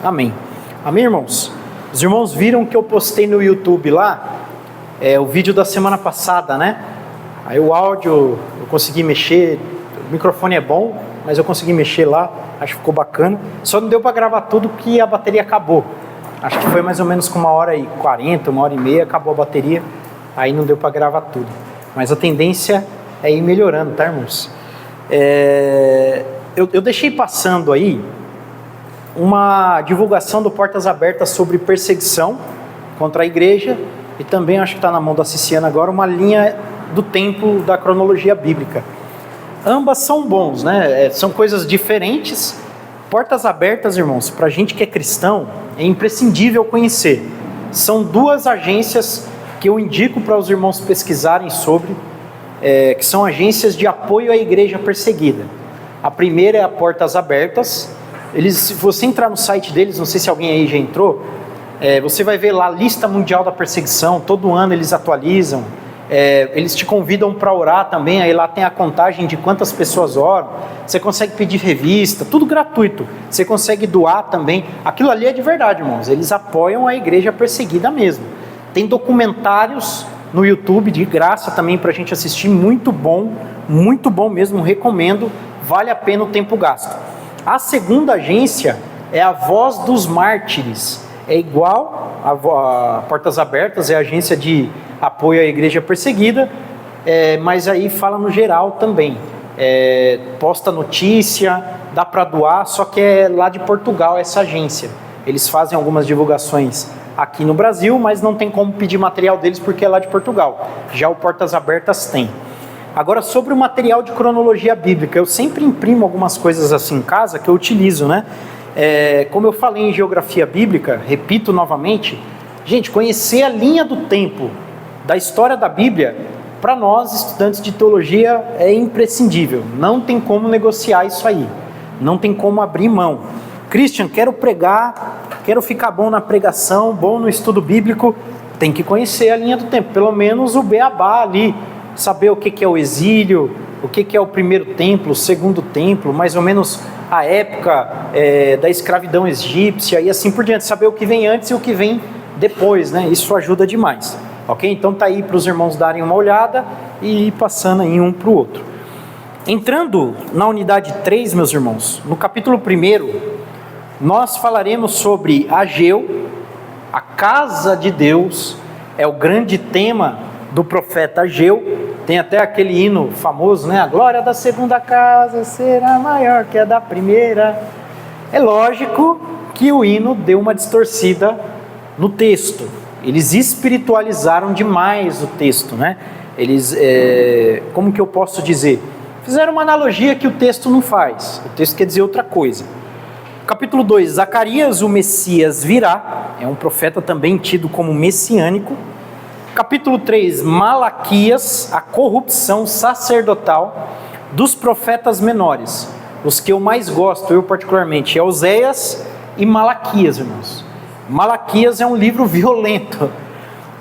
Amém. Amém, irmãos? Os irmãos viram que eu postei no YouTube lá, o vídeo da semana passada, né? Aí o áudio eu consegui mexer, o microfone é bom, mas eu consegui mexer lá, acho que ficou bacana. Só não deu para gravar tudo que a bateria acabou. Acho que foi mais ou menos com 1h40, 1h30, acabou a bateria, aí não deu para gravar tudo. Mas a tendência é ir melhorando, tá, irmãos? Eu deixei passando aí uma divulgação do Portas Abertas sobre perseguição contra a igreja, e também acho que está na mão da Ciciana agora, uma linha do tempo da cronologia bíblica. Ambas são bons, né? São coisas diferentes. Portas Abertas, irmãos, para a gente que é cristão, é imprescindível conhecer. São duas agências que eu indico para os irmãos pesquisarem sobre, que são agências de apoio à igreja perseguida. A primeira é a Portas Abertas. Se você entrar no site deles, não sei se alguém aí já entrou, você vai ver lá a lista mundial da perseguição. Todo ano eles atualizam, eles te convidam para orar também. Aí lá tem a contagem de quantas pessoas oram, você consegue pedir revista, tudo gratuito, você consegue doar também. Aquilo ali é de verdade, irmãos, eles apoiam a igreja perseguida mesmo. Tem documentários no YouTube de graça também para a gente assistir, muito bom mesmo, recomendo, vale a pena o tempo gasto. A segunda agência é a Voz dos Mártires, é igual a Portas Abertas, é a agência de apoio à igreja perseguida, mas aí fala no geral também, posta notícia, dá para doar, só que é lá de Portugal essa agência. Eles fazem algumas divulgações aqui no Brasil, mas não tem como pedir material deles porque é lá de Portugal, já o Portas Abertas tem. Agora, sobre o material de cronologia bíblica, eu sempre imprimo algumas coisas assim em casa que eu utilizo, né? Como eu falei em geografia bíblica, repito novamente, gente, conhecer a linha do tempo da história da Bíblia, para nós, estudantes de teologia, é imprescindível. Não tem como negociar isso aí, não tem como abrir mão. Christian, quero pregar, quero ficar bom na pregação, bom no estudo bíblico, tem que conhecer a linha do tempo, pelo menos o beabá ali, saber o que é o exílio, o que é o primeiro templo, o segundo templo, mais ou menos a época da escravidão egípcia e assim por diante, saber o que vem antes e o que vem depois, né? Isso ajuda demais, ok? Então tá aí para os irmãos darem uma olhada e ir passando aí um para o outro. Entrando na unidade 3, meus irmãos, no capítulo 1, nós falaremos sobre Ageu, a casa de Deus, é o grande tema do profeta Ageu. Tem até aquele hino famoso, né? A glória da segunda casa será maior que a da primeira. É lógico que o hino deu uma distorcida no texto. Eles espiritualizaram demais o texto, né? Eles, como que eu posso dizer? Fizeram uma analogia que o texto não faz. O texto quer dizer outra coisa. Capítulo 2, Zacarias, o Messias virá. É um profeta também tido como messiânico. Capítulo 3, Malaquias, a corrupção sacerdotal dos profetas menores. Os que eu mais gosto, eu particularmente, é Oséias e Malaquias, irmãos. Malaquias é um livro violento.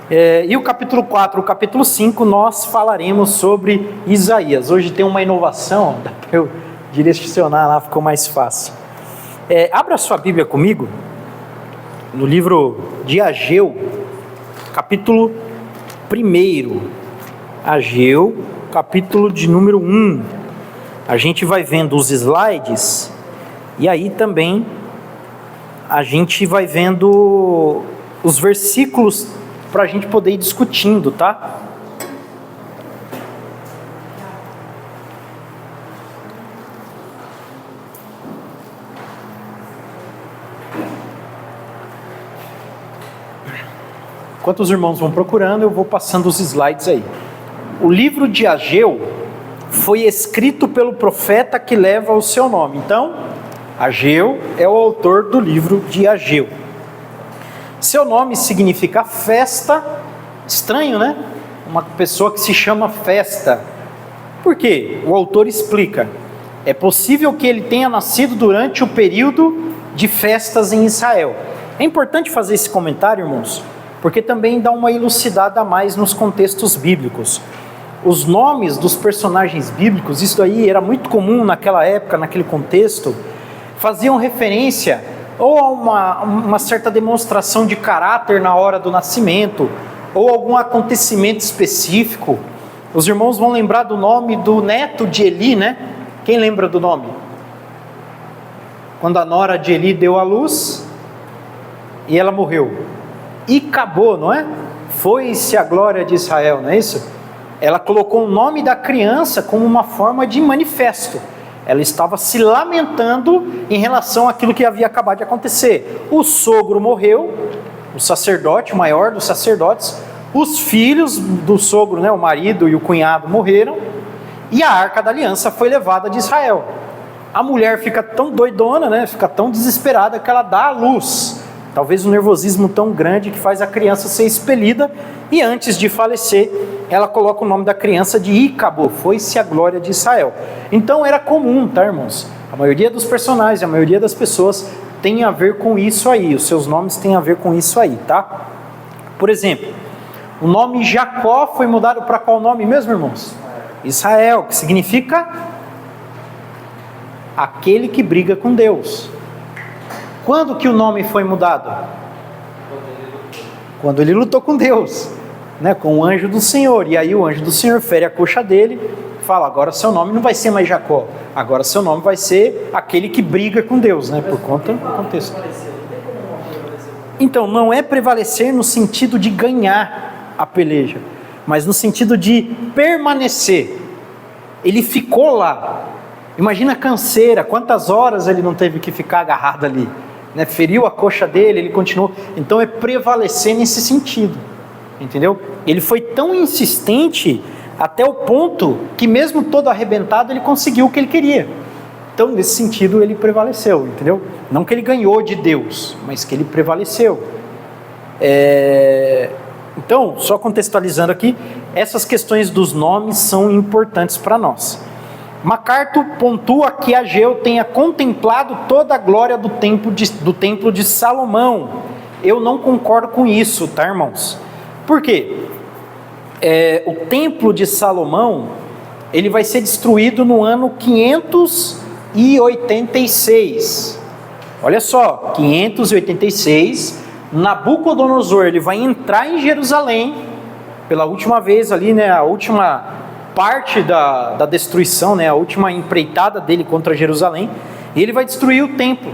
E o capítulo 4, o capítulo 5, nós falaremos sobre Isaías. Hoje tem uma inovação, dá para eu direcionar lá, ficou mais fácil. Abra sua Bíblia comigo, no livro de Ageu, capítulo 1, Ageu, capítulo de número 1. A gente vai vendo os slides e aí também a gente vai vendo os versículos para a gente poder ir discutindo, tá? Enquanto os irmãos vão procurando, eu vou passando os slides aí. O livro de Ageu foi escrito pelo profeta que leva o seu nome. Então, Ageu é o autor do livro de Ageu. Seu nome significa festa. Estranho, né? Uma pessoa que se chama festa. Por quê? O autor explica. É possível que ele tenha nascido durante o período de festas em Israel. É importante fazer esse comentário, irmãos, porque também dá uma elucidada a mais nos contextos bíblicos. Os nomes dos personagens bíblicos, isso aí era muito comum naquela época, naquele contexto, faziam referência ou a uma certa demonstração de caráter na hora do nascimento, ou algum acontecimento específico. Os irmãos vão lembrar do nome do neto de Eli, né? Quem lembra do nome? Quando a nora de Eli deu à luz e ela morreu. E acabou, não é? Foi-se a glória de Israel, não é isso? Ela colocou o nome da criança como uma forma de manifesto. Ela estava se lamentando em relação àquilo que havia acabado de acontecer. O sogro morreu, o sacerdote, o maior dos sacerdotes. Os filhos do sogro, né, o marido e o cunhado morreram. E a arca da aliança foi levada de Israel. A mulher fica tão doidona, né, fica tão desesperada que ela dá à luz. Talvez um nervosismo tão grande que faz a criança ser expelida. E antes de falecer, ela coloca o nome da criança de Icabo, foi-se a glória de Israel. Então era comum, tá, irmãos? A maioria dos personagens, a maioria das pessoas tem a ver com isso aí. Os seus nomes têm a ver com isso aí, tá? Por exemplo, o nome Jacó foi mudado para qual nome mesmo, irmãos? Israel, que significa aquele que briga com Deus. Quando que o nome foi mudado? Quando ele lutou com Deus, né, com o anjo do Senhor. E aí o anjo do Senhor fere a coxa dele, fala: agora seu nome não vai ser mais Jacó, agora seu nome vai ser aquele que briga com Deus, né, por conta do contexto. Então, não é prevalecer no sentido de ganhar a peleja, mas no sentido de permanecer. Ele ficou lá. Imagina a canseira, quantas horas ele não teve que ficar agarrado ali, né? Feriu a coxa dele, ele continuou. Então é prevalecer nesse sentido, entendeu? Ele foi tão insistente até o ponto que mesmo todo arrebentado ele conseguiu o que ele queria. Então nesse sentido ele prevaleceu, entendeu? Não que ele ganhou de Deus, mas que ele prevaleceu. Então, só contextualizando aqui, essas questões dos nomes são importantes para nós. MacArthur pontua que Ageu tenha contemplado toda a glória do templo de Salomão. Eu não concordo com isso, tá, irmãos? Por quê? O templo de Salomão, ele vai ser destruído no ano 586. Olha só, 586, Nabucodonosor, ele vai entrar em Jerusalém, pela última vez ali, né, a última parte da destruição, né, a última empreitada dele contra Jerusalém, e ele vai destruir o templo.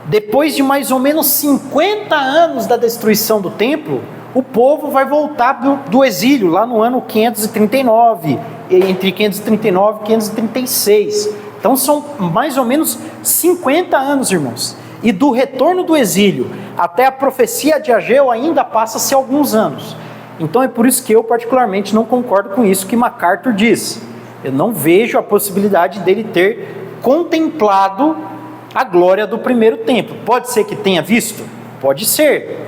Depois de mais ou menos 50 anos da destruição do templo, o povo vai voltar do exílio, lá no ano 539, entre 539 e 536. Então são mais ou menos 50 anos, irmãos. E do retorno do exílio até a profecia de Ageu ainda passa-se alguns anos. Então é por isso que eu particularmente não concordo com isso que MacArthur diz. Eu não vejo a possibilidade dele ter contemplado a glória do primeiro templo. Pode ser que tenha visto? Pode ser.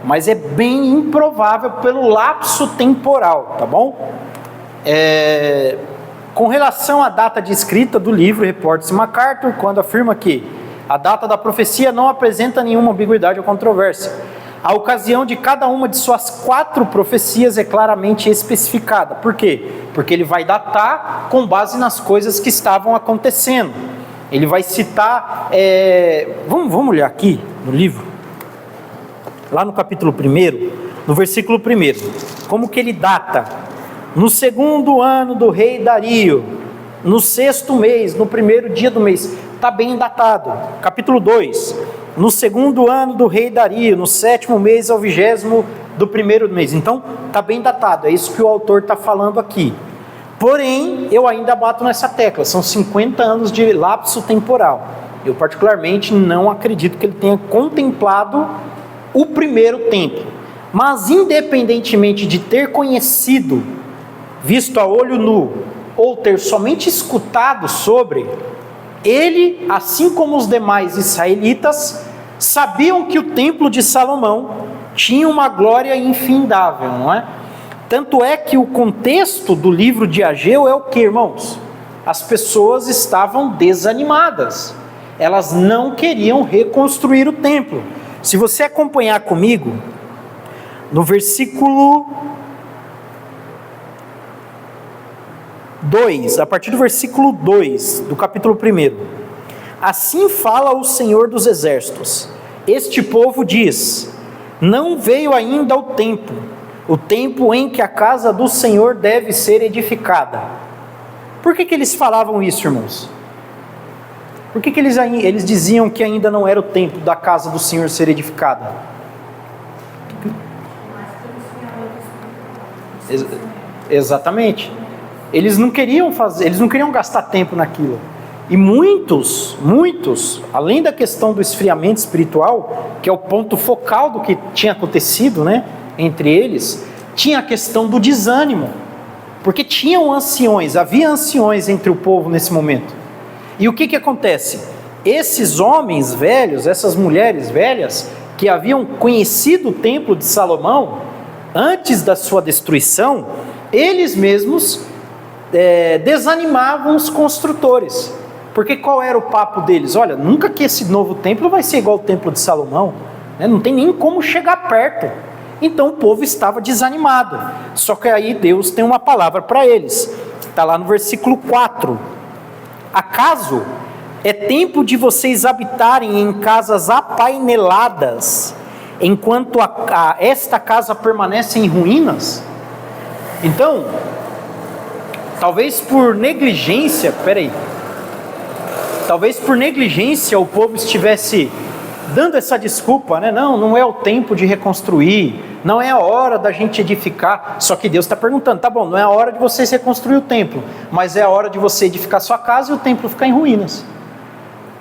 Mas é bem improvável pelo lapso temporal, tá bom? Com relação à data de escrita do livro, reporta-se MacArthur quando afirma que a data da profecia não apresenta nenhuma ambiguidade ou controvérsia. A ocasião de cada uma de suas 4 profecias é claramente especificada. Por quê? Porque ele vai datar com base nas coisas que estavam acontecendo. Ele vai citar... Vamos olhar aqui no livro. Lá no capítulo 1, no versículo 1. Como que ele data? No 2º ano do rei Dario, no 6º mês, no 1º dia do mês. Está bem datado. Capítulo 2. No 2º ano do rei Dario, no 7º mês ao 20º do 1º mês. Então, está bem datado, é isso que o autor está falando aqui. Porém, eu ainda bato nessa tecla, são 50 anos de lapso temporal. Eu particularmente não acredito que ele tenha contemplado o primeiro templo. Mas independentemente de ter conhecido, visto a olho nu, ou ter somente escutado sobre... Ele, assim como os demais israelitas, sabiam que o templo de Salomão tinha uma glória infindável, não é? Tanto é que o contexto do livro de Ageu é o que, irmãos? As pessoas estavam desanimadas. Elas não queriam reconstruir o templo. Se você acompanhar comigo, no versículo 2, a partir do versículo 2 do capítulo 1. assim fala o Senhor dos Exércitos. Este povo diz: não veio ainda o tempo em que a casa do Senhor deve ser edificada. Por que eles falavam isso, irmãos? Por que eles diziam que ainda não era o tempo da casa do Senhor ser edificada? Exatamente. Eles não queriam gastar tempo naquilo. E muitos, além da questão do esfriamento espiritual, que é o ponto focal do que tinha acontecido, né, entre eles, tinha a questão do desânimo. Porque havia anciões entre o povo nesse momento. E o que acontece? Esses homens velhos, essas mulheres velhas, que haviam conhecido o templo de Salomão, antes da sua destruição, eles mesmos desanimavam os construtores. Porque qual era o papo deles? Olha, nunca que esse novo templo vai ser igual ao templo de Salomão, né? Não tem nem como chegar perto. Então o povo estava desanimado. Só que aí Deus tem uma palavra para eles. Está lá no versículo 4. Acaso é tempo de vocês habitarem em casas apaineladas, enquanto esta casa permanece em ruínas? Então, talvez por negligência, o povo estivesse dando essa desculpa, né? Não é o tempo de reconstruir, não é a hora da gente edificar. Só que Deus está perguntando, tá bom, não é a hora de vocês reconstruir o templo, mas é a hora de você edificar sua casa e o templo ficar em ruínas.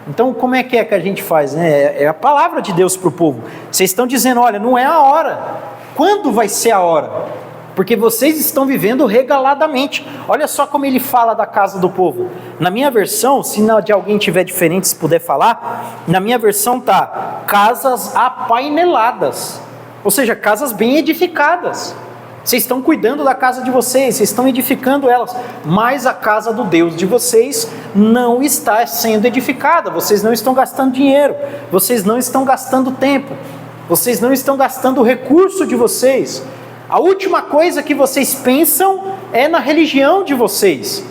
Então, como é que a gente faz, né? É a palavra de Deus para o povo. Vocês estão dizendo, olha, não é a hora. Quando vai ser a hora? Porque vocês estão vivendo regaladamente. Olha só como ele fala da casa do povo. Na minha versão, se de alguém tiver diferente, se puder falar, na minha versão tá casas apaineladas. Ou seja, casas bem edificadas. Vocês estão cuidando da casa de vocês, vocês estão edificando elas, mas a casa do Deus de vocês não está sendo edificada. Vocês não estão gastando dinheiro, vocês não estão gastando tempo, vocês não estão gastando o recurso de vocês. A última coisa que vocês pensam é na religião de vocês.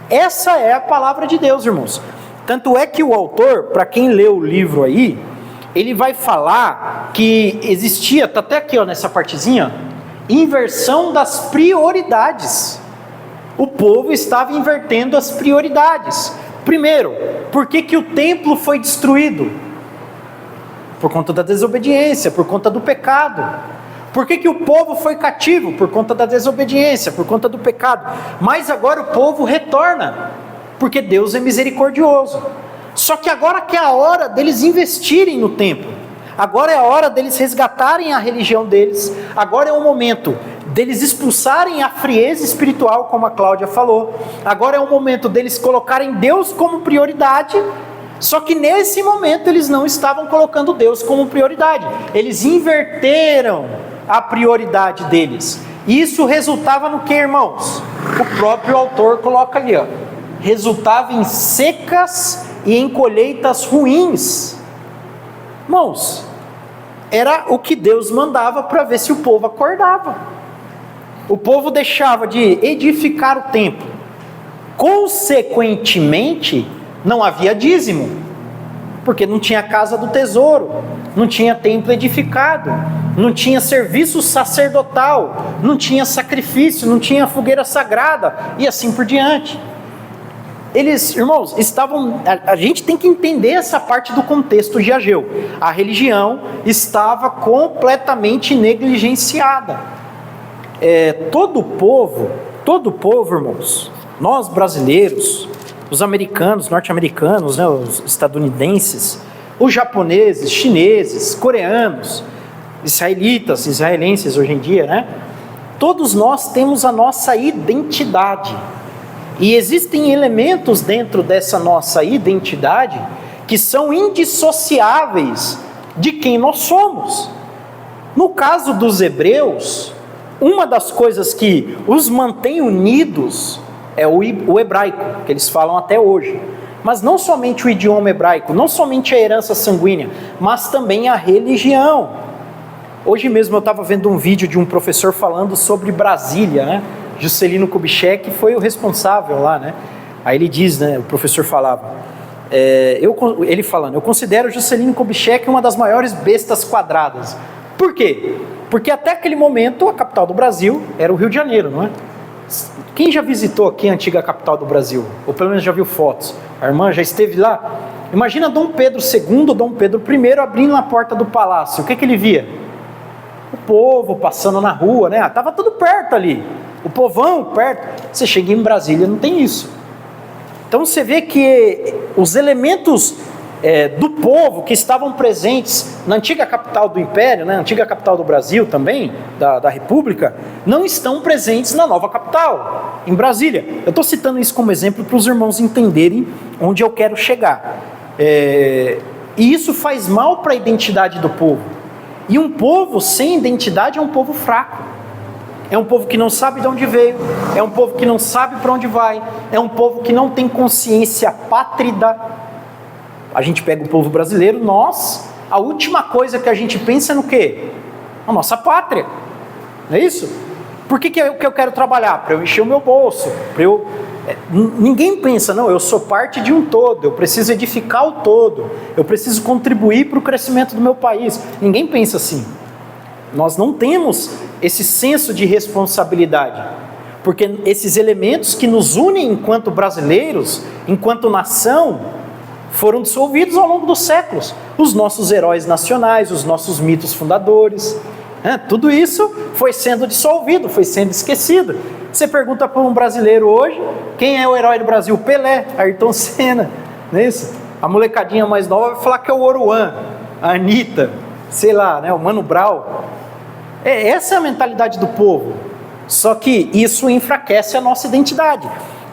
Essa é a palavra de Deus, irmãos. Tanto é que o autor, para quem leu o livro aí, ele vai falar que existia, está até aqui nessa partezinha, inversão das prioridades. O povo estava invertendo as prioridades. Primeiro, por que o templo foi destruído? Por conta da desobediência, por conta do pecado. Por que o povo foi cativo? Por conta da desobediência, por conta do pecado. Mas agora o povo retorna, porque Deus é misericordioso. Só que agora que é a hora deles investirem no templo. Agora é a hora deles resgatarem a religião deles. Agora é o momento deles expulsarem a frieza espiritual, como a Cláudia falou. Agora é o momento deles colocarem Deus como prioridade. Só que nesse momento eles não estavam colocando Deus como prioridade. Eles inverteram a prioridade deles. E isso resultava no que, irmãos? O próprio autor coloca ali, ó. Resultava em secas e em colheitas ruins. Irmãos, era o que Deus mandava para ver se o povo acordava. O povo deixava de edificar o templo. Consequentemente, não havia dízimo, porque não tinha casa do tesouro, não tinha templo edificado, não tinha serviço sacerdotal, não tinha sacrifício, não tinha fogueira sagrada, e assim por diante. Eles, irmãos, a gente tem que entender essa parte do contexto de Ageu. A religião estava completamente negligenciada. Todo o povo, irmãos, nós brasileiros, os americanos, norte-americanos, né, os estadunidenses, os japoneses, chineses, coreanos, israelenses hoje em dia, né? Todos nós temos a nossa identidade. E existem elementos dentro dessa nossa identidade que são indissociáveis de quem nós somos. No caso dos hebreus, uma das coisas que os mantém unidos é o hebraico, que eles falam até hoje. Mas não somente o idioma hebraico, não somente a herança sanguínea, mas também a religião. Hoje mesmo eu estava vendo um vídeo de um professor falando sobre Brasília, né? Juscelino Kubitschek foi o responsável lá, né? Aí ele diz, né? O professor falava, ele falando, eu considero Juscelino Kubitschek uma das maiores bestas quadradas. Por quê? Porque até aquele momento a capital do Brasil era o Rio de Janeiro, não é? Quem já visitou aqui a antiga capital do Brasil? Ou pelo menos já viu fotos? A irmã já esteve lá? Imagina Dom Pedro II, Dom Pedro I abrindo a porta do palácio. O que ele via? O povo passando na rua, né? Estava tudo perto ali. O povão perto. Você chega em Brasília, não tem isso. Então você vê que os elementos do povo que estavam presentes na antiga capital do Império, né, antiga capital do Brasil também, da República, não estão presentes na nova capital, em Brasília. Eu estou citando isso como exemplo para os irmãos entenderem onde eu quero chegar. E isso faz mal para a identidade do povo. E um povo sem identidade é um povo fraco. É um povo que não sabe de onde veio, é um povo que não sabe para onde vai, é um povo que não tem consciência pátrida. A gente pega o povo brasileiro, a última coisa que a gente pensa é no quê? A nossa pátria, não é isso? Por que eu quero trabalhar? Para eu encher o meu bolso, ninguém pensa, não, eu sou parte de um todo, eu preciso edificar o todo, eu preciso contribuir para o crescimento do meu país. Ninguém pensa assim. Nós não temos esse senso de responsabilidade, porque esses elementos que nos unem enquanto brasileiros, enquanto nação, foram dissolvidos ao longo dos séculos. Os nossos heróis nacionais, os nossos mitos fundadores, tudo isso foi sendo dissolvido, foi sendo esquecido. Você pergunta para um brasileiro hoje, quem é o herói do Brasil? Pelé, Ayrton Senna, não é isso? A molecadinha mais nova vai falar que é o Oruan, a Anitta, sei lá, né, o Mano Brown. Essa é a mentalidade do povo. Só que isso enfraquece a nossa identidade.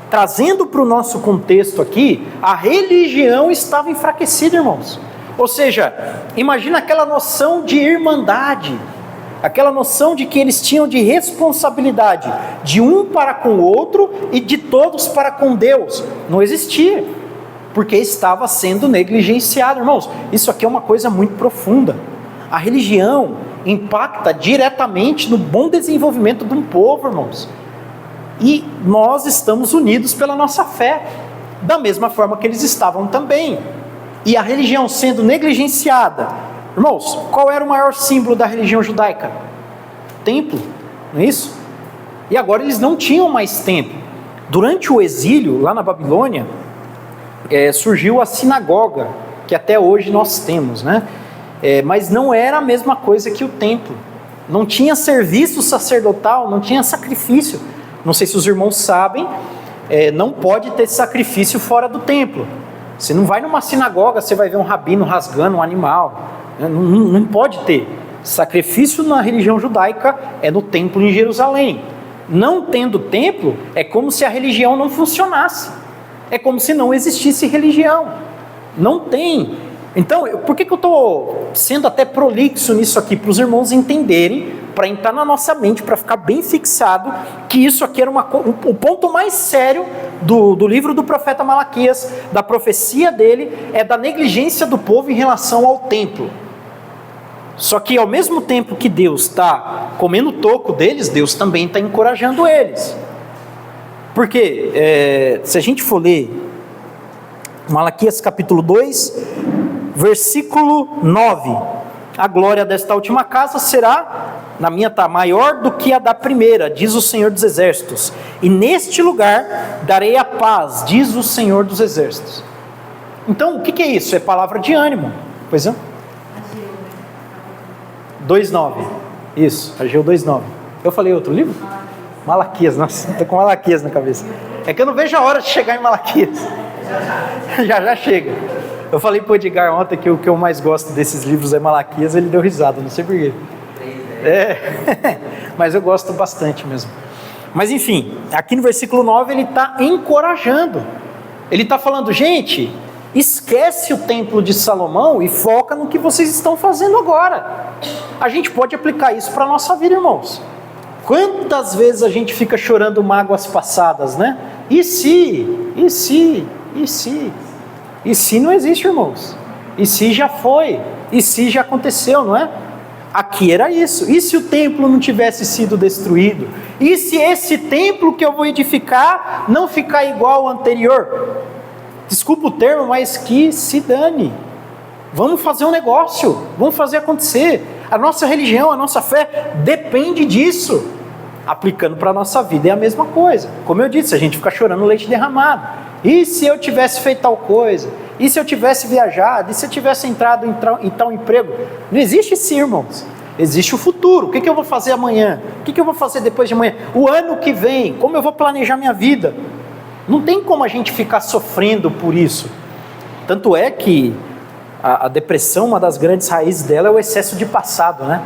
Trazendo para o nosso contexto aqui, a religião estava enfraquecida, irmãos. Ou seja, imagina aquela noção de irmandade, aquela noção de que eles tinham de responsabilidade de um para com o outro e de todos para com Deus. Não existia, porque estava sendo negligenciado, irmãos. Isso aqui é uma coisa muito profunda. A religião impacta diretamente no bom desenvolvimento de um povo, irmãos. E nós estamos unidos pela nossa fé, da mesma forma que eles estavam também. E a religião sendo negligenciada, irmãos, qual era o maior símbolo da religião judaica? Templo, não é isso? E agora eles não tinham mais templo. Durante o exílio, lá na Babilônia, surgiu a sinagoga, que até hoje nós temos, né? Mas não era a mesma coisa que o templo. Não tinha serviço sacerdotal, não tinha sacrifício. Não sei se os irmãos sabem, não pode ter sacrifício fora do templo. Você não vai numa sinagoga, você vai ver um rabino rasgando um animal. Não pode ter. Sacrifício na religião judaica é no templo em Jerusalém. Não tendo templo, é como se a religião não funcionasse. É como se não existisse religião. Não tem. Então, por que eu estou sendo até prolixo nisso aqui? Para os irmãos entenderem, para entrar na nossa mente, para ficar bem fixado, que isso aqui era o ponto mais sério do livro do profeta Malaquias, da profecia dele, é da negligência do povo em relação ao templo. Só que ao mesmo tempo que Deus está comendo o toco deles, Deus também está encorajando eles. Porque, se a gente for ler Malaquias capítulo 2, versículo 9, a glória desta última casa será, na minha maior do que a da primeira, diz o Senhor dos Exércitos, e neste lugar darei a paz, diz o Senhor dos Exércitos. Então, o que é isso? É palavra de ânimo, pois é? 2,9, isso, Ageu 2,9. Eu falei outro livro? Malaquias, nossa, estou com Malaquias na cabeça. É que eu não vejo a hora de chegar em Malaquias. Já chega. Eu falei para o Edgar ontem que o que eu mais gosto desses livros é Malaquias, ele deu risada, não sei porquê. Mas eu gosto bastante mesmo. Mas enfim, aqui no versículo 9 ele está encorajando. Ele está falando, gente, esquece o templo de Salomão e foca no que vocês estão fazendo agora. A gente pode aplicar isso para a nossa vida, irmãos. Quantas vezes a gente fica chorando mágoas passadas, né? E se não existe, irmãos. E se já foi, e se já aconteceu, não é? Aqui era isso. E se o templo não tivesse sido destruído? E se esse templo que eu vou edificar não ficar igual ao anterior? Desculpa o termo, mas que se dane. Vamos fazer um negócio, vamos fazer acontecer. A nossa religião, a nossa fé depende disso. Aplicando para a nossa vida é a mesma coisa. Como eu disse, a gente fica chorando leite derramado. E se eu tivesse feito tal coisa? E se eu tivesse viajado? E se eu tivesse entrado em tal emprego? Não existe isso, irmãos. Existe o futuro. O que eu vou fazer amanhã? O que eu vou fazer depois de amanhã? O ano que vem? Como eu vou planejar minha vida? Não tem como a gente ficar sofrendo por isso. Tanto é que a depressão, uma das grandes raízes dela é o excesso de passado, né?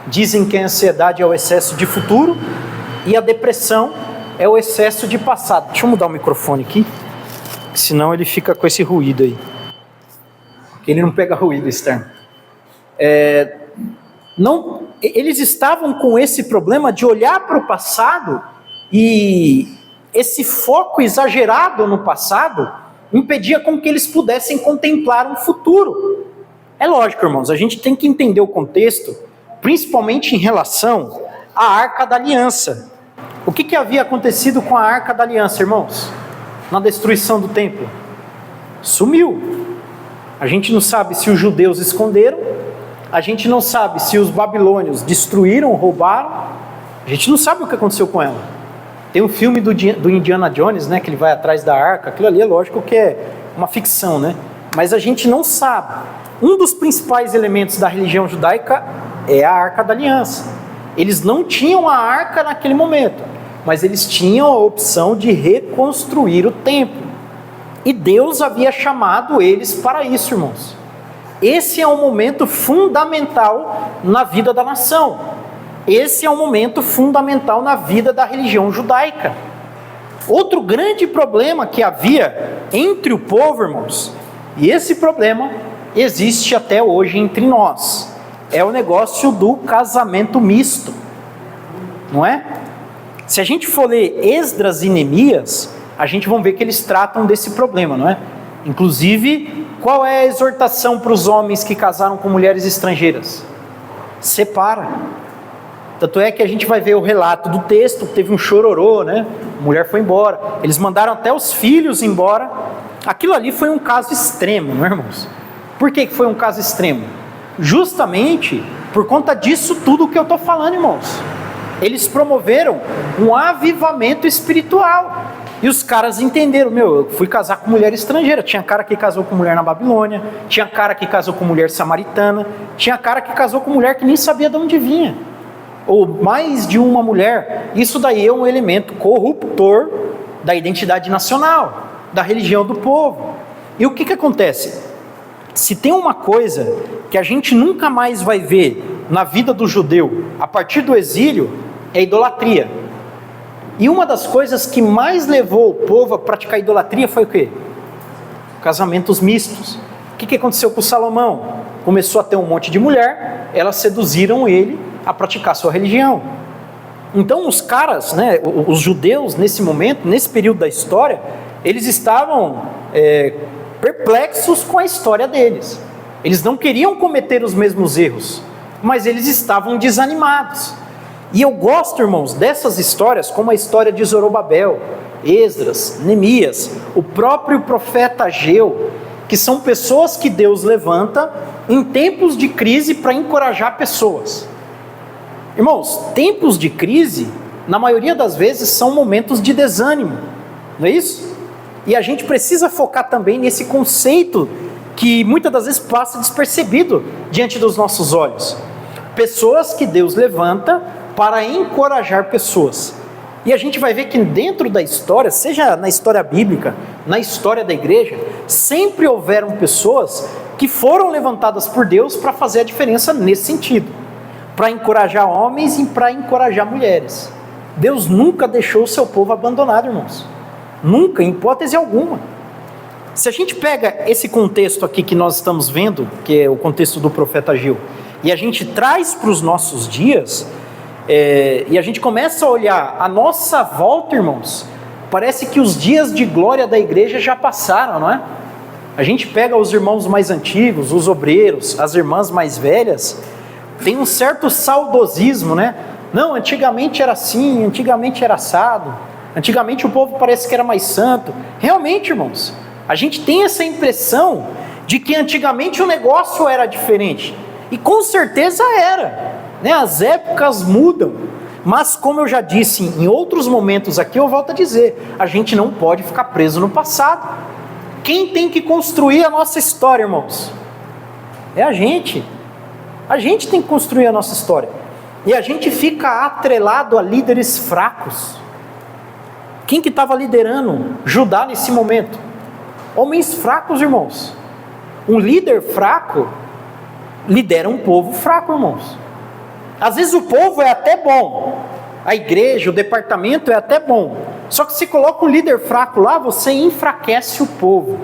Dizem que a ansiedade é o excesso de futuro e a depressão é o excesso de passado. Deixa eu mudar o microfone aqui, senão ele fica com esse ruído aí. Ele não pega ruído externo. Eles estavam com esse problema de olhar para o passado e esse foco exagerado no passado impedia com que eles pudessem contemplar um futuro. É lógico, irmãos, a gente tem que entender o contexto, principalmente em relação à Arca da Aliança. O que havia acontecido com a Arca da Aliança, irmãos? Na destruição do templo? Sumiu. A gente não sabe se os judeus esconderam, a gente não sabe se os babilônios destruíram, roubaram, a gente não sabe o que aconteceu com ela. Tem um filme do Indiana Jones, né, que ele vai atrás da arca, aquilo ali é lógico que é uma ficção, né? Mas a gente não sabe. Um dos principais elementos da religião judaica é a Arca da Aliança. Eles não tinham a arca naquele momento, mas eles tinham a opção de reconstruir o templo. E Deus havia chamado eles para isso, irmãos. Esse é um momento fundamental na vida da nação. Esse é um momento fundamental na vida da religião judaica. Outro grande problema que havia entre o povo, irmãos, e esse problema existe até hoje entre nós, é o negócio do casamento misto, não é? Se a gente for ler Esdras e Neemias, a gente vai ver que eles tratam desse problema, não é? Inclusive, qual é a exortação para os homens que casaram com mulheres estrangeiras? Separa. Tanto é que a gente vai ver o relato do texto, teve um chororô, né? A mulher foi embora. Eles mandaram até os filhos embora. Aquilo ali foi um caso extremo, não é, irmãos? Por que foi um caso extremo? Justamente por conta disso tudo que eu estou falando, irmãos. Eles promoveram um avivamento espiritual. E os caras entenderam, eu fui casar com mulher estrangeira. Tinha cara que casou com mulher na Babilônia, tinha cara que casou com mulher samaritana, tinha cara que casou com mulher que nem sabia de onde vinha. Ou mais de uma mulher. Isso daí é um elemento corruptor da identidade nacional, da religião do povo. E o que acontece? Se tem uma coisa que a gente nunca mais vai ver na vida do judeu a partir do exílio, é idolatria. E uma das coisas que mais levou o povo a praticar idolatria foi o quê? Casamentos mistos. O que aconteceu com Salomão? Começou a ter um monte de mulher, elas seduziram ele a praticar sua religião. Então os caras, né, os judeus nesse momento, nesse período da história, eles estavam perplexos com a história deles. Eles não queriam cometer os mesmos erros, mas eles estavam desanimados. E eu gosto, irmãos, dessas histórias, como a história de Zorobabel, Esdras, Neemias, o próprio profeta Ageu, que são pessoas que Deus levanta em tempos de crise para encorajar pessoas. Irmãos, tempos de crise, na maioria das vezes, são momentos de desânimo, não é isso? E a gente precisa focar também nesse conceito que muitas das vezes passa despercebido diante dos nossos olhos. Pessoas que Deus levanta para encorajar pessoas. E a gente vai ver que dentro da história, seja na história bíblica, na história da igreja, sempre houveram pessoas que foram levantadas por Deus para fazer a diferença nesse sentido. Para encorajar homens e para encorajar mulheres. Deus nunca deixou o seu povo abandonado, irmãos. Nunca, em hipótese alguma. Se a gente pega esse contexto aqui que nós estamos vendo, que é o contexto do profeta Ageu, e a gente traz para os nossos dias, e a gente começa a olhar a nossa volta, irmãos, parece que os dias de glória da igreja já passaram, não é? A gente pega os irmãos mais antigos, os obreiros, as irmãs mais velhas, tem um certo saudosismo, né? Não, antigamente era assim, antigamente era assado, antigamente o povo parece que era mais santo. Realmente, irmãos, A gente tem essa impressão de que antigamente o negócio era diferente. E com certeza era, né? As épocas mudam. Mas como eu já disse em outros momentos aqui, eu volto a dizer, a gente não pode ficar preso no passado. Quem tem que construir a nossa história, irmãos? É a gente. A gente tem que construir a nossa história. E a gente fica atrelado a líderes fracos. Quem que estava liderando Judá nesse momento? Homens fracos, irmãos. Um líder fraco lidera um povo fraco, irmãos. Às vezes o povo é até bom, a igreja, o departamento é até bom, só que se coloca um líder fraco lá, você enfraquece o povo.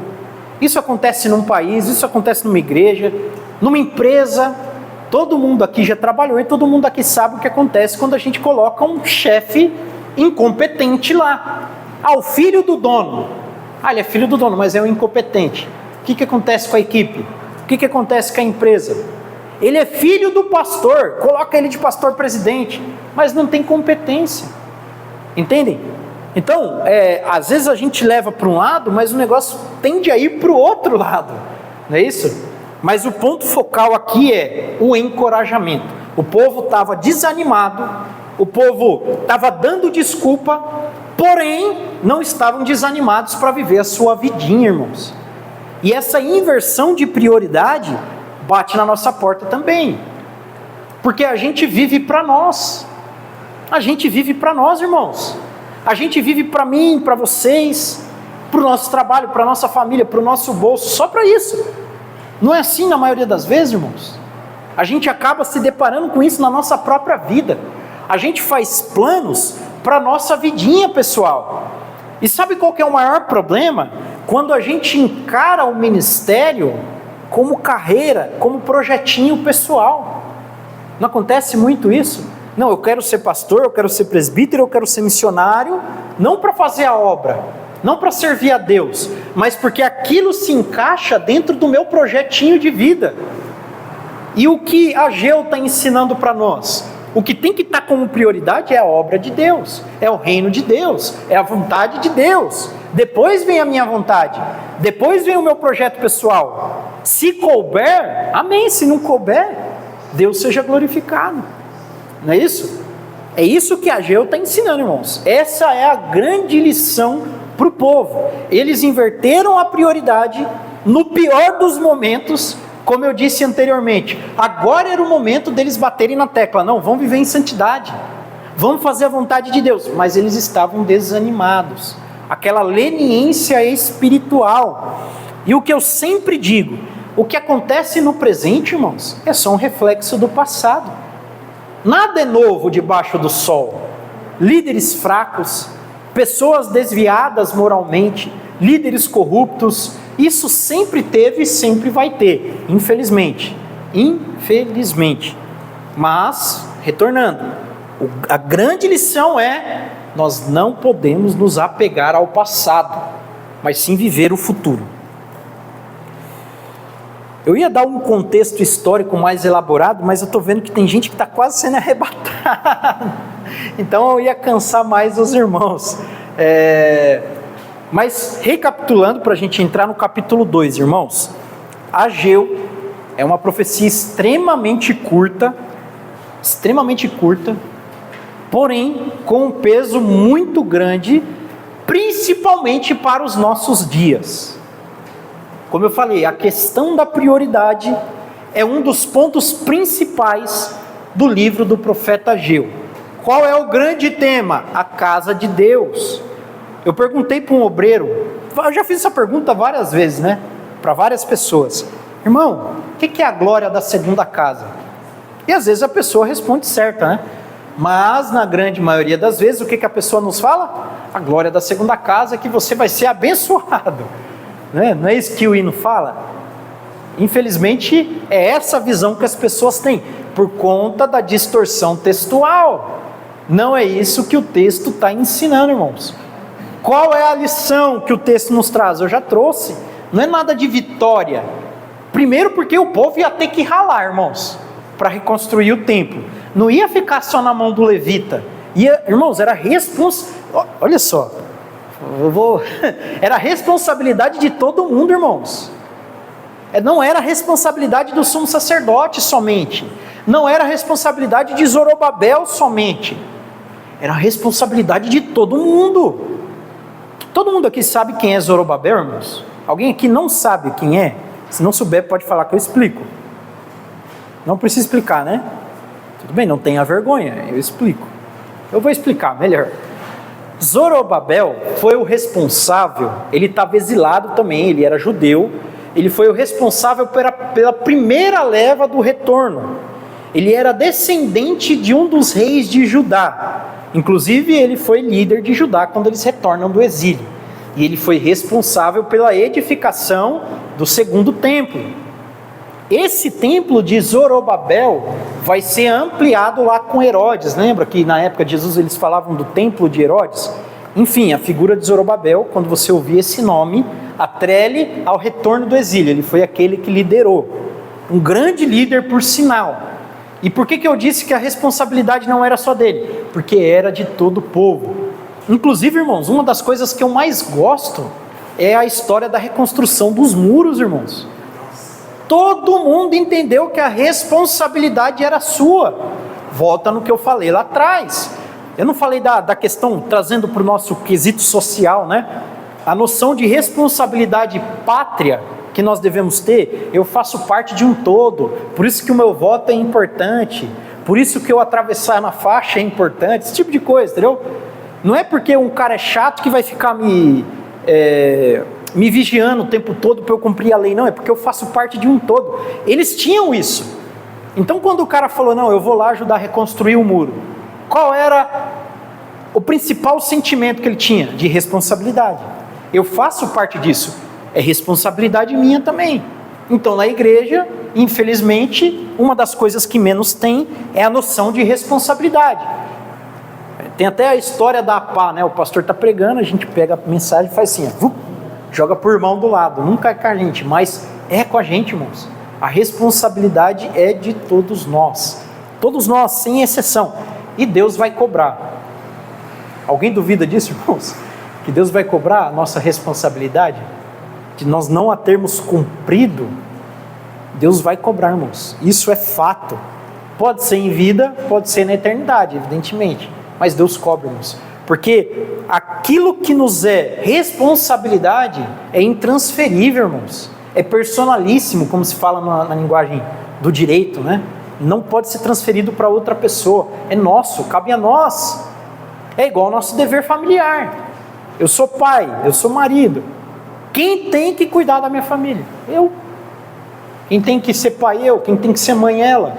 Isso acontece num país, isso acontece numa igreja, numa empresa. Todo mundo aqui já trabalhou e todo mundo aqui sabe o que acontece quando a gente coloca um chefe incompetente lá. O filho do dono. Ele é filho do dono, mas é um incompetente. O que acontece com a equipe? O que acontece com a empresa? Ele é filho do pastor, coloca ele de pastor presidente, mas não tem competência. Entendem? Então, às vezes a gente leva para um lado, mas o negócio tende a ir para o outro lado. Não é isso? Mas o ponto focal aqui é o encorajamento. O povo estava desanimado, o povo estava dando desculpa, porém não estavam desanimados para viver a sua vidinha, irmãos. E essa inversão de prioridade bate na nossa porta também, porque a gente vive para nós. A gente vive para nós, irmãos. A gente vive para mim, para vocês, para o nosso trabalho, para a nossa família, para o nosso bolso, só para isso. Não é assim na maioria das vezes, irmãos? A gente acaba se deparando com isso na nossa própria vida. A gente faz planos para a nossa vidinha pessoal. E sabe qual que é o maior problema? Quando a gente encara o ministério como carreira, como projetinho pessoal. Não acontece muito isso? Não, eu quero ser pastor, eu quero ser presbítero, eu quero ser missionário, não para fazer a obra, não para servir a Deus, mas porque aquilo se encaixa dentro do meu projetinho de vida. E o que Ageu está ensinando para nós? O que tem que estar como prioridade é a obra de Deus, é o reino de Deus, é a vontade de Deus. Depois vem a minha vontade, depois vem o meu projeto pessoal. Se couber, amém. Se não couber, Deus seja glorificado. Não é isso? É isso que Ageu está ensinando, irmãos. Essa é a grande lição para o povo. Eles inverteram a prioridade no pior dos momentos. Como eu disse anteriormente, agora era o momento deles baterem na tecla. Não, vamos viver em santidade, vamos fazer a vontade de Deus. Mas eles estavam desanimados, aquela leniência espiritual. E o que eu sempre digo, o que acontece no presente, irmãos, é só um reflexo do passado. Nada é novo debaixo do sol. Líderes fracos, pessoas desviadas moralmente, líderes corruptos, isso sempre teve e sempre vai ter, infelizmente. Infelizmente. Mas, retornando, a grande lição é: nós não podemos nos apegar ao passado, mas sim viver o futuro. Eu ia dar um contexto histórico mais elaborado, mas eu estou vendo que tem gente que está quase sendo arrebatada. Então eu ia cansar mais os irmãos. Mas recapitulando, para a gente entrar no capítulo 2, irmãos. Ageu é uma profecia extremamente curta, porém com um peso muito grande, principalmente para os nossos dias. Como eu falei, a questão da prioridade é um dos pontos principais do livro do profeta Ageu. Qual é o grande tema? A casa de Deus. Eu perguntei para um obreiro, eu já fiz essa pergunta várias vezes, né? Para várias pessoas. Irmão, o que é a glória da segunda casa? E às vezes a pessoa responde certa, né? Mas na grande maioria das vezes, o que a pessoa nos fala? A glória da segunda casa é que você vai ser abençoado. Não é isso que o hino fala? Infelizmente, é essa visão que as pessoas têm, por conta da distorção textual. Não é isso que o texto está ensinando, irmãos. Qual é a lição que o texto nos traz? Eu já trouxe. Não é nada de vitória. Primeiro porque o povo ia ter que ralar, irmãos, para reconstruir o templo. Não ia ficar só na mão do levita. Irmãos, era olha só. Era responsabilidade de todo mundo, irmãos. Não era responsabilidade do sumo sacerdote somente. Não era responsabilidade de Zorobabel somente. Era responsabilidade de todo mundo. Todo mundo aqui sabe quem é Zorobabel, irmãos? Alguém aqui não sabe quem é? Se não souber, pode falar que eu explico. Não precisa explicar, né? Tudo bem, não tenha vergonha, eu explico. Eu vou explicar melhor. Zorobabel foi o responsável, ele estava exilado também, ele era judeu, ele foi o responsável pela primeira leva do retorno. Ele era descendente de um dos reis de Judá. Inclusive, ele foi líder de Judá quando eles retornam do exílio. E ele foi responsável pela edificação do segundo templo. Esse templo de Zorobabel vai ser ampliado lá com Herodes. Lembra que na época de Jesus eles falavam do templo de Herodes? Enfim, a figura de Zorobabel, quando você ouvir esse nome, atrele ao retorno do exílio. Ele foi aquele que liderou. Um grande líder, por sinal. E por que eu disse que a responsabilidade não era só dele? Porque era de todo o povo. Inclusive, irmãos, uma das coisas que eu mais gosto é a história da reconstrução dos muros, irmãos. Todo mundo entendeu que a responsabilidade era sua. Volta no que eu falei lá atrás. Eu não falei da questão, trazendo para o nosso quesito social, né? A noção de responsabilidade pátria que nós devemos ter. Eu faço parte de um todo, por isso que o meu voto é importante, por isso que eu atravessar na faixa é importante, esse tipo de coisa, entendeu? Não é porque um cara é chato que vai ficar me vigiando o tempo todo para eu cumprir a lei, não, é porque eu faço parte de um todo. Eles tinham isso. Então quando o cara falou, não, eu vou lá ajudar a reconstruir o muro, qual era o principal sentimento que ele tinha? De responsabilidade. Eu faço parte disso, é responsabilidade minha também. Então na igreja, infelizmente, uma das coisas que menos tem é a noção de responsabilidade. Tem até a história da pá, né? O pastor está pregando, a gente pega a mensagem e faz assim, joga por mão do lado, nunca é com a gente, mas é com a gente, irmãos. A responsabilidade é de todos nós, sem exceção, e Deus vai cobrar. Alguém duvida disso, irmãos? Que Deus vai cobrar a nossa responsabilidade? De nós não a termos cumprido? Deus vai cobrar, irmãos, isso é fato. Pode ser em vida, pode ser na eternidade, evidentemente, mas Deus cobra, irmãos, porque aquilo que nos é responsabilidade é intransferível, irmãos, é personalíssimo, como se fala na linguagem do direito, né? Não pode ser transferido para outra pessoa, é nosso, cabe a nós. É igual ao nosso dever familiar. Eu sou pai, eu sou marido. Quem tem que cuidar da minha família? Eu. Quem tem que ser pai? Eu. Quem tem que ser mãe? Ela.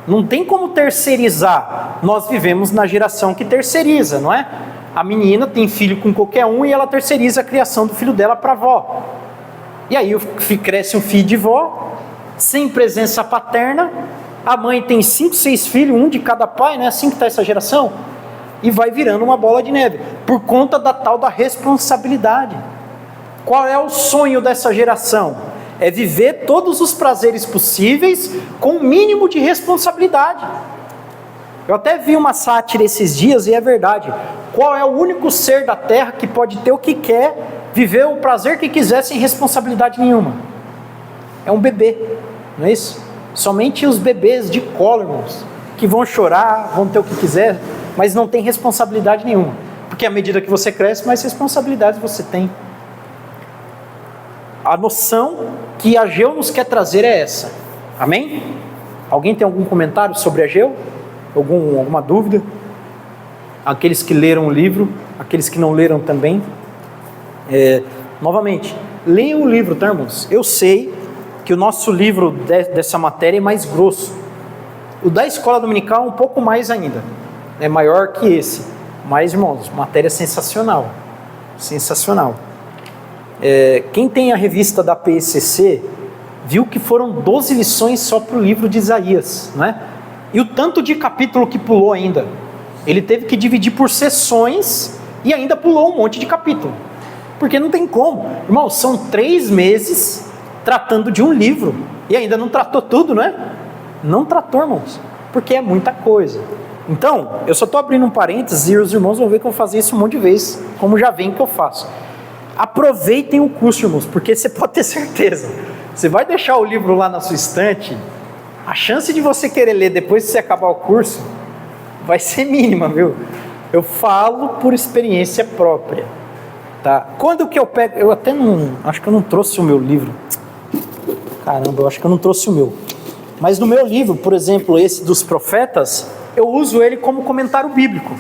Não tem como terceirizar. Nós vivemos na geração que terceiriza, não é? A menina tem filho com qualquer um e ela terceiriza a criação do filho dela para a avó. E aí cresce um filho de vó, sem presença paterna. A mãe tem 5, 6 filhos, um de cada pai, né? Assim que está essa geração. E vai virando uma bola de neve, por conta da tal da responsabilidade. Qual é o sonho dessa geração? É viver todos os prazeres possíveis com o mínimo de responsabilidade. Eu até vi uma sátira esses dias e é verdade. Qual é o único ser da terra que pode ter o que quer, viver o prazer que quiser sem responsabilidade nenhuma? É um bebê, não é isso? Somente os bebês de colo, irmãos, que vão chorar, vão ter o que quiser, mas não tem responsabilidade nenhuma, porque à medida que você cresce, mais responsabilidades você tem. A noção que Ageu nos quer trazer é essa, amém? Alguém tem algum comentário sobre Ageu? Alguma dúvida? Aqueles que leram o livro, aqueles que não leram também, novamente, leiam o livro, tá, irmãos? Eu sei que o nosso livro dessa matéria é mais grosso, o da escola dominical é um pouco mais ainda, é maior que esse, mas, irmãos, matéria sensacional, sensacional. Quem tem a revista da PECC viu que foram 12 lições só para o livro de Isaías, né? E o tanto de capítulo que pulou ainda, ele teve que dividir por sessões e ainda pulou um monte de capítulo, porque não tem como, irmão, são 3 meses tratando de um livro e ainda não tratou tudo, né? Não tratou, irmãos, porque é muita coisa. Então, eu só estou abrindo um parênteses e os irmãos vão ver que eu vou fazer isso um monte de vezes, como já vem que eu faço. Aproveitem o curso, irmãos, porque você pode ter certeza. Você vai deixar o livro lá na sua estante, a chance de você querer ler depois que você acabar o curso vai ser mínima, viu? Eu falo por experiência própria, tá? Quando que eu pego... Eu até não... Acho que eu não trouxe o meu livro. Caramba, eu acho que eu não trouxe o meu. Mas no meu livro, por exemplo, esse dos profetas, eu uso ele como comentário bíblico.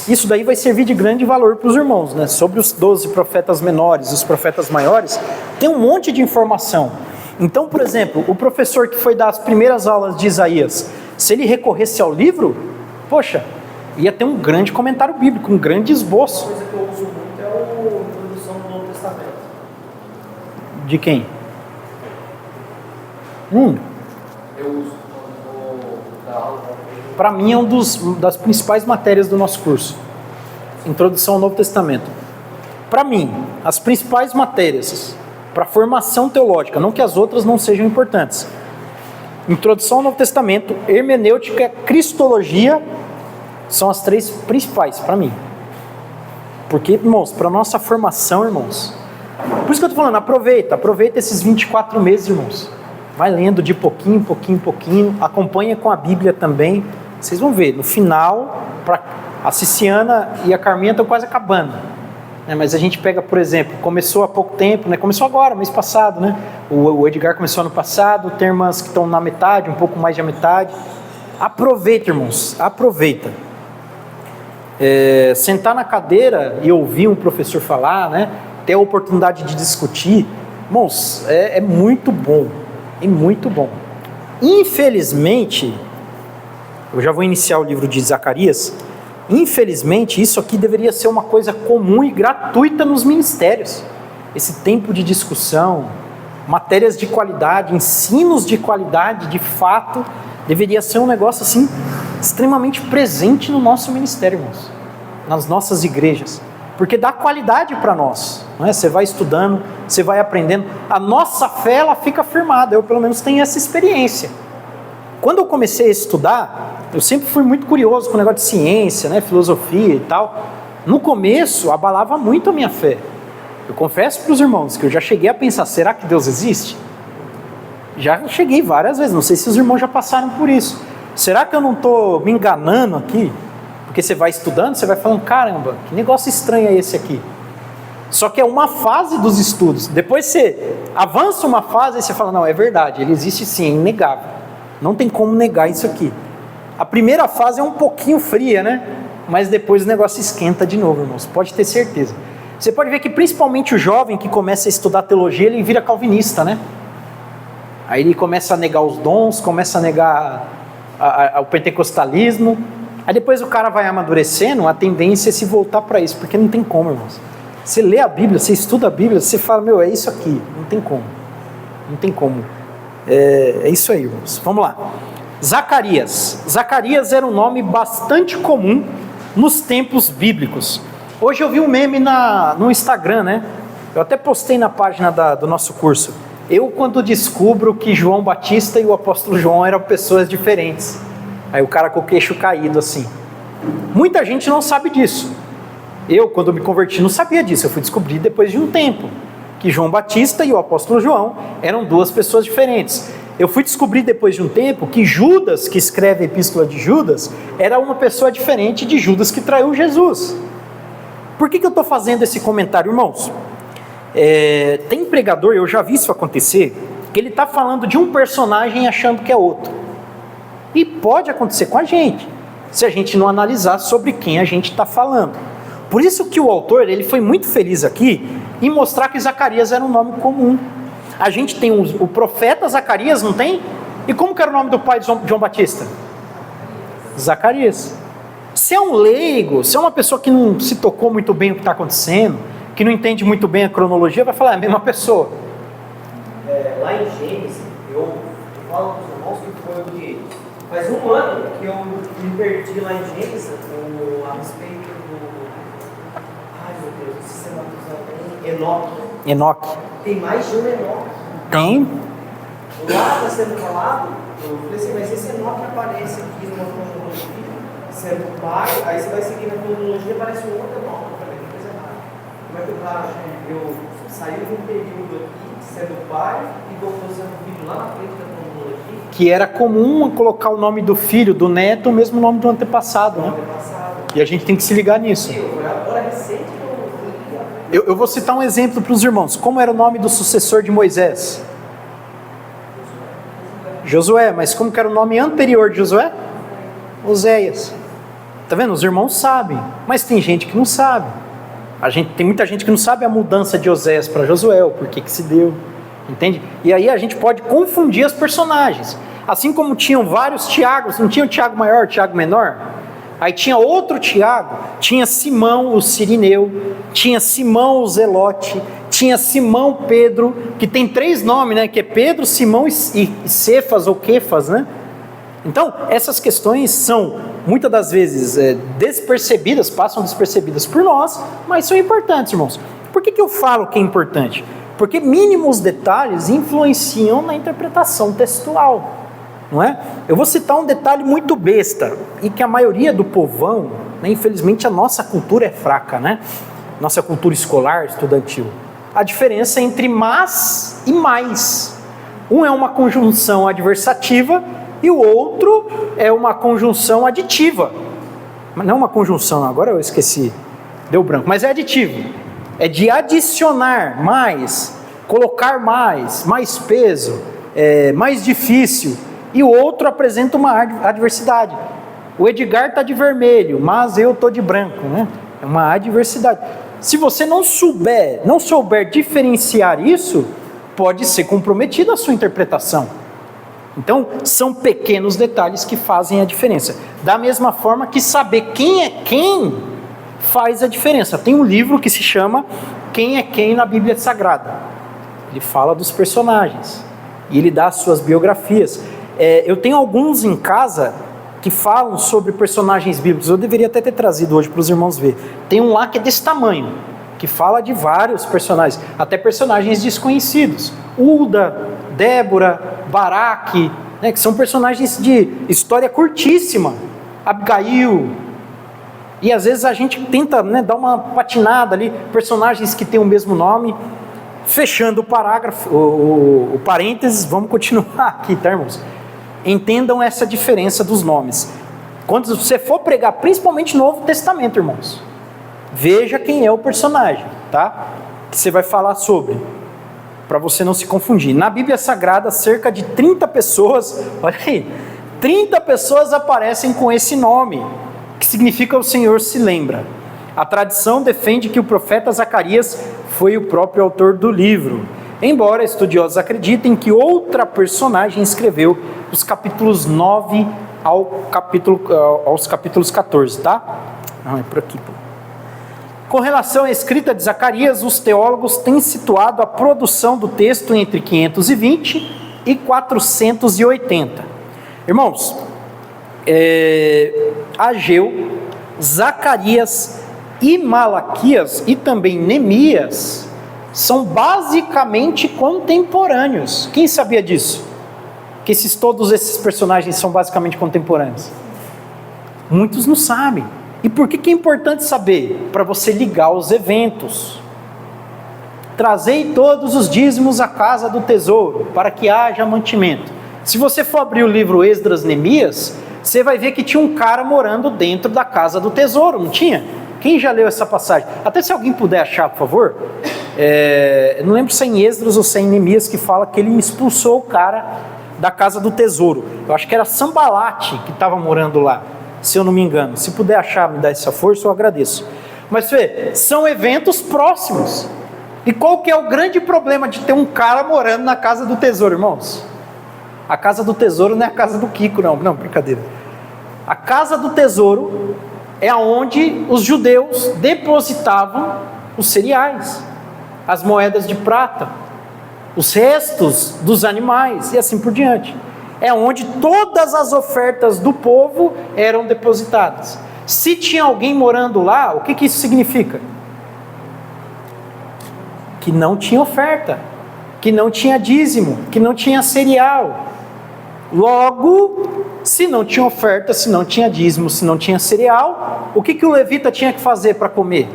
Isso daí vai servir de grande valor para os irmãos, né? Sobre os 12 profetas menores, os profetas maiores, tem um monte de informação. Então, por exemplo, o professor que foi dar as primeiras aulas de Isaías, se ele recorresse ao livro, poxa, ia ter um grande comentário bíblico, um grande esboço. Uma coisa que eu uso muito é a introdução do Novo Testamento. De quem? Eu uso quando vou dar aula. Para mim é das principais matérias do nosso curso. Introdução ao Novo Testamento. Para mim, as principais matérias para formação teológica, não que as outras não sejam importantes. Introdução ao Novo Testamento, hermenêutica, cristologia, são as 3 principais para mim. Porque, irmãos, para nossa formação, irmãos, por isso que eu estou falando, aproveita esses 24 meses, irmãos. Vai lendo de pouquinho em pouquinho em pouquinho, acompanha com a Bíblia também. Vocês vão ver, no final, a Ciciana e a Carminha estão quase acabando. Mas a gente pega, por exemplo, começou há pouco tempo, né? Começou agora, mês passado, né? O Edgar começou ano passado, tem irmãs que estão na metade, um pouco mais da metade. Aproveita, irmãos, aproveita. Sentar na cadeira e ouvir um professor falar, né? Ter a oportunidade de discutir, irmãos, é muito bom, é muito bom. Infelizmente, eu já vou iniciar o livro de Zacarias. Infelizmente, isso aqui deveria ser uma coisa comum e gratuita nos ministérios. Esse tempo de discussão, matérias de qualidade, ensinos de qualidade, de fato, deveria ser um negócio assim, extremamente presente no nosso ministério, irmãos, nas nossas igrejas. Porque dá qualidade para nós, não é? Você vai estudando, você vai aprendendo. A nossa fé, ela fica firmada. Eu, pelo menos, tenho essa experiência. Quando eu comecei a estudar, eu sempre fui muito curioso com o negócio de ciência, né, filosofia e tal. No começo, abalava muito a minha fé. Eu confesso para os irmãos que eu já cheguei a pensar, será que Deus existe? Já cheguei várias vezes, não sei se os irmãos já passaram por isso. Será que eu não estou me enganando aqui? Porque você vai estudando, você vai falando, caramba, que negócio estranho é esse aqui? Só que é uma fase dos estudos. Depois você avança uma fase e você fala, não, é verdade, ele existe sim, é inegável. Não tem como negar isso aqui. A primeira fase é um pouquinho fria, né? Mas depois o negócio esquenta de novo, irmãos. Pode ter certeza. Você pode ver que principalmente o jovem que começa a estudar teologia, ele vira calvinista, né? Aí ele começa a negar os dons, começa a negar o pentecostalismo. Aí depois o cara vai amadurecendo, a tendência é se voltar para isso, porque não tem como, irmãos. Você lê a Bíblia, você estuda a Bíblia, você fala, meu, é isso aqui. Não tem como. Não tem como. É isso aí, irmãos. Vamos lá. Zacarias. Zacarias era um nome bastante comum nos tempos bíblicos. Hoje eu vi um meme no Instagram, né? Eu até postei na página do nosso curso. Eu, quando descubro que João Batista e o apóstolo João eram pessoas diferentes. Aí o cara com o queixo caído assim. Muita gente não sabe disso. Eu, quando me converti, não sabia disso. Eu fui descobrir depois de um tempo que João Batista e o apóstolo João eram 2 pessoas diferentes. Eu fui descobrir depois de um tempo que Judas, que escreve a epístola de Judas, era uma pessoa diferente de Judas que traiu Jesus. Por que eu estou fazendo esse comentário, irmãos? Tem pregador, eu já vi isso acontecer, que ele está falando de um personagem achando que é outro. E pode acontecer com a gente, se a gente não analisar sobre quem a gente está falando. Por isso que o autor, ele foi muito feliz aqui em mostrar que Zacarias era um nome comum. A gente tem o profeta Zacarias, não tem? E como que era o nome do pai de João Batista? Zacarias. Se é um leigo, se é uma pessoa que não se tocou muito bem o que está acontecendo, que não entende muito bem a cronologia, vai falar, é a mesma pessoa. Lá em Gênesis, eu falo para os irmãos que foi o quê? Faz um ano que eu me perdi lá em Gênesis a respeito do... Ai meu Deus, não sei se é Enoque. Tem mais de um Enoque. Tem. Lá está sendo falado, eu falei assim, mas esse Enoque aparece aqui numa cronologia. sendo pai, aí você vai seguir na cronologia, aparece um outro nome. Eu falei, que coisa errada. Como é que o cara saiu de um período aqui, sendo pai, e voltou sendo filho lá na frente da cronologia? Que era comum colocar o nome do filho, do neto, o mesmo nome do antepassado, né? E a gente tem que se ligar nisso. Agora recente eu vou citar um exemplo para os irmãos. Como era o nome do sucessor de Moisés? Josué. Mas como que era o nome anterior de Josué? Oséias. Tá vendo? Os irmãos sabem, mas tem gente que não sabe. Tem muita gente que não sabe a mudança de Oséias para Josué, o porquê que se deu. Entende? E aí a gente pode confundir as personagens. Assim como tinham vários Tiagos, não tinha o Tiago maior, o Tiago menor? Aí tinha outro Tiago, tinha Simão o Cirineu, tinha Simão o Zelote, tinha Simão Pedro, que tem 3 nomes, né? Que é Pedro, Simão e Cefas ou Quefas, né? Então, essas questões são, muitas das vezes, despercebidas, passam despercebidas por nós, mas são importantes, irmãos. Por que eu falo que é importante? Porque mínimos detalhes influenciam na interpretação textual. Não é? Eu vou citar um detalhe muito besta, e que a maioria do povão, né, infelizmente a nossa cultura é fraca, né? Nossa cultura escolar, estudantil. A diferença entre mas e mais. Um é uma conjunção adversativa e o outro é uma conjunção aditiva. Mas não é uma conjunção, agora eu esqueci, deu branco, mas é aditivo. É de adicionar mais, colocar mais peso, mais difícil. E o outro apresenta uma adversidade. O Edgar está de vermelho, mas eu estou de branco, né? É uma adversidade. Se você não souber diferenciar isso, pode ser comprometida a sua interpretação. Então, são pequenos detalhes que fazem a diferença. Da mesma forma que saber quem é quem faz a diferença. Tem um livro que se chama Quem é Quem na Bíblia Sagrada. Ele fala dos personagens e ele dá as suas biografias. Eu tenho alguns em casa que falam sobre personagens bíblicos. Eu deveria até ter trazido hoje para os irmãos ver. Tem um lá que é desse tamanho, que fala de vários personagens, até personagens desconhecidos. Ulda, Débora, Baraque, né, que são personagens de história curtíssima. Abigail. E às vezes a gente tenta, né, dar uma patinada ali, personagens que têm o mesmo nome. Fechando o parágrafo, o parênteses, vamos continuar aqui, tá, irmãos? Entendam essa diferença dos nomes. Quando você for pregar, principalmente no Novo Testamento, irmãos, veja quem é o personagem, tá? Que você vai falar sobre, para você não se confundir. Na Bíblia Sagrada, cerca de 30 pessoas, olha aí, 30 pessoas aparecem com esse nome, que significa o Senhor se lembra. A tradição defende que o profeta Zacarias foi o próprio autor do livro, embora estudiosos acreditem que outra personagem escreveu os capítulos 9 aos capítulos 14, tá? Não, é por aqui. Com relação à escrita de Zacarias, os teólogos têm situado a produção do texto entre 520 e 480. Irmãos, Ageu, Zacarias e Malaquias e também Neemias são basicamente contemporâneos. Quem sabia disso? Que todos esses personagens são basicamente contemporâneos. Muitos não sabem. E por que é importante saber? Para você ligar os eventos. Trazei todos os dízimos à casa do tesouro, para que haja mantimento. Se você for abrir o livro Esdras, Neemias, você vai ver que tinha um cara morando dentro da casa do tesouro, não tinha? Quem já leu essa passagem? Até se alguém puder achar, por favor. Eu não lembro se é em Esdras ou se é em Neemias que fala que ele expulsou o cara da casa do tesouro. Eu acho que era Sambalate que estava morando lá, se eu não me engano. Se puder achar, me dá essa força, eu agradeço. Mas são eventos próximos. E qual que é o grande problema de ter um cara morando na casa do tesouro, irmãos? A casa do tesouro não é a casa do Kiko, não, brincadeira. A casa do tesouro é onde os judeus depositavam os cereais, as moedas de prata, os restos dos animais e assim por diante. É onde todas as ofertas do povo eram depositadas. Se tinha alguém morando lá, o que isso significa? Que não tinha oferta, que não tinha dízimo, que não tinha cereal. Logo, Se não tinha oferta, se não tinha dízimo, se não tinha cereal, o que o levita tinha que fazer para comer?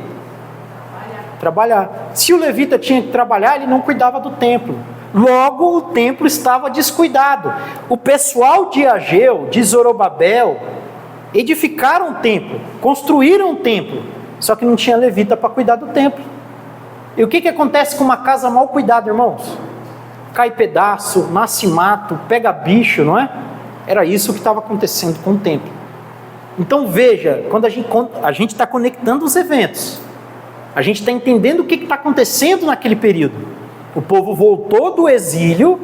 Trabalhar. Se o levita tinha que trabalhar, ele não cuidava do templo. Logo, o templo estava descuidado. O pessoal de Ageu, de Zorobabel, edificaram o templo, construíram o templo, só que não tinha levita para cuidar do templo. E o que acontece com uma casa mal cuidada, irmãos? Cai pedaço, nasce mato, pega bicho, não é? Era isso que estava acontecendo com o templo. Então veja, quando a gente está conectando os eventos, a gente está entendendo o que está acontecendo naquele período. O povo voltou do exílio,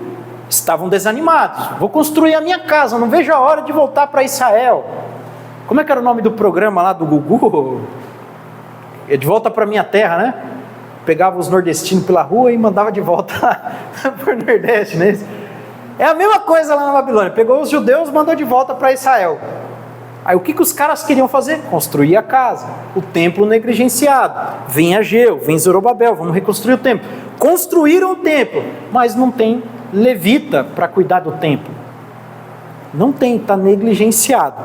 estavam desanimados. Vou construir a minha casa, não vejo a hora de voltar para Israel. Como é que era o nome do programa lá do Gugu? É De Volta para Minha Terra, né? Pegava os nordestinos pela rua e mandava de volta para o Nordeste, né? É a mesma coisa lá na Babilônia. Pegou os judeus e mandou de volta para Israel. Aí o que os caras queriam fazer? Construir a casa. O templo negligenciado. Vem Ageu, vem Zorobabel, vamos reconstruir o templo. Construíram o templo, mas não tem levita para cuidar do templo. Não tem, está negligenciado.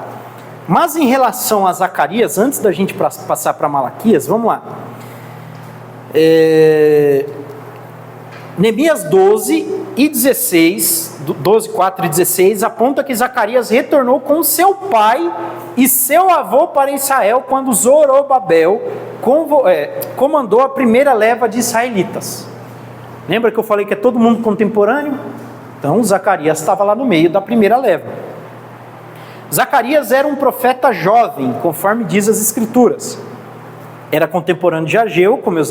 Mas em relação a Zacarias, antes da gente passar para Malaquias, vamos lá. Neemias 12 e 16, 12, 4 e 16, aponta que Zacarias retornou com seu pai e seu avô para Israel quando Zorobabel comandou a primeira leva de israelitas. Lembra que eu falei que é todo mundo contemporâneo? Então Zacarias estava lá no meio da primeira leva. Zacarias era um profeta jovem, conforme diz as Escrituras. Era contemporâneo de Ageu, como eu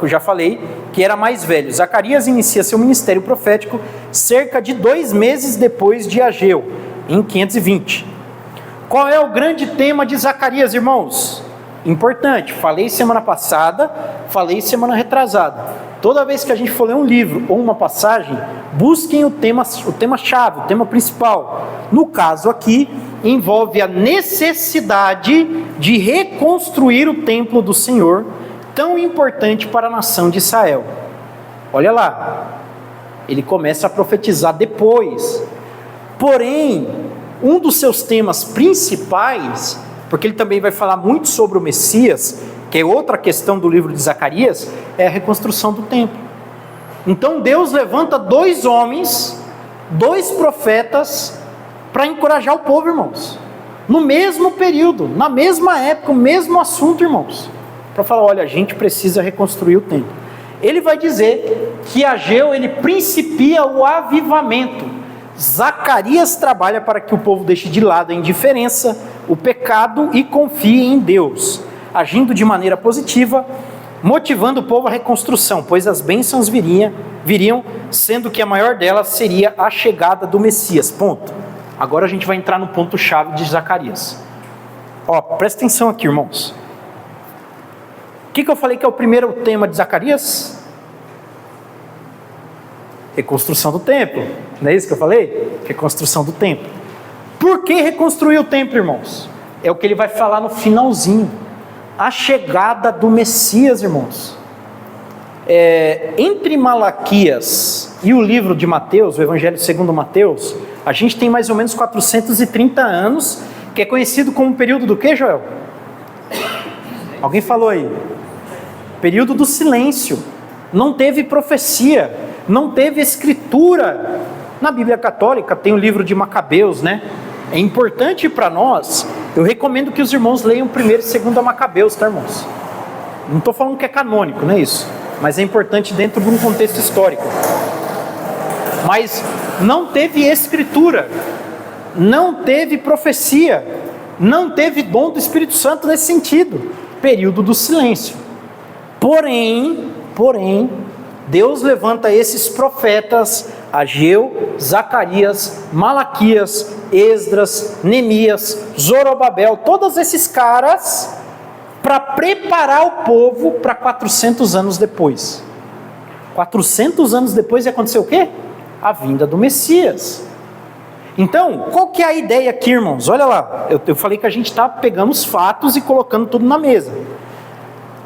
já falei, que era mais velho. Zacarias inicia seu ministério profético cerca de 2 meses depois de Ageu, em 520. Qual é o grande tema de Zacarias, irmãos? Importante, falei semana passada, falei semana retrasada. Toda vez que a gente for ler um livro ou uma passagem, busquem o tema-chave, o tema principal. No caso aqui, envolve a necessidade de reconstruir o templo do Senhor, tão importante para a nação de Israel. Olha lá, ele começa a profetizar depois. Porém, um dos seus temas principais, porque ele também vai falar muito sobre o Messias, que é outra questão do livro de Zacarias, é a reconstrução do templo. Então Deus levanta 2 homens, 2 profetas, para encorajar o povo, irmãos. No mesmo período, na mesma época, o mesmo assunto, irmãos. Para falar, olha, a gente precisa reconstruir o templo. Ele vai dizer que Ageu, ele principia o avivamento. Zacarias trabalha para que o povo deixe de lado a indiferença, o pecado e confie em Deus, agindo de maneira positiva, motivando o povo à reconstrução, pois as bênçãos viriam, sendo que a maior delas seria a chegada do Messias. Ponto. Agora a gente vai entrar no ponto-chave de Zacarias. Presta atenção aqui, irmãos. O que eu falei que é o primeiro tema de Zacarias? Reconstrução do templo. Não é isso que eu falei? Reconstrução do templo. Por que reconstruir o templo, irmãos? É o que ele vai falar no finalzinho. A chegada do Messias, irmãos. Entre Malaquias e o livro de Mateus, o Evangelho segundo Mateus, a gente tem mais ou menos 430 anos, que é conhecido como o período do quê, Joel? Alguém falou aí? Período do silêncio. Não teve profecia, não teve escritura. Na Bíblia Católica tem o livro de Macabeus, né? É importante para nós. Eu recomendo que os irmãos leiam 1º e 2º Macabeus, tá, irmãos? Não estou falando que é canônico, não é isso? Mas é importante dentro de um contexto histórico. Mas não teve escritura, não teve profecia, não teve dom do Espírito Santo nesse sentido. Período do silêncio. Porém, Deus levanta esses profetas, Ageu, Zacarias, Malaquias, Esdras, Neemias, Zorobabel, todos esses caras, para preparar o povo para 400 anos depois. 400 anos depois ia acontecer o quê? A vinda do Messias. Então, qual que é a ideia aqui, irmãos? Olha lá, eu falei que a gente está pegando os fatos e colocando tudo na mesa.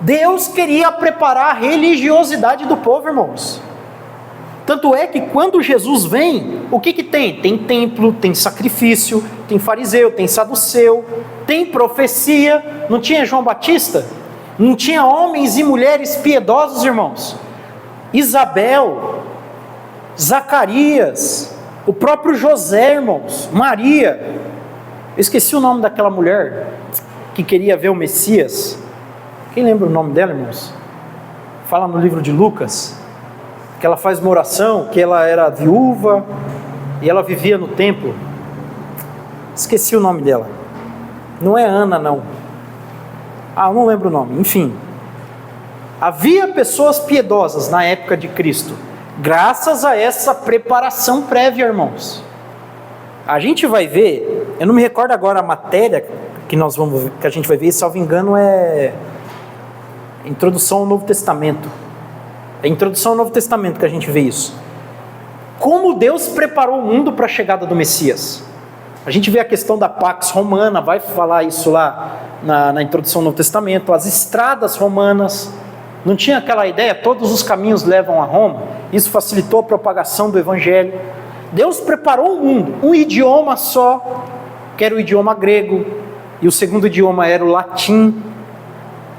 Deus queria preparar a religiosidade do povo, irmãos. Tanto é que quando Jesus vem, o que tem? Tem templo, tem sacrifício, tem fariseu, tem saduceu, tem profecia. Não tinha João Batista? Não tinha homens e mulheres piedosos, irmãos? Isabel, Zacarias, o próprio José, irmãos, Maria. Eu esqueci o nome daquela mulher que queria ver o Messias. Quem lembra o nome dela, irmãos? Fala no livro de Lucas, que ela faz uma oração, que ela era viúva e ela vivia no templo. Esqueci o nome dela. Não é Ana, não. Eu não lembro o nome. Enfim, havia pessoas piedosas na época de Cristo, graças a essa preparação prévia, irmãos. A gente vai ver, eu não me recordo agora a matéria que a gente vai ver, salvo engano, é Introdução ao Novo Testamento. É Introdução ao Novo Testamento que a gente vê isso. Como Deus preparou o mundo para a chegada do Messias. A gente vê a questão da Pax Romana, vai falar isso lá na Introdução ao Novo Testamento. As estradas romanas, não tinha aquela ideia, todos os caminhos levam a Roma. Isso facilitou a propagação do Evangelho. Deus preparou o mundo, um idioma só, que era o idioma grego, e o segundo idioma era o latim.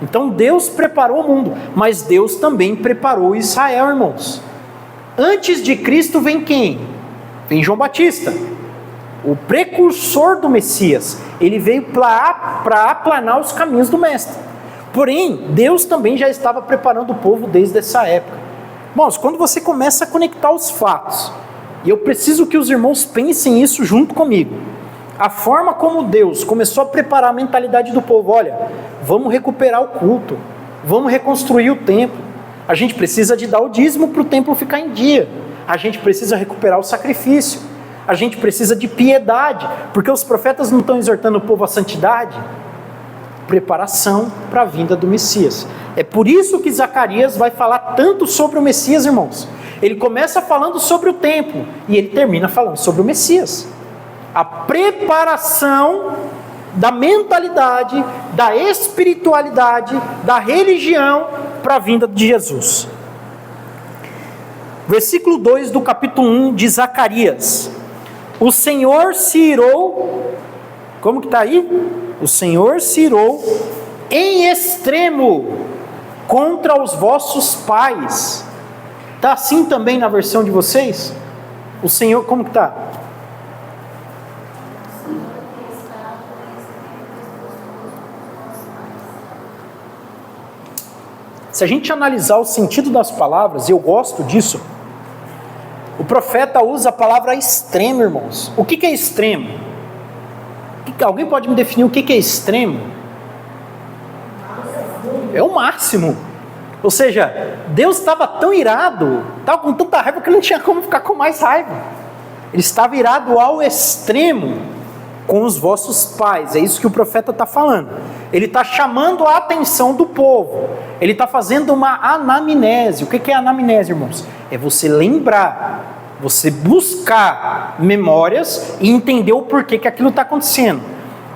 Então Deus preparou o mundo, mas Deus também preparou Israel, irmãos. Antes de Cristo vem quem? Vem João Batista, o precursor do Messias. Ele veio para aplanar os caminhos do Mestre. Porém, Deus também já estava preparando o povo desde essa época. Irmãos, quando você começa a conectar os fatos, e eu preciso que os irmãos pensem isso junto comigo, a forma como Deus começou a preparar a mentalidade do povo, olha, vamos recuperar o culto, vamos reconstruir o templo, a gente precisa de dar o dízimo para o templo ficar em dia, a gente precisa recuperar o sacrifício, a gente precisa de piedade, porque os profetas não estão exortando o povo à santidade? Preparação para a vinda do Messias. É por isso que Zacarias vai falar tanto sobre o Messias, irmãos. Ele começa falando sobre o templo e ele termina falando sobre o Messias. A preparação da mentalidade, da espiritualidade, da religião para a vinda de Jesus. Versículo 2 do capítulo 1 de Zacarias. O Senhor se irou, como que está aí? O Senhor se irou em extremo contra os vossos pais. Está assim também na versão de vocês? O Senhor, como que está? Se a gente analisar o sentido das palavras, e eu gosto disso, o profeta usa a palavra extremo, irmãos. O que é extremo? Alguém pode me definir o que é extremo? É o máximo. Ou seja, Deus estava tão irado, estava com tanta raiva que não tinha como ficar com mais raiva. Ele estava irado ao extremo com os vossos pais. É isso que o profeta está falando. Ele está chamando a atenção do povo. Ele está fazendo uma anamnese. O que é anamnese, irmãos? É você lembrar, você buscar memórias e entender o porquê que aquilo está acontecendo.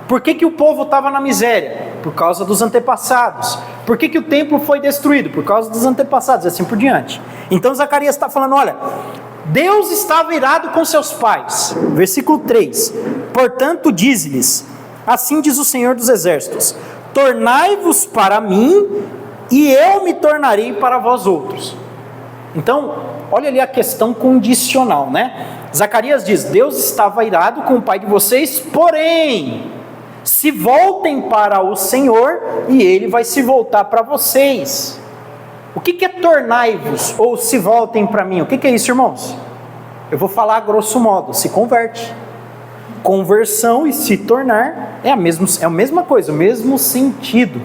Por que o povo estava na miséria? Por causa dos antepassados. Por que o templo foi destruído? Por causa dos antepassados, e assim por diante. Então Zacarias está falando, olha, Deus estava irado com seus pais. Versículo 3. Portanto, diz-lhes, assim diz o Senhor dos Exércitos, tornai-vos para mim, e eu me tornarei para vós outros. Então, olha ali a questão condicional, né? Zacarias diz, Deus estava irado com o pai de vocês, porém, se voltem para o Senhor, e Ele vai se voltar para vocês. O que é tornai-vos, ou se voltem para mim? O que é isso, irmãos? Eu vou falar grosso modo, se converte. Conversão e se tornar é a mesma coisa, o mesmo sentido.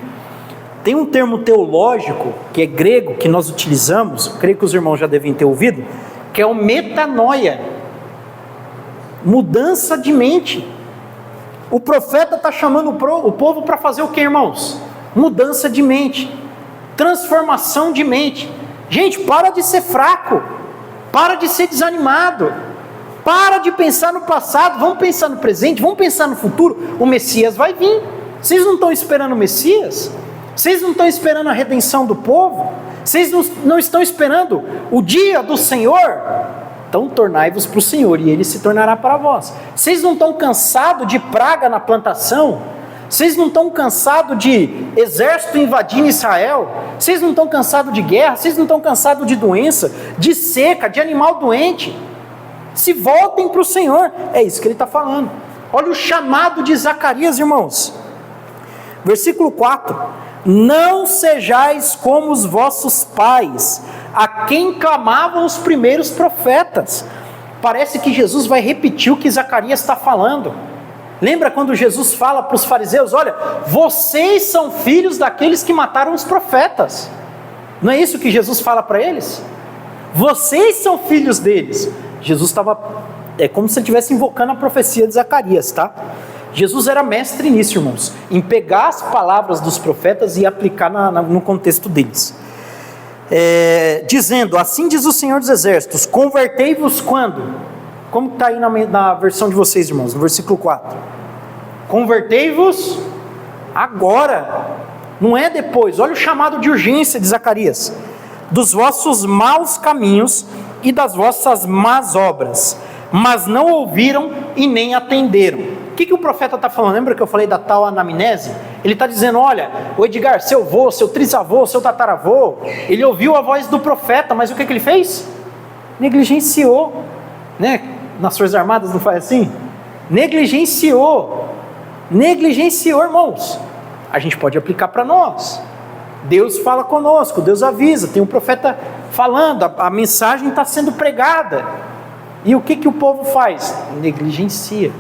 Tem um termo teológico, que é grego, que nós utilizamos, creio que os irmãos já devem ter ouvido, que é o metanoia, mudança de mente. O profeta está chamando o povo para fazer o que, irmãos? Mudança de mente, transformação de mente. Gente, para de ser fraco, para de ser desanimado, para de pensar no passado, vamos pensar no presente, vamos pensar no futuro. O Messias vai vir. Vocês não estão esperando o Messias? Vocês não estão esperando a redenção do povo? Vocês não estão esperando o dia do Senhor? Então tornai-vos para o Senhor, e Ele se tornará para vós. Vocês não estão cansados de praga na plantação? Vocês não estão cansados de exército invadindo Israel? Vocês não estão cansados de guerra? Vocês não estão cansados de doença, de seca, de animal doente? Se voltem para o Senhor. É isso que ele está falando. Olha o chamado de Zacarias, irmãos. Versículo 4. Não sejais como os vossos pais, a quem clamavam os primeiros profetas. Parece que Jesus vai repetir o que Zacarias está falando. Lembra quando Jesus fala para os fariseus: olha, vocês são filhos daqueles que mataram os profetas. Não é isso que Jesus fala para eles? Vocês são filhos deles. Jesus estava, como se ele estivesse invocando a profecia de Zacarias, tá? Jesus era mestre nisso, irmãos, em pegar as palavras dos profetas e aplicar no contexto deles. Dizendo: assim diz o Senhor dos Exércitos, convertei-vos quando? Como está aí na versão de vocês, irmãos, no versículo 4. Convertei-vos agora, não é depois. Olha o chamado de urgência de Zacarias: dos vossos maus caminhos e das vossas más obras, mas não ouviram e nem atenderam. O que o profeta está falando? Lembra que eu falei da tal anamnese? Ele está dizendo: olha, o Edgar, seu avô, seu trisavô, seu tataravô, ele ouviu a voz do profeta, mas o que ele fez? Negligenciou, né? Nas Forças Armadas não faz assim? Negligenciou, irmãos. A gente pode aplicar para nós. Deus fala conosco, Deus avisa, tem um profeta falando, a mensagem está sendo pregada. E o que o povo faz? Negligencia.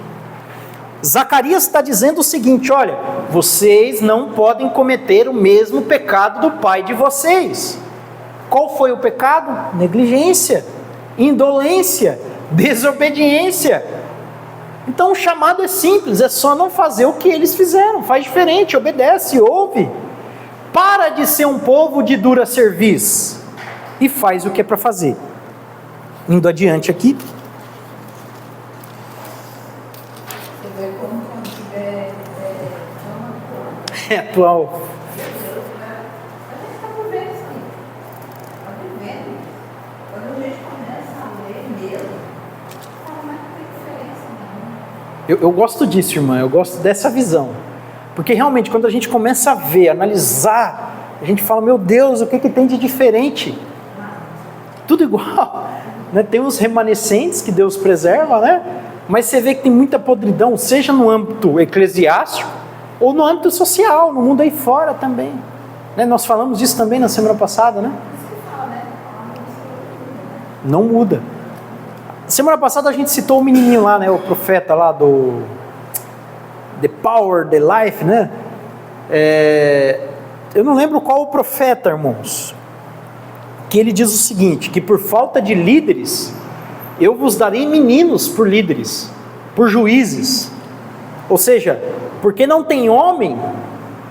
Zacarias está dizendo o seguinte: olha, vocês não podem cometer o mesmo pecado do pai de vocês. Qual foi o pecado? Negligência, indolência, desobediência. Então o chamado é simples, é só não fazer o que eles fizeram. Faz diferente, obedece, ouve. Para de ser um povo de dura cerviz e faz o que é para fazer. Indo adiante aqui. Você vê como quando tiver Atual. a gente está vivendo isso aí. Está vivendo. Quando a gente começa a ler mesmo, não tem diferença nenhuma. Eu gosto disso, irmã, eu gosto dessa visão. Porque realmente, quando a gente começa a ver, analisar, a gente fala: meu Deus, o que tem de diferente? Tudo igual, né? Tem uns remanescentes que Deus preserva, né? Mas você vê que tem muita podridão, seja no âmbito eclesiástico ou no âmbito social, no mundo aí fora também, né? Nós falamos disso também na semana passada, né? Não muda. Semana passada a gente citou o menininho lá, né? O profeta lá do The Power, The Life, né? Eu não lembro qual o profeta, irmãos, que ele diz o seguinte: que por falta de líderes, eu vos darei meninos por líderes, por juízes. Ou seja, porque não tem homem,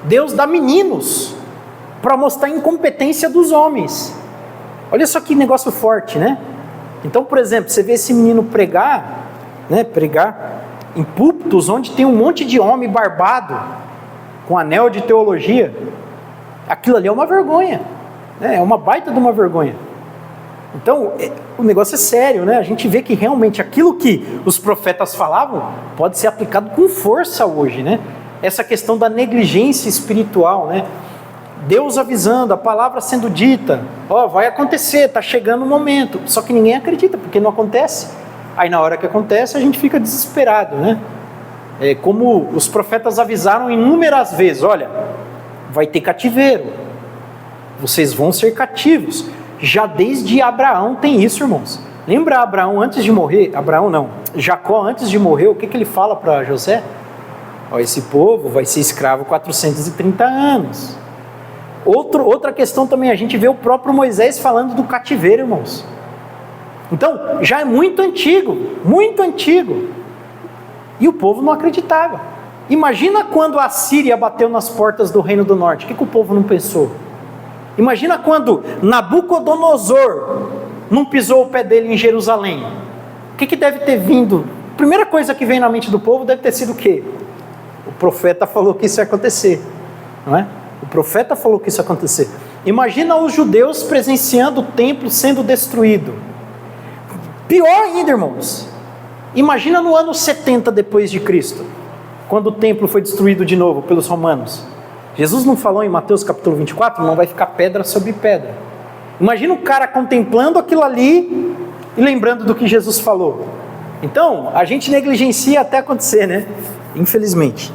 Deus dá meninos para mostrar a incompetência dos homens. Olha só que negócio forte, né? Então, por exemplo, você vê esse menino pregar, né? Pregar em púlpitos onde tem um monte de homem barbado, com anel de teologia. Aquilo ali é uma vergonha, né? É uma baita de uma vergonha. Então, o negócio é sério, né? A gente vê que realmente aquilo que os profetas falavam pode ser aplicado com força hoje, né? Essa questão da negligência espiritual, né? Deus avisando, a palavra sendo dita: ó, vai acontecer, está chegando o momento. Só que ninguém acredita, porque não acontece. Aí na hora que acontece, a gente fica desesperado, né? Como os profetas avisaram inúmeras vezes: olha, vai ter cativeiro, vocês vão ser cativos. Já desde Abraão tem isso, irmãos. Lembra Abraão antes de morrer? Jacó antes de morrer, o que ele fala para José? Ó, esse povo vai ser escravo 430 anos. Outra questão também, a gente vê o próprio Moisés falando do cativeiro, irmãos. Então, já é muito antigo, e o povo não acreditava. Imagina quando a Síria bateu nas portas do Reino do Norte, o que o povo não pensou? Imagina quando Nabucodonosor não pisou o pé dele em Jerusalém. O que deve ter vindo? A primeira coisa que vem na mente do povo deve ter sido o quê? O profeta falou que isso ia acontecer, não é? O profeta falou que isso ia acontecer. Imagina os judeus presenciando o templo sendo destruído. Pior ainda, irmãos, imagina no ano 70 depois de Cristo, quando o templo foi destruído de novo pelos romanos. Jesus não falou em Mateus capítulo 24, não vai ficar pedra sobre pedra. Imagina o cara contemplando aquilo ali e lembrando do que Jesus falou. Então, a gente negligencia até acontecer, né? Infelizmente.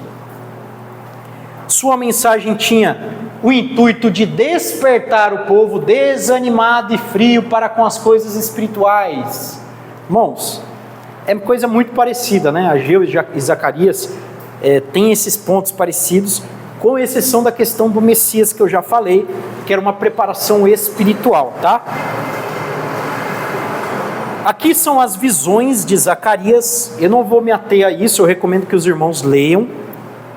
Sua mensagem tinha o intuito de despertar o povo desanimado e frio para com as coisas espirituais. Irmãos, é coisa muito parecida, né? Ageu e Zacarias têm esses pontos parecidos, com exceção da questão do Messias que eu já falei, que era uma preparação espiritual, tá? Aqui são as visões de Zacarias. Eu não vou me ater a isso, eu recomendo que os irmãos leiam.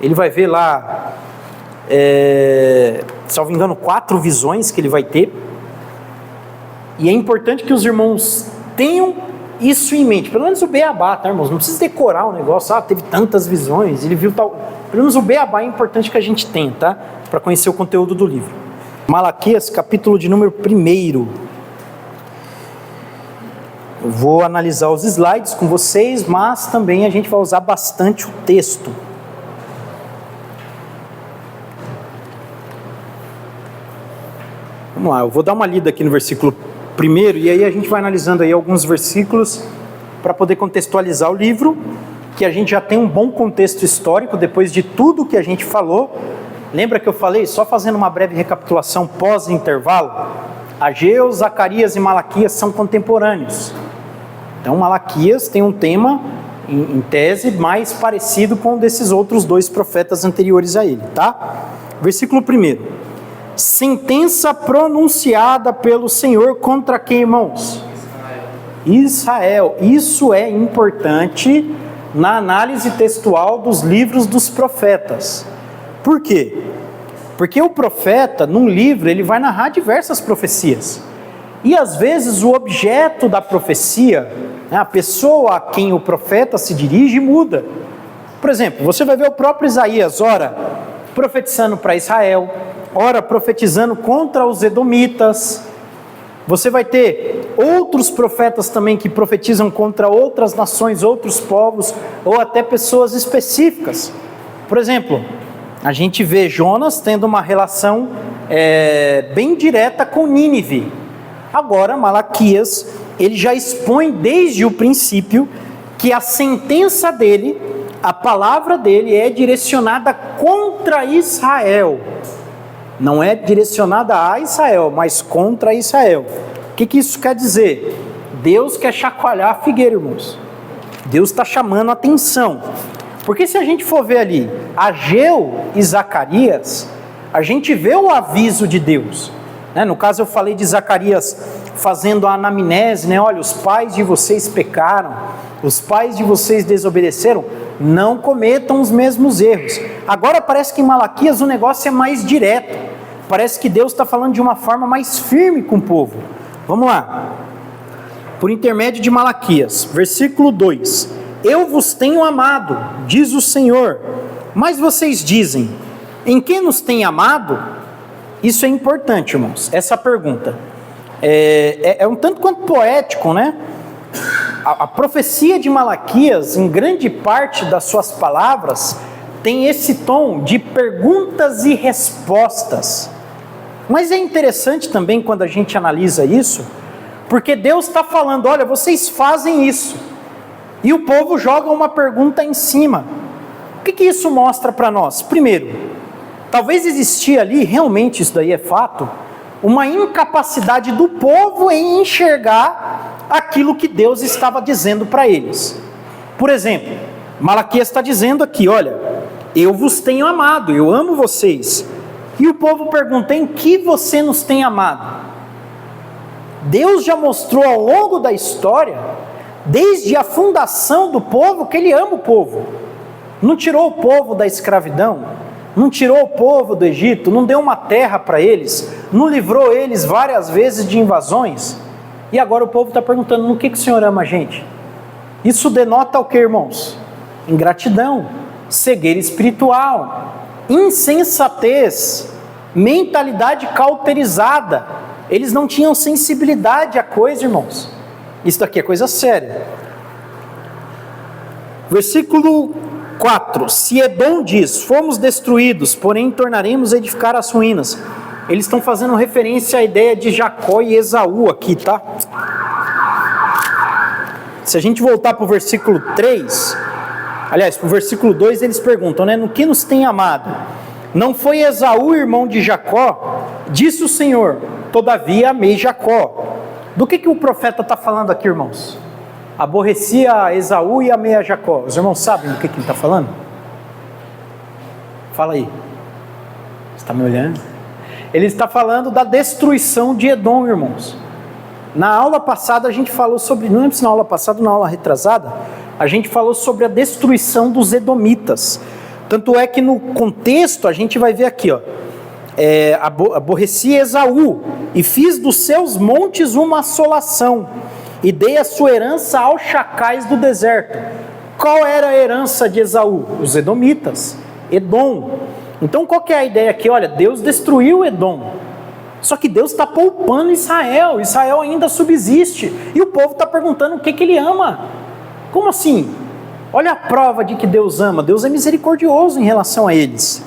Ele vai ver lá, salvo engano, 4 visões que ele vai ter. E é importante que os irmãos tenham isso em mente, pelo menos o beabá, tá, irmãos? Não precisa decorar o negócio, teve tantas visões, ele viu tal. Pelo menos o beabá é importante que a gente tenha, tá? Para conhecer o conteúdo do livro. Malaquias, capítulo de número 1. Eu vou analisar os slides com vocês, mas também a gente vai usar bastante o texto. Vamos lá, eu vou dar uma lida aqui no versículo 1 e aí a gente vai analisando aí alguns versículos para poder contextualizar o livro, que a gente já tem um bom contexto histórico depois de tudo que a gente falou. Lembra que eu falei, só fazendo uma breve recapitulação pós-intervalo, Ageu, Zacarias e Malaquias são contemporâneos. Então Malaquias tem um tema, em tese, mais parecido com o desses outros 2 profetas anteriores a ele, tá? Versículo 1. Sentença pronunciada pelo Senhor contra quem, irmãos? Israel. Isso é importante na análise textual dos livros dos profetas. Por quê? Porque o profeta, num livro, ele vai narrar diversas profecias. E às vezes o objeto da profecia, a pessoa a quem o profeta se dirige, muda. Por exemplo, você vai ver o próprio Isaías, ora profetizando para Israel, ora profetizando contra os edomitas. Você vai ter outros profetas também que profetizam contra outras nações, outros povos, ou até pessoas específicas. Por exemplo, a gente vê Jonas tendo uma relação bem direta com Nínive. Agora, Malaquias, ele já expõe desde o princípio que a sentença dele, a palavra dele é direcionada contra Israel. Não é direcionada a Israel, mas contra Israel. O que isso quer dizer? Deus quer chacoalhar a figueira, irmãos. Deus está chamando a atenção. Porque se a gente for ver ali, Ageu e Zacarias, a gente vê o aviso de Deus. No caso eu falei de Zacarias fazendo a anamnese, olha, os pais de vocês pecaram, os pais de vocês desobedeceram, não cometam os mesmos erros. Agora parece que em Malaquias o negócio é mais direto, parece que Deus está falando de uma forma mais firme com o povo. Vamos lá, por intermédio de Malaquias, versículo 2: Eu vos tenho amado, diz o Senhor, mas vocês dizem, em quem nos tem amado? Isso é importante, irmãos, essa pergunta. É um tanto quanto poético, né? A profecia de Malaquias, em grande parte das suas palavras, tem esse tom de perguntas e respostas. Mas é interessante também quando a gente analisa isso, porque Deus está falando, olha, vocês fazem isso, e o povo joga uma pergunta em cima. O que isso mostra para nós? Primeiro, talvez existia ali, realmente isso daí é fato, uma incapacidade do povo em enxergar aquilo que Deus estava dizendo para eles. Por exemplo, Malaquias está dizendo aqui, olha, eu vos tenho amado, eu amo vocês. E o povo pergunta, em que você nos tem amado? Deus já mostrou ao longo da história, desde a fundação do povo, que Ele ama o povo. Não tirou o povo da escravidão, não tirou o povo do Egito, não deu uma terra para eles, não livrou eles várias vezes de invasões. E agora o povo está perguntando, no que o Senhor ama a gente? Isso denota o que, irmãos? Ingratidão, cegueira espiritual, insensatez. mentalidade cauterizada. Eles não tinham sensibilidade à coisa, irmãos. Isso daqui é coisa séria. Versículo 4. Se Edom diz, fomos destruídos, porém tornaremos a edificar as ruínas. Eles estão fazendo referência à ideia de Jacó e Esaú aqui, tá? Se a gente voltar para o versículo 3, aliás, para o versículo 2, eles perguntam, né? No que nos tem amado? Não foi Esaú irmão de Jacó? Disse o Senhor, todavia amei Jacó. Do que o profeta está falando aqui, irmãos? Aborrecia Esaú e amei a Jacó. Os irmãos sabem do que ele está falando? Fala aí. Você está me olhando? Ele está falando da destruição de Edom, irmãos. Na aula passada a gente falou sobre, não lembro se na aula passada ou na aula retrasada, a gente falou sobre a destruição dos edomitas. Tanto é que no contexto a gente vai ver aqui, ó, aborreci Esaú e fiz dos seus montes uma assolação e dei a sua herança aos chacais do deserto. Qual era a herança de Esaú? Os edomitas, Edom. Então qual que é a ideia aqui? Olha, Deus destruiu Edom, só que Deus está poupando Israel. Israel ainda subsiste e o povo está perguntando o que ele ama. Como assim? Olha a prova de que Deus ama. Deus é misericordioso em relação a eles.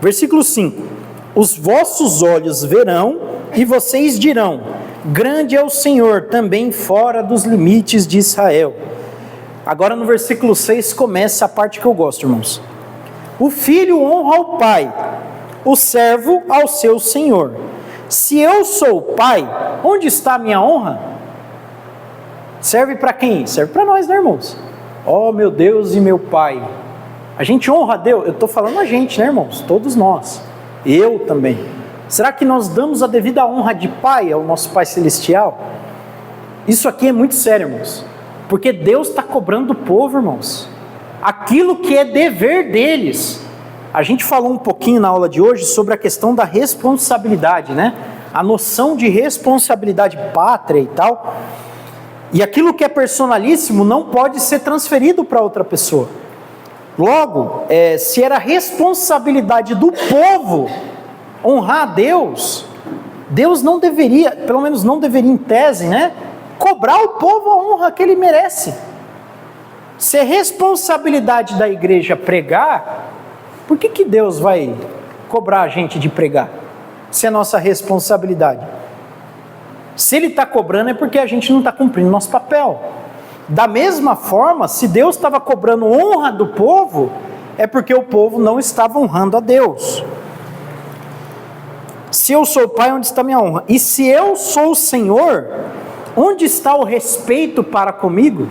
Versículo 5. Os vossos olhos verão e vocês dirão, grande é o Senhor, também fora dos limites de Israel. Agora no versículo 6 começa a parte que eu gosto, irmãos. O filho honra ao pai, o servo ao seu senhor. Se eu sou o pai, onde está a minha honra? Serve para quem? Serve para nós, né, irmãos? Oh, meu Deus e meu pai. A gente honra a Deus? Eu estou falando a gente, né, irmãos? Todos nós. Eu também. Será que nós damos a devida honra de pai ao nosso Pai Celestial? Isso aqui é muito sério, irmãos. Porque Deus está cobrando do povo, irmãos, aquilo que é dever deles. A gente falou um pouquinho na aula de hoje sobre a questão da responsabilidade, né? A noção de responsabilidade pátria e tal. E aquilo que é personalíssimo não pode ser transferido para outra pessoa. Logo, se era responsabilidade do povo honrar a Deus, Deus não deveria, pelo menos não deveria em tese, né, cobrar o povo a honra que ele merece. Se é responsabilidade da igreja pregar, por que Deus vai cobrar a gente de pregar? Se é nossa responsabilidade. Se ele está cobrando é porque a gente não está cumprindo nosso papel. Da mesma forma, se Deus estava cobrando honra do povo, é porque o povo não estava honrando a Deus. Se eu sou o pai, onde está minha honra? E se eu sou o Senhor, onde está o respeito para comigo?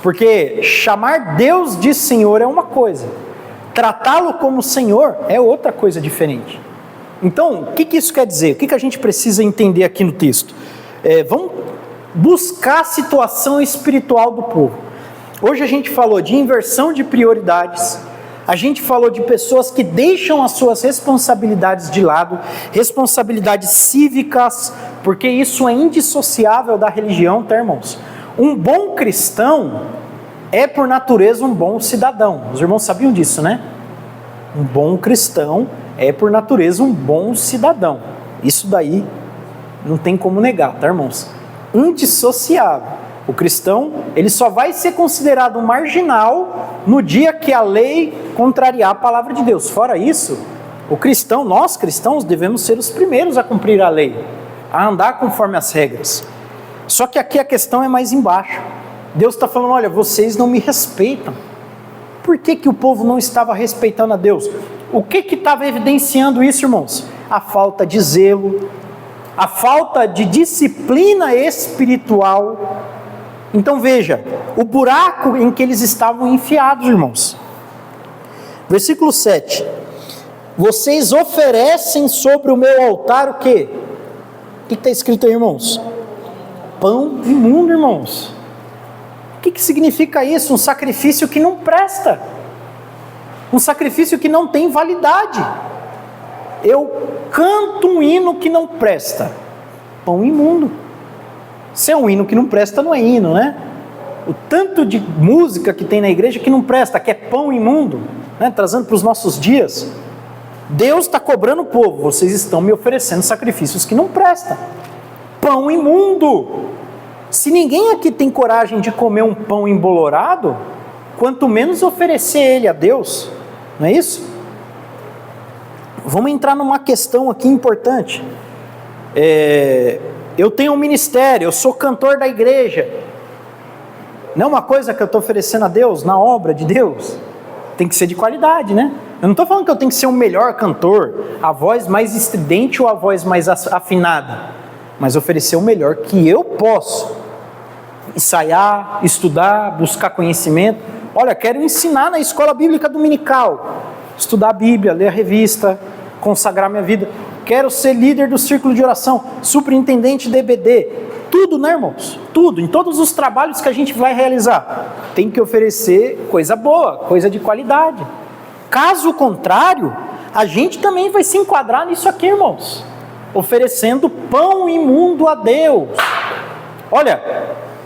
Porque chamar Deus de Senhor é uma coisa, tratá-lo como Senhor é outra coisa diferente. Então, o que isso quer dizer? O que a gente precisa entender aqui no texto? Vamos buscar a situação espiritual do povo. Hoje a gente falou de inversão de prioridades, a gente falou de pessoas que deixam as suas responsabilidades de lado, responsabilidades cívicas, porque isso é indissociável da religião, tá, irmãos? Um bom cristão é por natureza um bom cidadão. Os irmãos sabiam disso, né? Um bom cristão é por natureza um bom cidadão. Isso daí não tem como negar, tá, irmãos? Indissociável. O cristão, ele só vai ser considerado um marginal no dia que a lei contrariar a palavra de Deus. Fora isso, o cristão, nós cristãos, devemos ser os primeiros a cumprir a lei, a andar conforme as regras. Só que aqui a questão é mais embaixo. Deus está falando, olha, vocês não me respeitam. Por que o povo não estava respeitando a Deus? O que estava evidenciando isso, irmãos? A falta de zelo, a falta de disciplina espiritual. Então veja, o buraco em que eles estavam enfiados, irmãos. Versículo 7. Vocês oferecem sobre o meu altar o quê? O que está escrito aí, irmãos? Pão imundo, irmãos. O que significa isso? Um sacrifício que não presta. Um sacrifício que não tem validade. Eu canto um hino que não presta. Pão imundo. Se é um hino que não presta, não é hino, né? O tanto de música que tem na igreja que não presta, que é pão imundo, né? Trazendo para os nossos dias. Deus está cobrando o povo, vocês estão me oferecendo sacrifícios que não prestam. Pão imundo. Se ninguém aqui tem coragem de comer um pão embolorado, quanto menos oferecer ele a Deus, não é isso? Vamos entrar numa questão aqui importante. Eu tenho um ministério, eu sou cantor da igreja. Não é uma coisa que eu estou oferecendo a Deus, na obra de Deus. Tem que ser de qualidade, né? Eu não estou falando que eu tenho que ser o melhor cantor, a voz mais estridente ou a voz mais afinada, mas oferecer o melhor que eu posso. Ensaiar, estudar, buscar conhecimento. Olha, quero ensinar na escola bíblica dominical, estudar a Bíblia, ler a revista, consagrar minha vida. Quero ser líder do círculo de oração, superintendente de EBD. Tudo, né, irmãos? Tudo, em todos os trabalhos que a gente vai realizar, tem que oferecer coisa boa, coisa de qualidade. Caso contrário, a gente também vai se enquadrar nisso aqui, irmãos. Oferecendo pão imundo a Deus. Olha,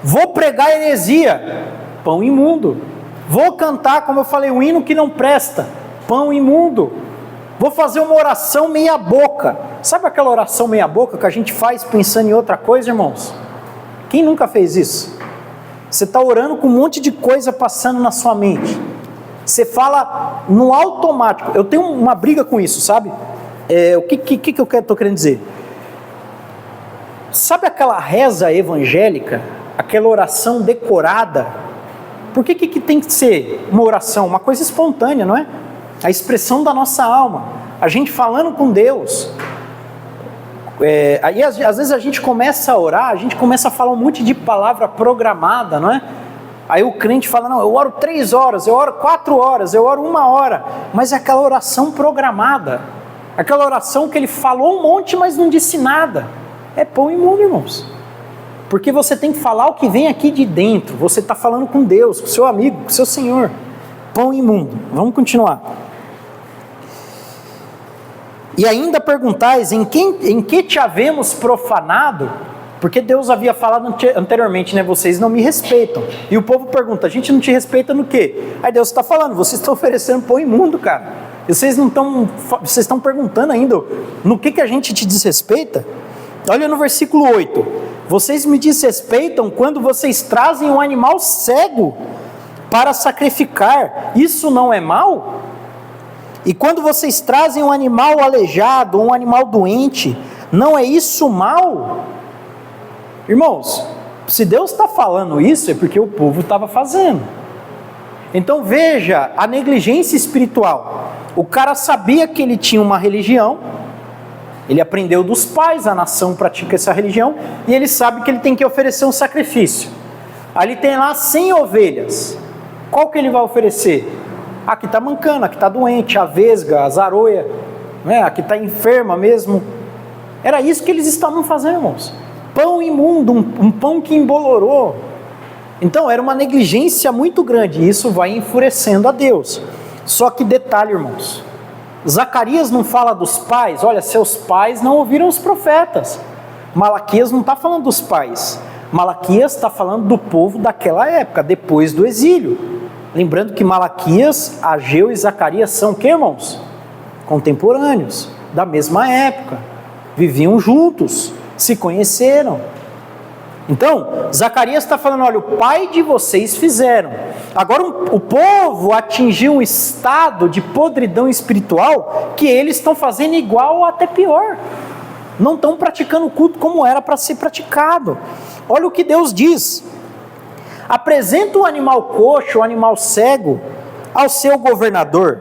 vou pregar heresia, pão imundo. Vou cantar, como eu falei, um hino que não presta, pão imundo. Vou fazer uma oração meia boca. Sabe aquela oração meia boca que a gente faz pensando em outra coisa, irmãos? Quem nunca fez isso? Você está orando com um monte de coisa passando na sua mente. Você fala no automático. Eu tenho uma briga com isso, sabe? O que eu estou querendo dizer? Sabe aquela reza evangélica? Aquela oração decorada? Por que tem que ser uma oração? Uma coisa espontânea, não é? A expressão da nossa alma. A gente falando com Deus. Aí às vezes a gente começa a orar, a gente começa a falar um monte de palavra programada, não é? Aí o crente fala, não, eu oro 3 horas, eu oro 4 horas, eu oro 1 hora, mas é aquela oração programada, aquela oração que ele falou um monte, mas não disse nada. É pão imundo, irmãos, porque você tem que falar o que vem aqui de dentro, você está falando com Deus, com seu amigo, com seu Senhor. Pão imundo. Vamos continuar. E ainda perguntais, em que te havemos profanado? Porque Deus havia falado anteriormente, né? Vocês não me respeitam. E o povo pergunta, a gente não te respeita no quê? Aí Deus está falando, vocês estão oferecendo pão imundo, cara. E vocês estão perguntando ainda, no que a gente te desrespeita? Olha no versículo 8. Vocês me desrespeitam quando vocês trazem um animal cego para sacrificar. Isso não é mal? E quando vocês trazem um animal aleijado, um animal doente, não é isso mal? Irmãos, se Deus está falando isso, é porque o povo estava fazendo. Então veja a negligência espiritual. O cara sabia que ele tinha uma religião, ele aprendeu dos pais, a nação pratica essa religião, e ele sabe que ele tem que oferecer um sacrifício. Ali tem lá 100 ovelhas. Qual que ele vai oferecer? A que está mancando, a que está doente, a vesga, a zaroia, né? A que está enferma mesmo. Era isso que eles estavam fazendo, irmãos. Pão imundo, um pão que embolorou. Então era uma negligência muito grande, e isso vai enfurecendo a Deus. Só que detalhe, irmãos, Zacarias não fala dos pais, olha, seus pais não ouviram os profetas. Malaquias não está falando dos pais, Malaquias está falando do povo daquela época, depois do exílio. Lembrando que Malaquias, Ageu e Zacarias são o que, irmãos? Contemporâneos, da mesma época, viviam juntos, se conheceram. Então, Zacarias está falando, olha, o pai de vocês fizeram. Agora o povo atingiu um estado de podridão espiritual que eles estão fazendo igual ou até pior. Não estão praticando o culto como era para ser praticado. Olha o que Deus diz. Apresenta o animal coxo, o animal cego, ao seu governador.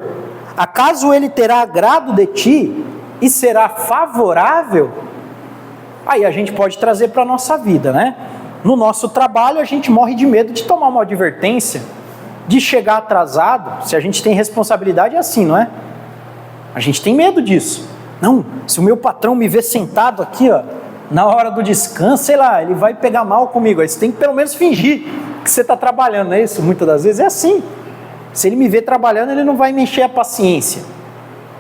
Acaso ele terá agrado de ti e será favorável? Aí a gente pode trazer para a nossa vida, né? No nosso trabalho a gente morre de medo de tomar uma advertência, de chegar atrasado. Se a gente tem responsabilidade é assim, não é? A gente tem medo disso. Não, se o meu patrão me ver sentado aqui, ó, na hora do descanso, sei lá, ele vai pegar mal comigo. Aí você tem que pelo menos fingir que você está trabalhando, não é isso? Muitas das vezes é assim. Se ele me ver trabalhando, ele não vai me encher a paciência.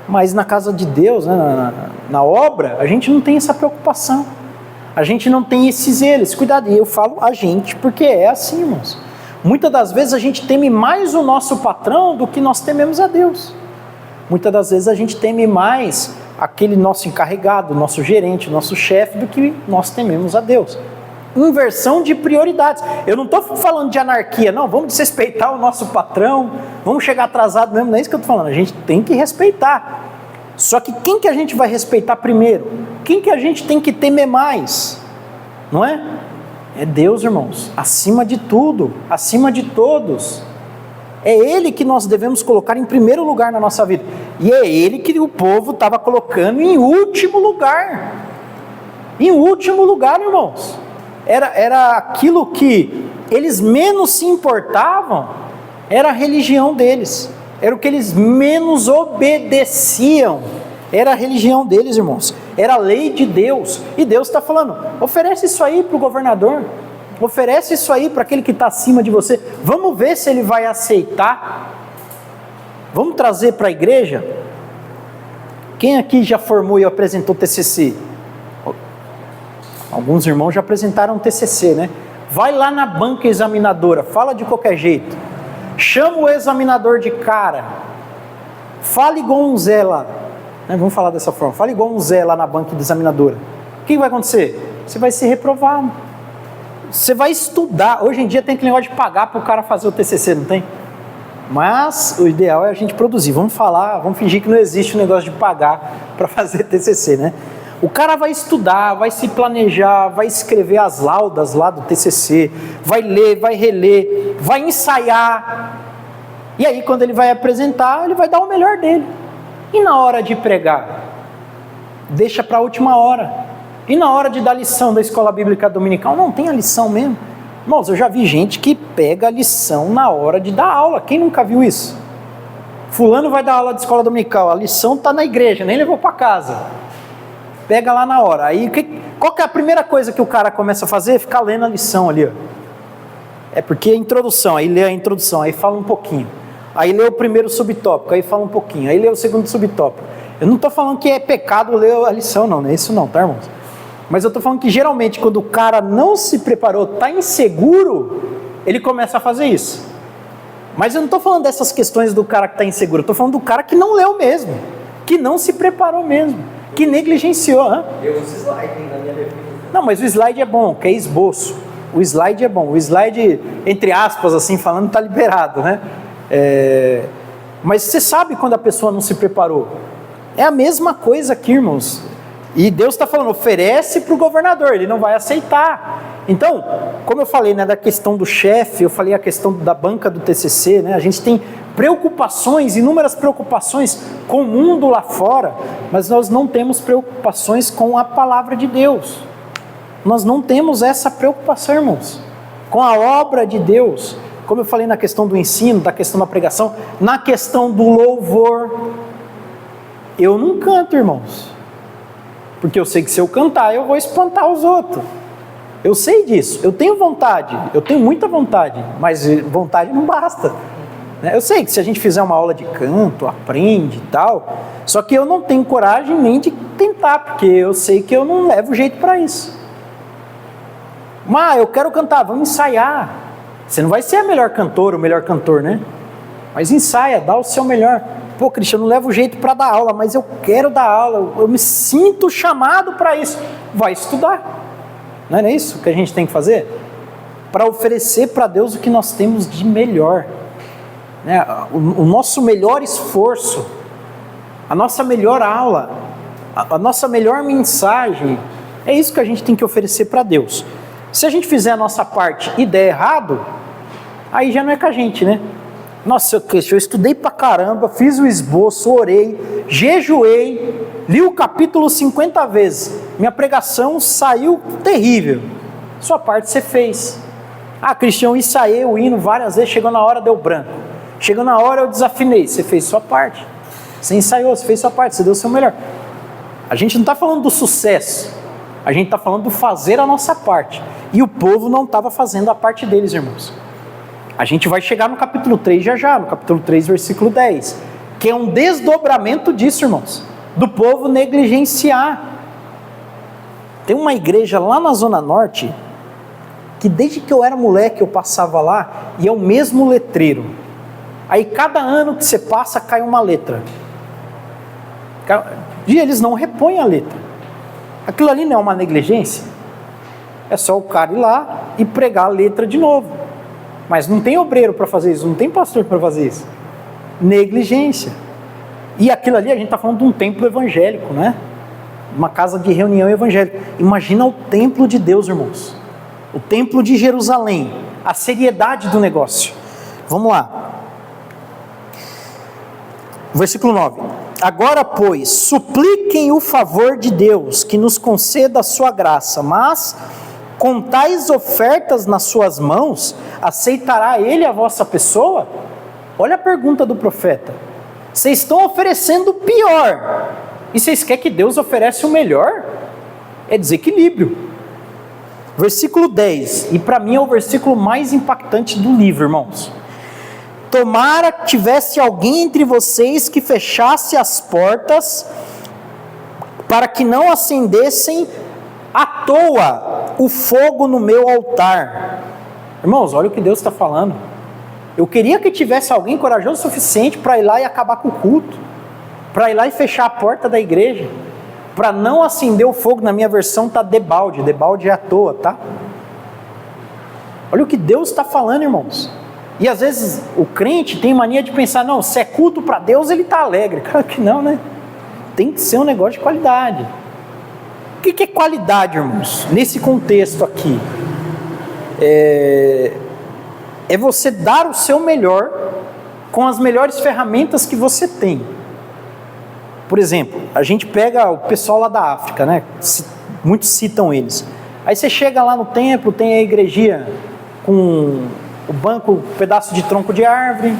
Mas na casa de Deus, né, na obra, a gente não tem essa preocupação. A gente não tem esses eles. Cuidado, e eu falo a gente, porque é assim, irmãos. Muitas das vezes a gente teme mais o nosso patrão do que nós tememos a Deus. Muitas das vezes a gente teme mais aquele nosso encarregado, nosso gerente, nosso chefe, do que nós tememos a Deus. Inversão de prioridades. Eu não estou falando de anarquia, não, vamos desrespeitar o nosso patrão, vamos chegar atrasado mesmo, não é isso que eu estou falando, a gente tem que respeitar. Só que quem que a gente vai respeitar primeiro? Quem que a gente tem que temer mais? Não é? É Deus, irmãos, acima de tudo, acima de todos. É Ele que nós devemos colocar em primeiro lugar na nossa vida. E é Ele que o povo estava colocando em último lugar. Em último lugar, irmãos. Era aquilo que eles menos se importavam, era a religião deles. Era o que eles menos obedeciam. Era a religião deles, irmãos. Era a lei de Deus. E Deus está falando, oferece isso aí para o governador. Oferece isso aí para aquele que está acima de você. Vamos ver se ele vai aceitar. Vamos trazer para a igreja. Quem aqui já formou e apresentou TCC? Alguns irmãos já apresentaram TCC, né? Vai lá na banca examinadora, fala de qualquer jeito. Chama o examinador de cara. Fala igual um Zé lá. Vamos falar dessa forma. Fala igual um Zé lá na banca examinadora. O que vai acontecer? Você vai ser reprovado. Você vai estudar. Hoje em dia tem aquele negócio de pagar para o cara fazer o TCC, não tem? Mas o ideal é a gente produzir. Vamos falar, vamos fingir que não existe o negócio de pagar para fazer TCC, né? O cara vai estudar, vai se planejar, vai escrever as laudas lá do TCC, vai ler, vai reler, vai ensaiar. E aí quando ele vai apresentar, ele vai dar o melhor dele. E na hora de pregar? Deixa para a última hora. E na hora de dar lição da escola bíblica dominical? Não tem a lição mesmo. Irmãos, eu já vi gente que pega a lição na hora de dar aula. Quem nunca viu isso? Fulano vai dar aula de escola dominical, a lição está na igreja, nem levou para casa. Pega lá na hora. Aí, qual que é a primeira coisa que o cara começa a fazer? Ficar lendo a lição ali, ó. É porque é a introdução, aí lê a introdução, aí fala um pouquinho. Aí lê o primeiro subtópico, aí fala um pouquinho. Aí lê o segundo subtópico. Eu não estou falando que é pecado ler a lição, não é isso não, tá, irmãos? Mas eu estou falando que geralmente quando o cara não se preparou, está inseguro, ele começa a fazer isso. Mas eu não estou falando dessas questões do cara que está inseguro, eu estou falando do cara que não leu mesmo, que não se preparou mesmo, que negligenciou. Eu uso slide na minha defesa. Não, mas o slide é bom, que é esboço. O slide é bom. O slide, entre aspas, assim falando, está liberado, né? Mas você sabe quando a pessoa não se preparou. É a mesma coisa aqui, irmãos. E Deus está falando, oferece para o governador, ele não vai aceitar. Então, como eu falei, né, da questão do chefe, eu falei a questão da banca do TCC, né, a gente tem preocupações, inúmeras preocupações com o mundo lá fora, mas nós não temos preocupações com a palavra de Deus. Nós não temos essa preocupação, irmãos, com a obra de Deus. Como eu falei na questão do ensino, da questão da pregação, na questão do louvor, eu não canto, irmãos. Porque eu sei que se eu cantar, eu vou espantar os outros. Eu sei disso, eu tenho vontade, eu tenho muita vontade, mas vontade não basta. Eu sei que se a gente fizer uma aula de canto, aprende e tal, só que eu não tenho coragem nem de tentar, porque eu sei que eu não levo jeito para isso. Mas eu quero cantar, vamos ensaiar. Você não vai ser a melhor cantora, o melhor cantor, né? Mas ensaia, dá o seu melhor. Pô, Cristian, eu não levo jeito para dar aula, mas eu quero dar aula, eu me sinto chamado para isso. Vai estudar. Não é isso que a gente tem que fazer? Para oferecer para Deus o que nós temos de melhor. Né? O nosso melhor esforço, a nossa melhor aula, a nossa melhor mensagem, é isso que a gente tem que oferecer para Deus. Se a gente fizer a nossa parte e der errado, aí já não é com a gente, né? Nossa, eu estudei pra caramba, fiz o esboço, orei, jejuei, li o capítulo 50 vezes. Minha pregação saiu terrível. Sua parte você fez. Ah, Cristian, eu ensaiei o hino várias vezes, chegou na hora, deu branco. Chegou na hora, eu desafinei. Você fez sua parte. Você ensaiou, você fez sua parte, você deu o seu melhor. A gente não está falando do sucesso. A gente está falando do fazer a nossa parte. E o povo não estava fazendo a parte deles, irmãos. A gente vai chegar no capítulo 3 já, no capítulo 3, versículo 10, que é um desdobramento disso, irmãos, do povo negligenciar. Tem uma igreja lá na Zona Norte, que desde que eu era moleque eu passava lá, e é o mesmo letreiro. Aí cada ano que você passa cai uma letra. E eles não repõem a letra. Aquilo ali não é uma negligência? É só o cara ir lá e pregar a letra de novo. Mas não tem obreiro para fazer isso, não tem pastor para fazer isso. Negligência. E aquilo ali, a gente está falando de um templo evangélico, né? Uma casa de reunião evangélica. Imagina o templo de Deus, irmãos. O templo de Jerusalém. A seriedade do negócio. Vamos lá. Versículo 9. Agora, pois, supliquem o favor de Deus, que nos conceda a sua graça, mas com tais ofertas nas suas mãos, aceitará ele a vossa pessoa? Olha a pergunta do profeta. Vocês estão oferecendo o pior, e vocês querem que Deus ofereça o melhor? É desequilíbrio. Versículo 10, e para mim é o versículo mais impactante do livro, irmãos. Tomara que tivesse alguém entre vocês que fechasse as portas, para que não acendessem à toa o fogo no meu altar. Irmãos, olha o que Deus está falando. Eu queria que tivesse alguém corajoso o suficiente para ir lá e acabar com o culto, para ir lá e fechar a porta da igreja, para não acender o fogo. Na minha versão está debalde é à toa, tá? Olha o que Deus está falando, irmãos. E às vezes o crente tem mania de pensar, não, se é culto para Deus, ele está alegre. Claro que não, né? Tem que ser um negócio de qualidade. O que é qualidade, irmãos? Nesse contexto aqui, é você dar o seu melhor com as melhores ferramentas que você tem. Por exemplo, a gente pega o pessoal lá da África, né? Muitos citam eles. Aí você chega lá no templo, tem a igrejinha com o banco, um pedaço de tronco de árvore,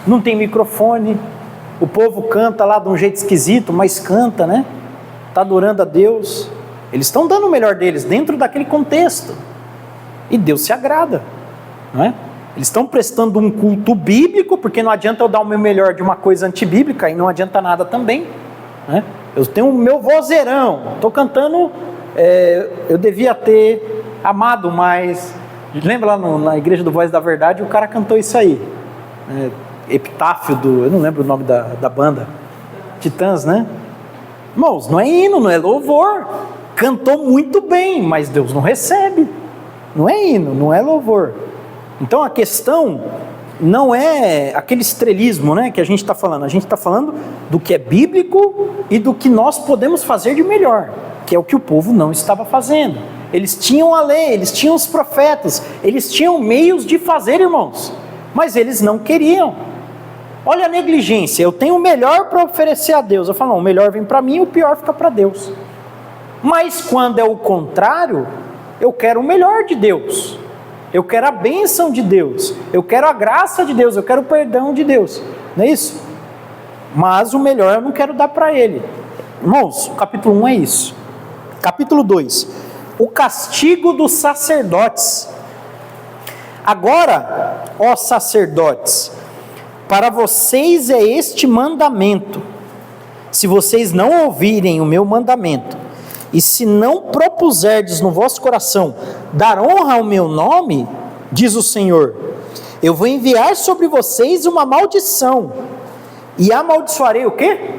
não tem microfone, o povo canta lá de um jeito esquisito, mas canta, né? Está adorando a Deus. Eles estão dando o melhor deles dentro daquele contexto. E Deus se agrada, não é? Eles estão prestando um culto bíblico, porque não adianta eu dar o meu melhor de uma coisa antibíblica, e não adianta nada também, né? Eu tenho o meu vozeirão, estou cantando, eu devia ter amado mais. Lembra lá na igreja do Voz da Verdade, o cara cantou isso aí, epitáfio eu não lembro o nome da banda, Titãs, né? Irmãos, não é hino, não é louvor, cantou muito bem, mas Deus não recebe, não é hino, não é louvor. Então a questão não é aquele estrelismo, né, que a gente está falando. A gente está falando do que é bíblico e do que nós podemos fazer de melhor, que é o que o povo não estava fazendo. Eles tinham a lei, eles tinham os profetas, eles tinham meios de fazer, irmãos, mas eles não queriam. Olha a negligência. Eu tenho o melhor para oferecer a Deus. Eu falo, não, o melhor vem para mim, o pior fica para Deus. Mas quando é o contrário, eu quero o melhor de Deus. Eu quero a bênção de Deus, eu quero a graça de Deus, eu quero o perdão de Deus, não é isso? Mas o melhor eu não quero dar para Ele. Irmãos, o capítulo 1 é isso. Capítulo 2, o castigo dos sacerdotes. Agora, ó sacerdotes, para vocês é este mandamento: se vocês não ouvirem o meu mandamento, e se não propuserdes no vosso coração dar honra ao meu nome, diz o Senhor, eu vou enviar sobre vocês uma maldição, e amaldiçoarei o quê?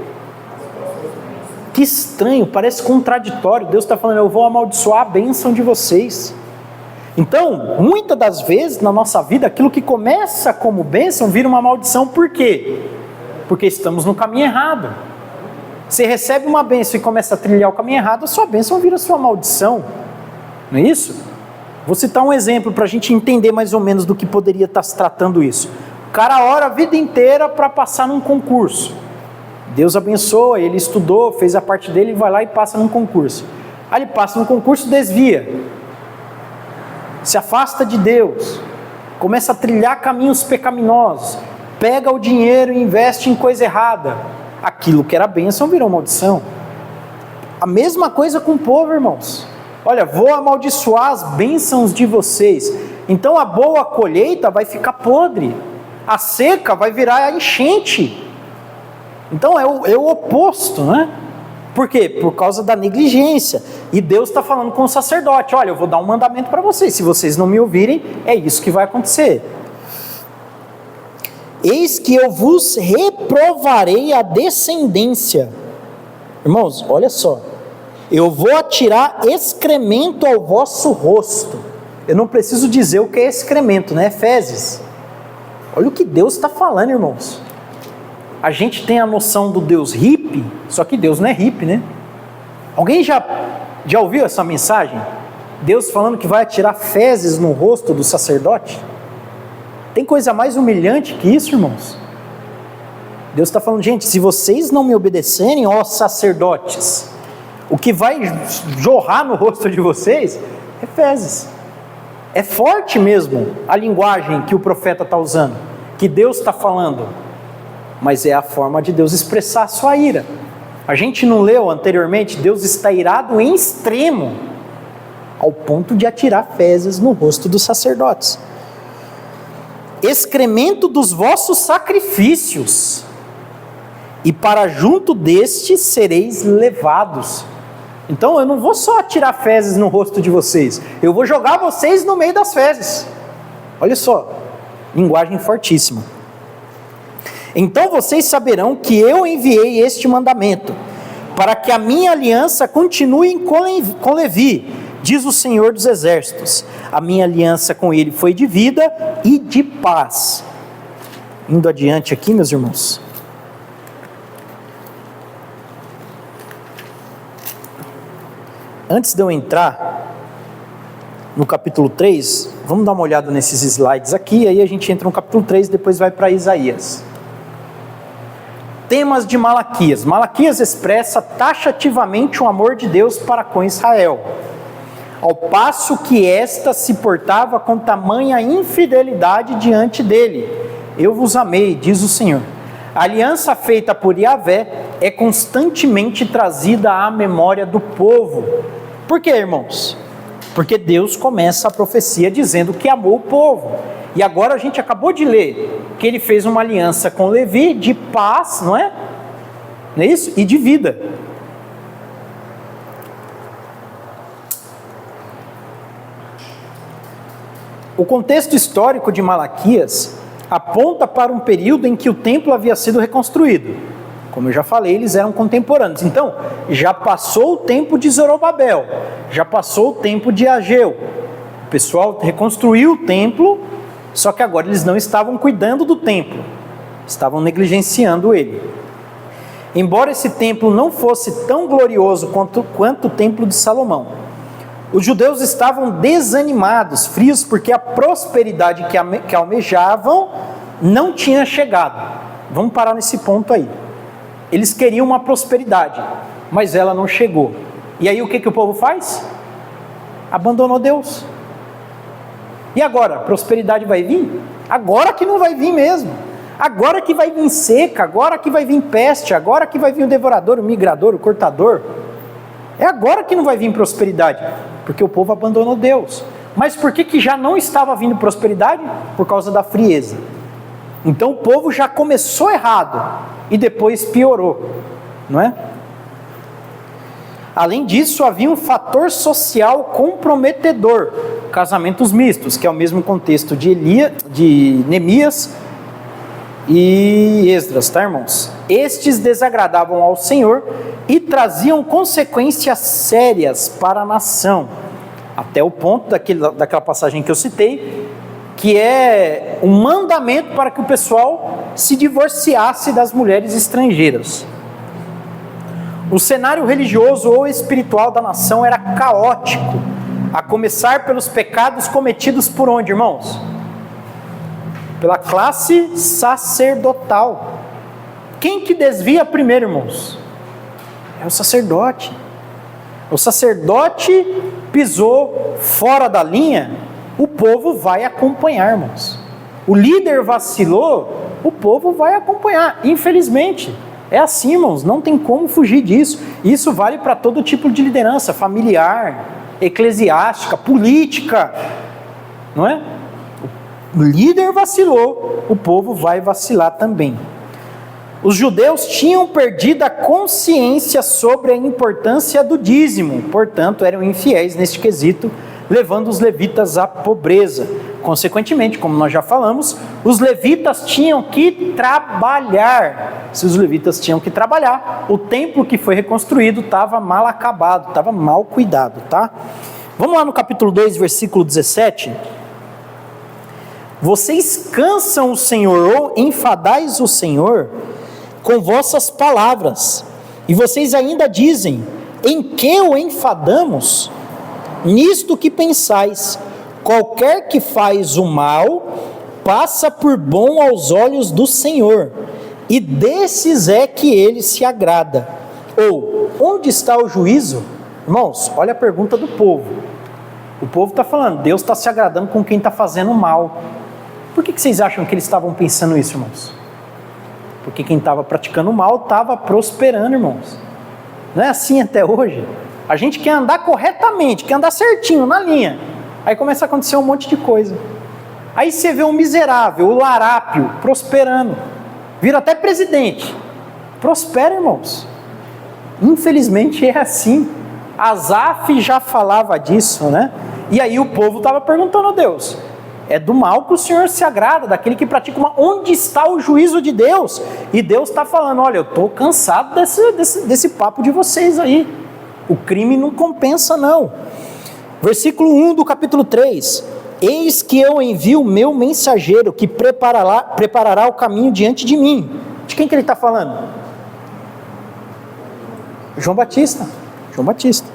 Que estranho, parece contraditório. Deus está falando, eu vou amaldiçoar a bênção de vocês. Então, muitas das vezes na nossa vida, aquilo que começa como bênção vira uma maldição. Por quê? Porque estamos no caminho errado. Você recebe uma bênção e começa a trilhar o caminho errado, a sua bênção vira sua maldição. Não é isso? Vou citar um exemplo para a gente entender mais ou menos do que poderia estar se tratando isso. O cara ora a vida inteira para passar num concurso. Deus abençoa, ele estudou, fez a parte dele, vai lá e passa num concurso. Aí ele passa no concurso, desvia. Se afasta de Deus. Começa a trilhar caminhos pecaminosos. Pega o dinheiro e investe em coisa errada. Aquilo que era bênção virou maldição. A mesma coisa com o povo, irmãos. Olha, vou amaldiçoar as bênçãos de vocês. Então a boa colheita vai ficar podre. A seca vai virar a enchente. Então é o oposto, né? Por quê? Por causa da negligência. E Deus está falando com o sacerdote, olha, eu vou dar um mandamento para vocês. Se vocês não me ouvirem, é isso que vai acontecer. Eis que eu vos reprovarei a descendência. Irmãos, olha só. Eu vou atirar excremento ao vosso rosto. Eu não preciso dizer o que é excremento, né? Fezes. Olha o que Deus está falando, irmãos. A gente tem a noção do Deus hippie, só que Deus não é hippie, né? Alguém já ouviu essa mensagem? Deus falando que vai atirar fezes no rosto do sacerdote? Tem coisa mais humilhante que isso, irmãos? Deus está falando, gente, se vocês não me obedecerem, ó sacerdotes, o que vai jorrar no rosto de vocês é fezes. É forte mesmo a linguagem que o profeta está usando, que Deus está falando, mas é a forma de Deus expressar a sua ira. A gente não leu anteriormente, Deus está irado em extremo, ao ponto de atirar fezes no rosto dos sacerdotes. Excremento dos vossos sacrifícios, e para junto destes sereis levados. Então eu não vou só atirar fezes no rosto de vocês, eu vou jogar vocês no meio das fezes. Olha só, linguagem fortíssima. Então vocês saberão que eu enviei este mandamento, para que a minha aliança continue com Levi, diz o Senhor dos Exércitos. A minha aliança com ele foi de vida e de paz. Indo adiante aqui, meus irmãos. Antes de eu entrar no capítulo 3, vamos dar uma olhada nesses slides aqui, aí a gente entra no capítulo 3 e depois vai para Isaías. Temas de Malaquias. Malaquias expressa taxativamente o amor de Deus para com Israel, ao passo que esta se portava com tamanha infidelidade diante dele. Eu vos amei, diz o Senhor. A aliança feita por Yahvé é constantemente trazida à memória do povo. Por quê, irmãos? Porque Deus começa a profecia dizendo que amou o povo. E agora a gente acabou de ler que ele fez uma aliança com Levi de paz, não é? Não é isso? E de vida. O contexto histórico de Malaquias aponta para um período em que o templo havia sido reconstruído. Como eu já falei, eles eram contemporâneos. Então, já passou o tempo de Zorobabel, já passou o tempo de Ageu. O pessoal reconstruiu o templo, só que agora eles não estavam cuidando do templo, estavam negligenciando ele. Embora esse templo não fosse tão glorioso quanto o templo de Salomão, os judeus estavam desanimados, frios, porque a prosperidade que almejavam não tinha chegado. Vamos parar nesse ponto aí. Eles queriam uma prosperidade, mas ela não chegou. E aí o que o povo faz? Abandonou Deus. E agora? A prosperidade vai vir? Agora que não vai vir mesmo. Agora que vai vir seca, agora que vai vir peste, agora que vai vir o devorador, o migrador, o cortador. É agora que não vai vir prosperidade, porque o povo abandonou Deus. Mas por que já não estava vindo prosperidade? Por causa da frieza. Então o povo já começou errado e depois piorou, não é? Além disso, havia um fator social comprometedor, casamentos mistos, que é o mesmo contexto de Neemias e Esdras, tá, irmãos? Estes desagradavam ao Senhor e traziam consequências sérias para a nação, até o ponto daquela passagem que eu citei, que é um mandamento para que o pessoal se divorciasse das mulheres estrangeiras. O cenário religioso ou espiritual da nação era caótico, a começar pelos pecados cometidos por onde, irmãos? Pela classe sacerdotal. Quem que desvia primeiro, irmãos? É o sacerdote. O sacerdote pisou fora da linha, o povo vai acompanhar, irmãos. O líder vacilou, o povo vai acompanhar, infelizmente. É assim, irmãos, não tem como fugir disso. Isso vale para todo tipo de liderança, familiar, eclesiástica, política, não é? O líder vacilou, o povo vai vacilar também. Os judeus tinham perdido a consciência sobre a importância do dízimo, portanto eram infiéis neste quesito, levando os levitas à pobreza. consequentemente, como nós já falamos, os levitas tinham que trabalhar. Se os levitas tinham que trabalhar, o templo que foi reconstruído estava mal acabado, estava mal cuidado, tá? Vamos lá no capítulo 2, versículo 17. Vocês cansam o Senhor, ou enfadais o Senhor com vossas palavras, e vocês ainda dizem: em que o enfadamos? Nisto que pensais: qualquer que faz o mal passa por bom aos olhos do Senhor, e desses é que ele se agrada. Ou, onde está o juízo? Irmãos, olha a pergunta do povo. O povo está falando, Deus está se agradando com quem está fazendo mal. Por que vocês acham que eles estavam pensando isso, irmãos? Porque quem estava praticando mal estava prosperando, irmãos. Não é assim até hoje? A gente quer andar corretamente, quer andar certinho, na linha. Aí começa a acontecer um monte de coisa. Aí você vê um miserável, o larápio, prosperando. Vira até presidente. Prospera, irmãos. Infelizmente é assim. Asaf já falava disso, né? E aí o povo estava perguntando a Deus: é do mal que o Senhor se agrada, daquele que pratica o mal. Onde está o juízo de Deus? E Deus está falando: olha, eu estou cansado desse papo de vocês aí. O crime não compensa, não. Versículo 1 do capítulo 3. Eis que eu envio o meu mensageiro, que preparará o caminho diante de mim. De quem que ele está falando? João Batista. João Batista.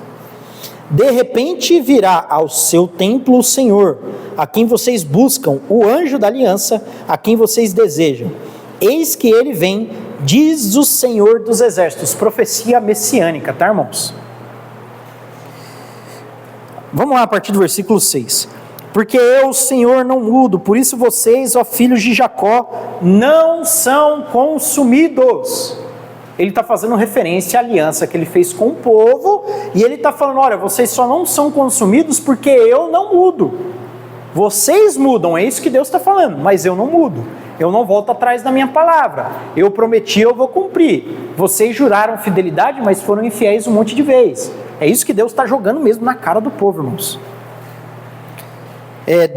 De repente virá ao seu templo o Senhor, a quem vocês buscam, o anjo da aliança, a quem vocês desejam. Eis que ele vem, diz o Senhor dos exércitos. Profecia messiânica, tá, irmãos? Vamos lá a partir do versículo 6. Porque eu, o Senhor, não mudo, por isso vocês, ó filhos de Jacó, não são consumidos. Ele está fazendo referência à aliança que ele fez com o povo, e ele está falando: olha, vocês só não são consumidos porque eu não mudo. Vocês mudam, é isso que Deus está falando, mas eu não mudo. Eu não volto atrás da minha palavra. Eu prometi, eu vou cumprir. Vocês juraram fidelidade, mas foram infiéis um monte de vezes. É isso que Deus está jogando mesmo na cara do povo, irmãos.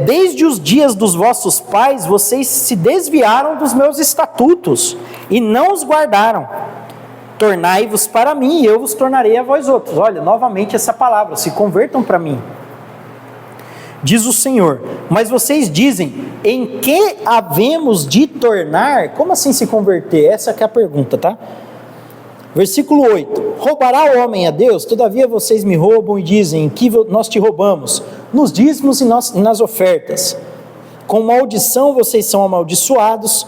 Desde os dias dos vossos pais, vocês se desviaram dos meus estatutos e não os guardaram. Tornai-vos para mim e eu vos tornarei a vós outros. Olha, novamente essa palavra: se convertam para mim. Diz o Senhor: mas vocês dizem: em que havemos de tornar? Como assim se converter? Essa que é a pergunta, tá? Versículo 8: roubará o homem a Deus? Todavia vocês me roubam e dizem: em que nós te roubamos? Nos dízimos e nas ofertas. Com maldição vocês são amaldiçoados,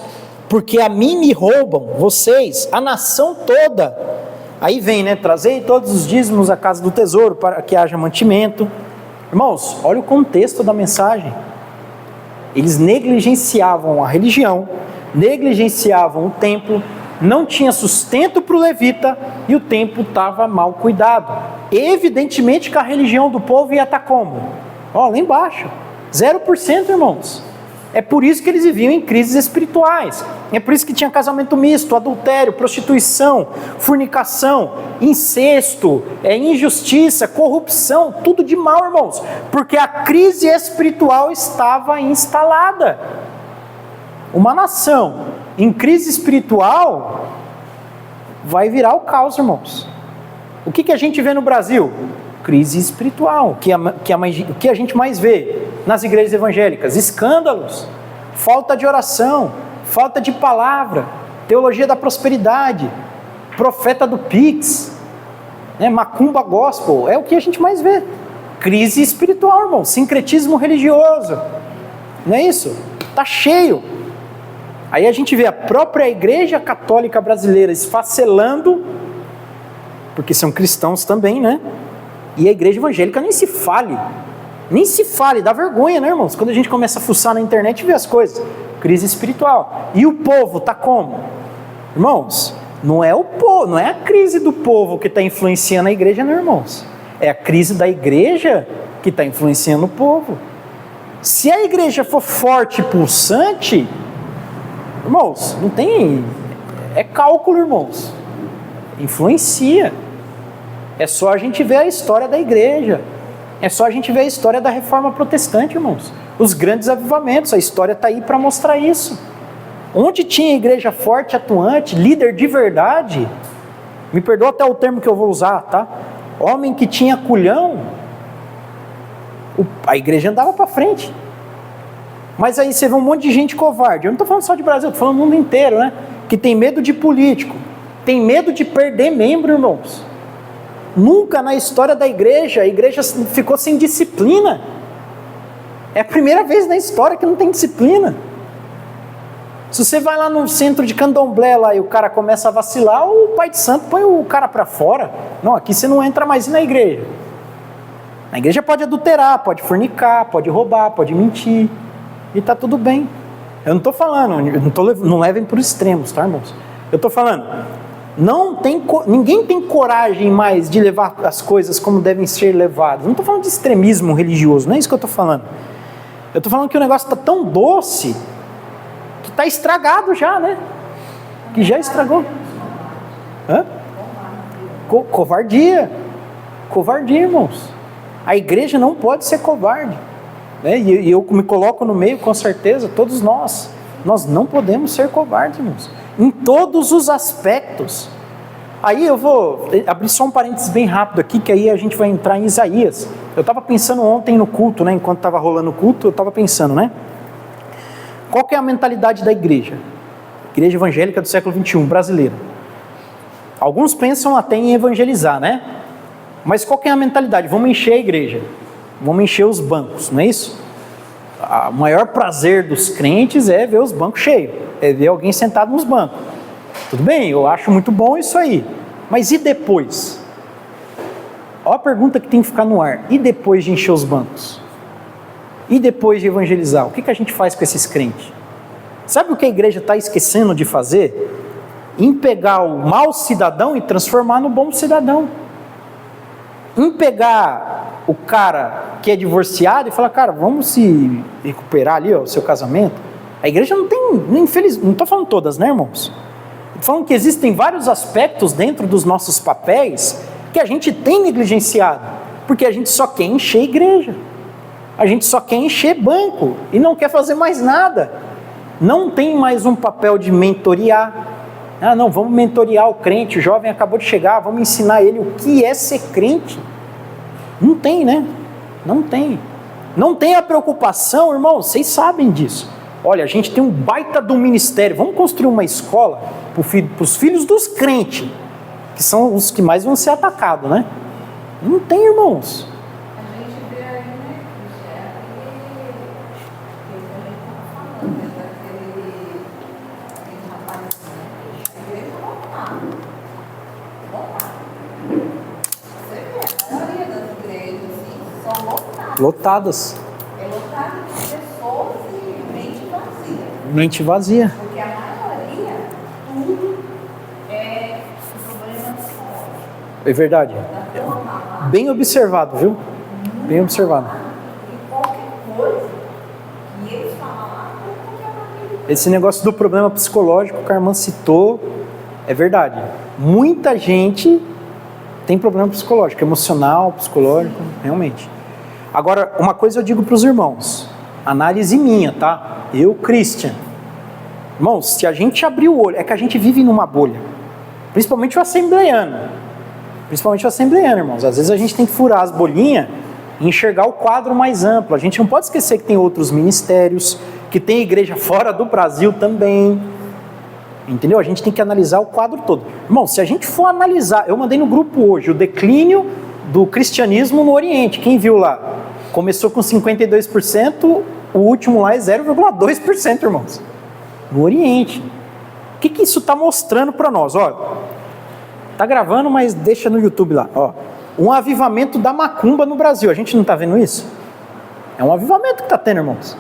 porque a mim me roubam, vocês, a nação toda. Aí vem, né? Trazei todos os dízimos à casa do tesouro, para que haja mantimento. Irmãos, olha o contexto da mensagem. Eles negligenciavam a religião, negligenciavam o templo, não tinha sustento para o levita, e o templo estava mal cuidado. Evidentemente que a religião do povo ia estar como? Ó, lá embaixo, 0%, irmãos. É por isso que eles viviam em crises espirituais. É por isso que tinha casamento misto, adultério, prostituição, fornicação, incesto, injustiça, corrupção, tudo de mal, irmãos. Porque a crise espiritual estava instalada. Uma nação em crise espiritual vai virar o caos, irmãos. O que a gente vê no Brasil? Crise espiritual. O que a gente mais vê nas igrejas evangélicas? Escândalos, falta de oração, falta de palavra, teologia da prosperidade, profeta do Pix, macumba gospel, é o que a gente mais vê. Crise espiritual, irmão, sincretismo religioso, não é isso? Está cheio. Aí a gente vê a própria igreja católica brasileira esfacelando, porque são cristãos também, né? E a igreja evangélica nem se fale, dá vergonha, né, irmãos? Quando a gente começa a fuçar na internet e ver as coisas. Crise espiritual. E o povo está como? Irmãos, não é o povo, não é a crise do povo que está influenciando a igreja, não, irmãos. É a crise da igreja que está influenciando o povo. Se a igreja for forte e pulsante, irmãos, não tem... É cálculo, irmãos. Influencia. É só a gente ver a história da igreja. É só a gente ver a história da reforma protestante, irmãos. os grandes avivamentos, a história está aí para mostrar isso. Onde tinha igreja forte, atuante, líder de verdade, me perdoa até o termo que eu vou usar, tá? Homem que tinha culhão, a igreja andava para frente. Mas aí você vê um monte de gente covarde. Eu não estou falando só de Brasil, estou falando do mundo inteiro, né? Que tem medo de político, tem medo de perder membro, irmãos. Nunca na história da igreja, a igreja ficou sem disciplina. É a primeira vez na história que não tem disciplina. Se você vai lá no centro de candomblé lá e o cara começa a vacilar, o pai de santo põe o cara para fora. Não, aqui você não entra mais na igreja. Na igreja pode adulterar, pode fornicar, pode roubar, pode mentir. E está tudo bem. Eu não estou falando, não levem para os extremos, tá, irmãos? Eu estou falando, ninguém tem coragem mais de levar as coisas como devem ser levadas. Não estou falando de extremismo religioso, não é isso que eu estou falando. Eu estou falando que o negócio está tão doce que está estragado já, né? Que já estragou. Hã? Covardia. Covardia, irmãos. A igreja não pode ser covarde. Né? E eu me coloco no meio, com certeza, todos nós não podemos ser covardes, irmãos, em todos os aspectos. Aí eu vou abrir só um parênteses bem rápido aqui, que aí a gente vai entrar em Isaías. Eu estava pensando ontem no culto, né? Enquanto estava rolando o culto, eu estava pensando, né? Qual que é a mentalidade da igreja? Igreja evangélica do século XXI, brasileira. Alguns pensam até em evangelizar, né? Mas qual que é a mentalidade? Vamos encher a igreja. Vamos encher os bancos, não é isso? O maior prazer dos crentes é ver os bancos cheios, é ver alguém sentado nos bancos. Tudo bem, eu acho muito bom isso aí. Mas e depois? Olha a pergunta que tem que ficar no ar. E depois de encher os bancos? E depois de evangelizar? O que a gente faz com esses crentes? Sabe o que a igreja está esquecendo de fazer? Em pegar o mau cidadão e transformar no bom cidadão. Em pegar o cara que é divorciado e falar, cara, vamos se recuperar ali, ó, o seu casamento. A igreja não tem, não estou falando todas, né, irmãos? Estou falando que existem vários aspectos dentro dos nossos papéis que a gente tem negligenciado, porque a gente só quer encher a igreja, a gente só quer encher banco e não quer fazer mais nada. Não tem mais um papel de mentorear. Ah, não, vamos mentorear o crente, o jovem acabou de chegar, vamos ensinar ele o que é ser crente. Não tem, né? Não tem. Não tem a preocupação, irmão, vocês sabem disso. Olha, a gente tem um baita do ministério, vamos construir uma escola para os filhos dos crentes, que são os que mais vão ser atacados, né? Não tem, irmãos. A gente vê aí, né, que a gente estava falando, né, daquele rapaz, a igreja lotada. Você vê, a maioria das igrejas, assim, são lotadas. Lotadas. É lotada de pessoas e mente vazia. Mente vazia. Porque a maioria, tudo é problema psicológico. É verdade. Da turma lá. Bem observado, viu? Bem observado. E qualquer coisa que eles falam lá, qualquer coisa. Esse negócio do problema psicológico que a irmã citou é verdade. Muita gente tem problema psicológico, emocional, psicológico, realmente. Agora, uma coisa eu digo para os irmãos, análise minha, tá? Eu, Christian. Irmãos, se a gente abrir o olho, é que a gente vive numa bolha. Principalmente o assembleiano. Principalmente o assembleiano, irmãos. Às vezes a gente tem que furar as bolinhas e enxergar o quadro mais amplo. A gente não pode esquecer que tem outros ministérios, que tem igreja fora do Brasil também. Entendeu? A gente tem que analisar o quadro todo. Irmão, se a gente for analisar, eu mandei no grupo hoje o declínio do cristianismo no Oriente. Quem viu lá? Começou com 52%, o último lá é 0,2%, irmãos. No Oriente. O que isso está mostrando para nós? Ó, tá gravando, mas deixa no YouTube lá. Ó, um avivamento da macumba no Brasil. A gente não está vendo isso? É um avivamento que está tendo, irmãos.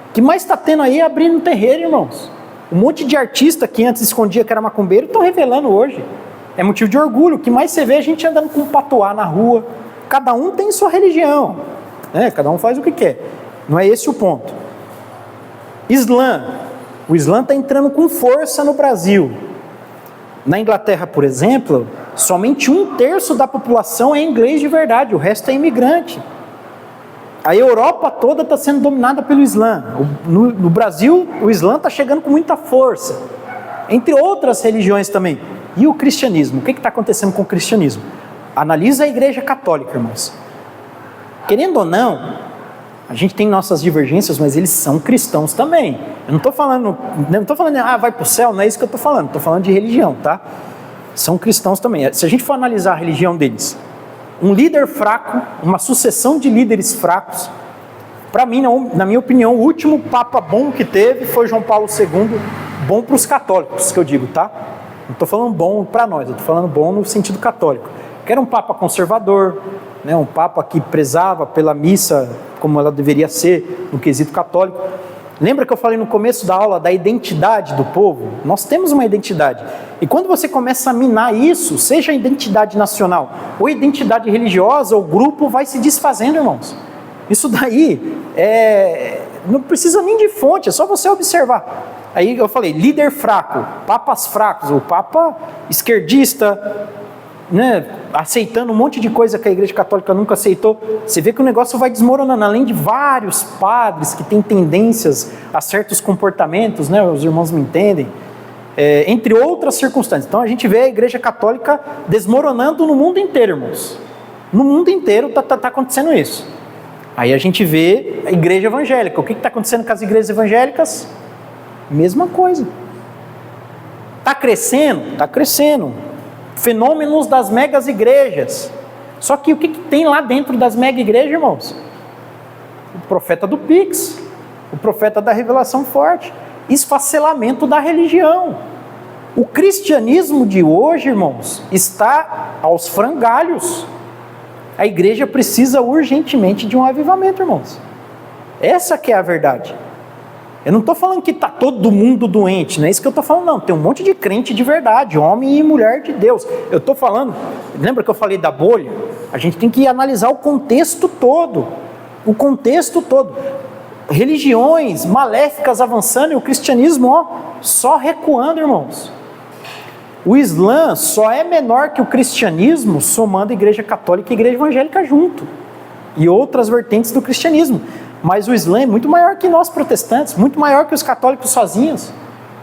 O que mais está tendo aí é abrindo terreiro, irmãos. Um monte de artista que antes escondia que era macumbeiro estão revelando hoje. É motivo de orgulho. O que mais você vê é a gente andando com um patuá na rua. Cada um tem sua religião, né? Cada um faz o que quer. Não é esse o ponto. Islã. O Islã está entrando com força no Brasil. Na Inglaterra, por exemplo, somente 1/3 da população é inglês de verdade. O resto é imigrante. A Europa toda está sendo dominada pelo Islã. No Brasil, o Islã está chegando com muita força. Entre outras religiões também. E o cristianismo? O que está acontecendo com o cristianismo? Analisa a Igreja Católica, irmãos. Querendo ou não, a gente tem nossas divergências, mas eles são cristãos também. Eu não estou falando, vai para o céu, não é isso que eu estou falando. Estou falando de religião, tá? São cristãos também. Se a gente for analisar a religião deles, um líder fraco, uma sucessão de líderes fracos. Para mim, na minha opinião, o último papa bom que teve foi João Paulo II, bom para os católicos, que eu digo, tá? Não estou falando bom para nós, eu estou falando bom no sentido católico. Que era um papa conservador, né? Um papa que prezava pela missa como ela deveria ser no quesito católico. Lembra que eu falei no começo da aula da identidade do povo? Nós temos uma identidade. E quando você começa a minar isso, seja a identidade nacional ou identidade religiosa, o grupo vai se desfazendo, irmãos. Isso daí não precisa nem de fonte, é só você observar. Aí eu falei, líder fraco, papas fracos, o papa esquerdista, né, aceitando um monte de coisa que a Igreja Católica nunca aceitou. Você vê que o negócio vai desmoronando, além de vários padres que têm tendências a certos comportamentos, né, os irmãos me entendem, entre outras circunstâncias. Então a gente vê a Igreja Católica desmoronando no mundo inteiro, irmãos. No mundo inteiro está acontecendo isso. Aí a gente vê a Igreja Evangélica. O que está acontecendo com as igrejas evangélicas? Mesma coisa. Está crescendo? Está crescendo. Fenômenos das megas igrejas. Só que o que tem lá dentro das mega igrejas, irmãos? O profeta do Pix, o profeta da revelação forte, esfacelamento da religião. O cristianismo de hoje, irmãos, está aos frangalhos. A igreja precisa urgentemente de um avivamento, irmãos. Essa que é a verdade. Eu não estou falando que está todo mundo doente, não é isso que eu estou falando, não. Tem um monte de crente de verdade, homem e mulher de Deus. Eu estou falando, lembra que eu falei da bolha? A gente tem que analisar o contexto todo. O contexto todo. Religiões maléficas avançando e o cristianismo só recuando, irmãos. O Islã só é menor que o cristianismo somando a Igreja Católica e a Igreja Evangélica junto. E outras vertentes do cristianismo. Mas o Islã é muito maior que nós protestantes, muito maior que os católicos sozinhos,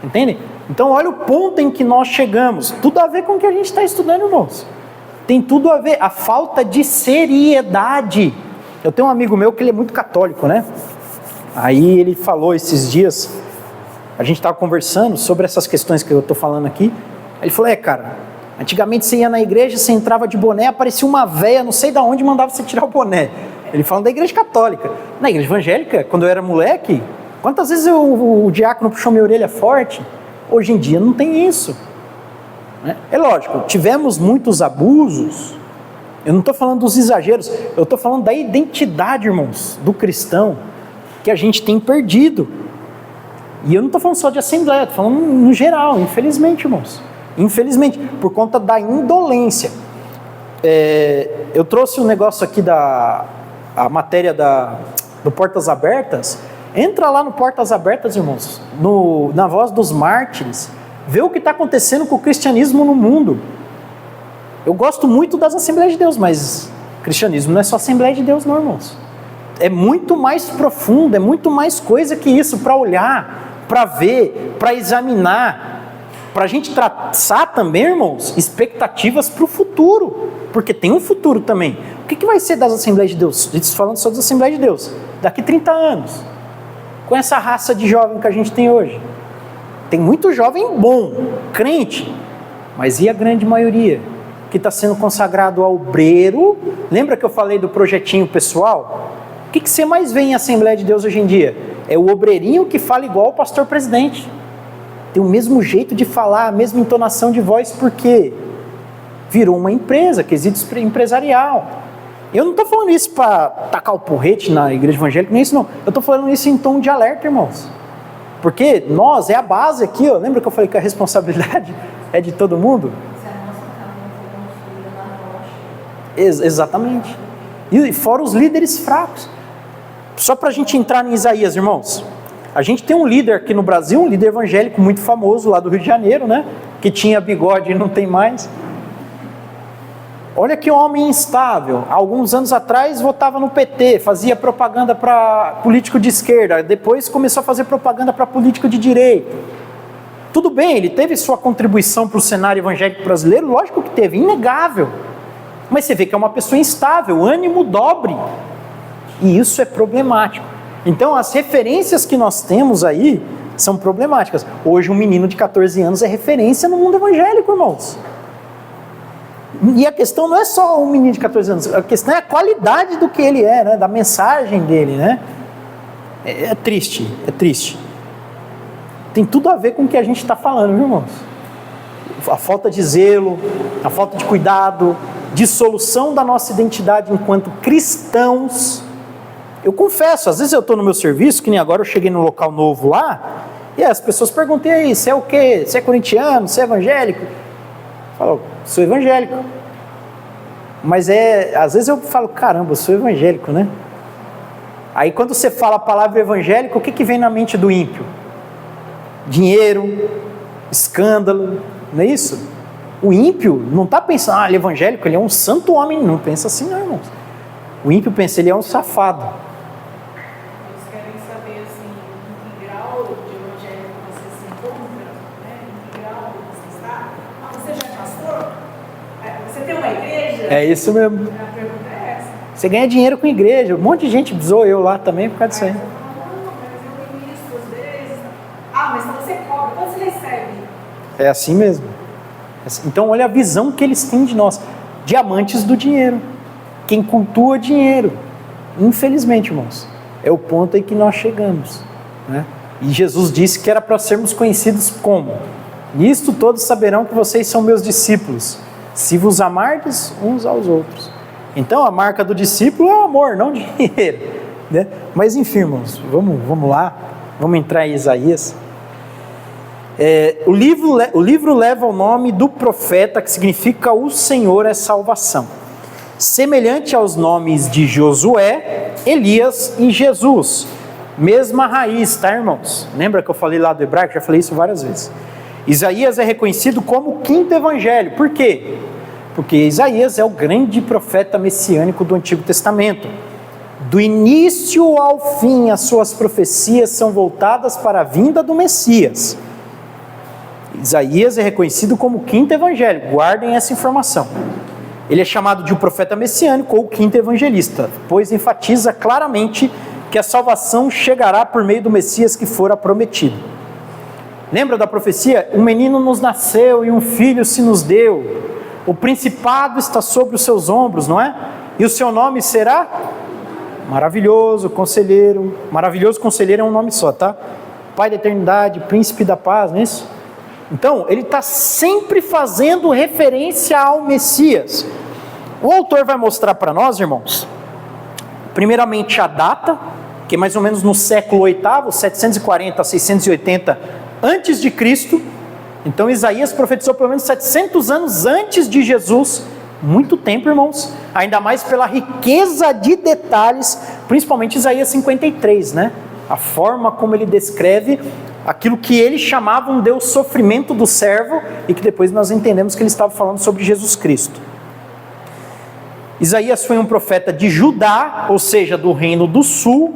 entendem? Então olha o ponto em que nós chegamos, tudo a ver com o que a gente está estudando, irmãos. Tem tudo a ver, a falta de seriedade. Eu tenho um amigo meu que ele é muito católico, né? Aí ele falou esses dias, a gente estava conversando sobre essas questões que eu estou falando aqui. Ele falou, cara, antigamente você ia na igreja, você entrava de boné, aparecia uma véia, não sei de onde, mandava você tirar o boné. Ele falando da igreja católica. Na igreja evangélica, quando eu era moleque, quantas vezes o diácono puxou minha orelha forte? Hoje em dia não tem isso. Né? É lógico, tivemos muitos abusos. Eu não estou falando dos exageros, eu estou falando da identidade, irmãos, do cristão, que a gente tem perdido. E eu não estou falando só de assembleia, estou falando no geral, infelizmente, irmãos. Infelizmente, por conta da indolência. Eu trouxe um negócio aqui a matéria do Portas Abertas. Entra lá no Portas Abertas, irmãos, na Voz dos Mártires, vê o que está acontecendo com o cristianismo no mundo. Eu gosto muito das Assembleias de Deus, mas o cristianismo não é só Assembleia de Deus, não, irmãos. É muito mais profundo, é muito mais coisa que isso, para olhar, para ver, para examinar, para a gente traçar também, irmãos, expectativas para o futuro, porque tem um futuro também. O que vai ser das Assembleias de Deus? Falando só das Assembleias de Deus, daqui 30 anos, com essa raça de jovem que a gente tem hoje. Tem muito jovem bom, crente, mas e a grande maioria que está sendo consagrado ao obreiro? Lembra que eu falei do projetinho pessoal? O que você mais vê em Assembleia de Deus hoje em dia? É o obreirinho que fala igual o pastor presidente. Tem o mesmo jeito de falar, a mesma entonação de voz, porque virou uma empresa, quesito empresarial. Eu não estou falando isso para tacar o porrete na igreja evangélica, nem isso não. Eu estou falando isso em tom de alerta, irmãos. Porque nós, é a base aqui, ó. Lembra que eu falei que a responsabilidade é de todo mundo? Exatamente. E fora os líderes fracos. Só para a gente entrar em Isaías, irmãos. A gente tem um líder aqui no Brasil, um líder evangélico muito famoso lá do Rio de Janeiro, né? Que tinha bigode e não tem mais. Olha que homem instável. Alguns anos atrás votava no PT, fazia propaganda para político de esquerda, depois começou a fazer propaganda para político de direita. Tudo bem, ele teve sua contribuição para o cenário evangélico brasileiro, lógico que teve, inegável. Mas você vê que é uma pessoa instável, ânimo dobre. E isso é problemático. Então as referências que nós temos aí são problemáticas. Hoje um menino de 14 anos é referência no mundo evangélico, irmãos. E a questão não é só um menino de 14 anos, a questão é a qualidade do que ele é, né? Da mensagem dele, né? É triste, é triste. Tem tudo a ver com o que a gente está falando, viu, irmãos? A falta de zelo, a falta de cuidado, dissolução da nossa identidade enquanto cristãos. Eu confesso, às vezes eu estou no meu serviço, que nem agora eu cheguei num local novo lá, e as pessoas perguntam, e aí, você é o quê? Você é corintiano? Você é evangélico? Eu falo, sou evangélico. Mas às vezes eu falo, caramba, eu sou evangélico, né? Aí quando você fala a palavra evangélico, o que vem na mente do ímpio? Dinheiro, escândalo, não é isso? O ímpio não está pensando, ele é evangélico, ele é um santo homem, não pensa assim não, irmãos. O ímpio pensa, ele é um safado. Eles querem saber, assim, em que grau de evangelho você se encontra, né? Em que grau você está. Você já é pastor? Você tem uma igreja? É isso mesmo. A pergunta é essa. Você ganha dinheiro com igreja, um monte de gente zoou eu lá também por causa disso aí. Não, mas eu ministro às vezes. Mas então você cobra, quanto você recebe? É assim mesmo. Então olha a visão que eles têm de nós. Diamantes do dinheiro. Quem cultua dinheiro. Infelizmente, irmãos, é o ponto aí que nós chegamos, né? E Jesus disse que era para sermos conhecidos como: nisto todos saberão que vocês são meus discípulos, se vos amardes uns aos outros. Então a marca do discípulo é o amor, não o dinheiro, né? Mas enfim, irmãos, vamos lá, vamos entrar em Isaías. O livro leva o nome do profeta, que significa o Senhor é salvação, semelhante aos nomes de Josué, Elias e Jesus, mesma raiz, tá, irmãos? Lembra que eu falei lá do hebraico? Já falei isso várias vezes. Isaías é reconhecido como o quinto evangelho. Por quê? Porque Isaías é o grande profeta messiânico do Antigo Testamento. Do início ao fim, as suas profecias são voltadas para a vinda do Messias. Isaías é reconhecido como o quinto evangelho, guardem essa informação. Ele é chamado de um profeta messiânico ou quinto evangelista, pois enfatiza claramente que a salvação chegará por meio do Messias que fora prometido. Lembra da profecia? Um menino nos nasceu e um filho se nos deu. O principado está sobre os seus ombros, não é? E o seu nome será Maravilhoso Conselheiro. Maravilhoso Conselheiro é um nome só, tá? Pai da eternidade, Príncipe da paz, não é isso? Então, ele está sempre fazendo referência ao Messias. O autor vai mostrar para nós, irmãos, primeiramente a data, que é mais ou menos no século VIII, 740 a 680 antes de Cristo. Então Isaías profetizou pelo menos 700 anos antes de Jesus, muito tempo, irmãos, ainda mais pela riqueza de detalhes, principalmente Isaías 53, né? A forma como ele descreve aquilo que ele chamava um Deus sofrimento do servo, e que depois nós entendemos que ele estava falando sobre Jesus Cristo. Isaías foi um profeta de Judá, ou seja, do reino do sul,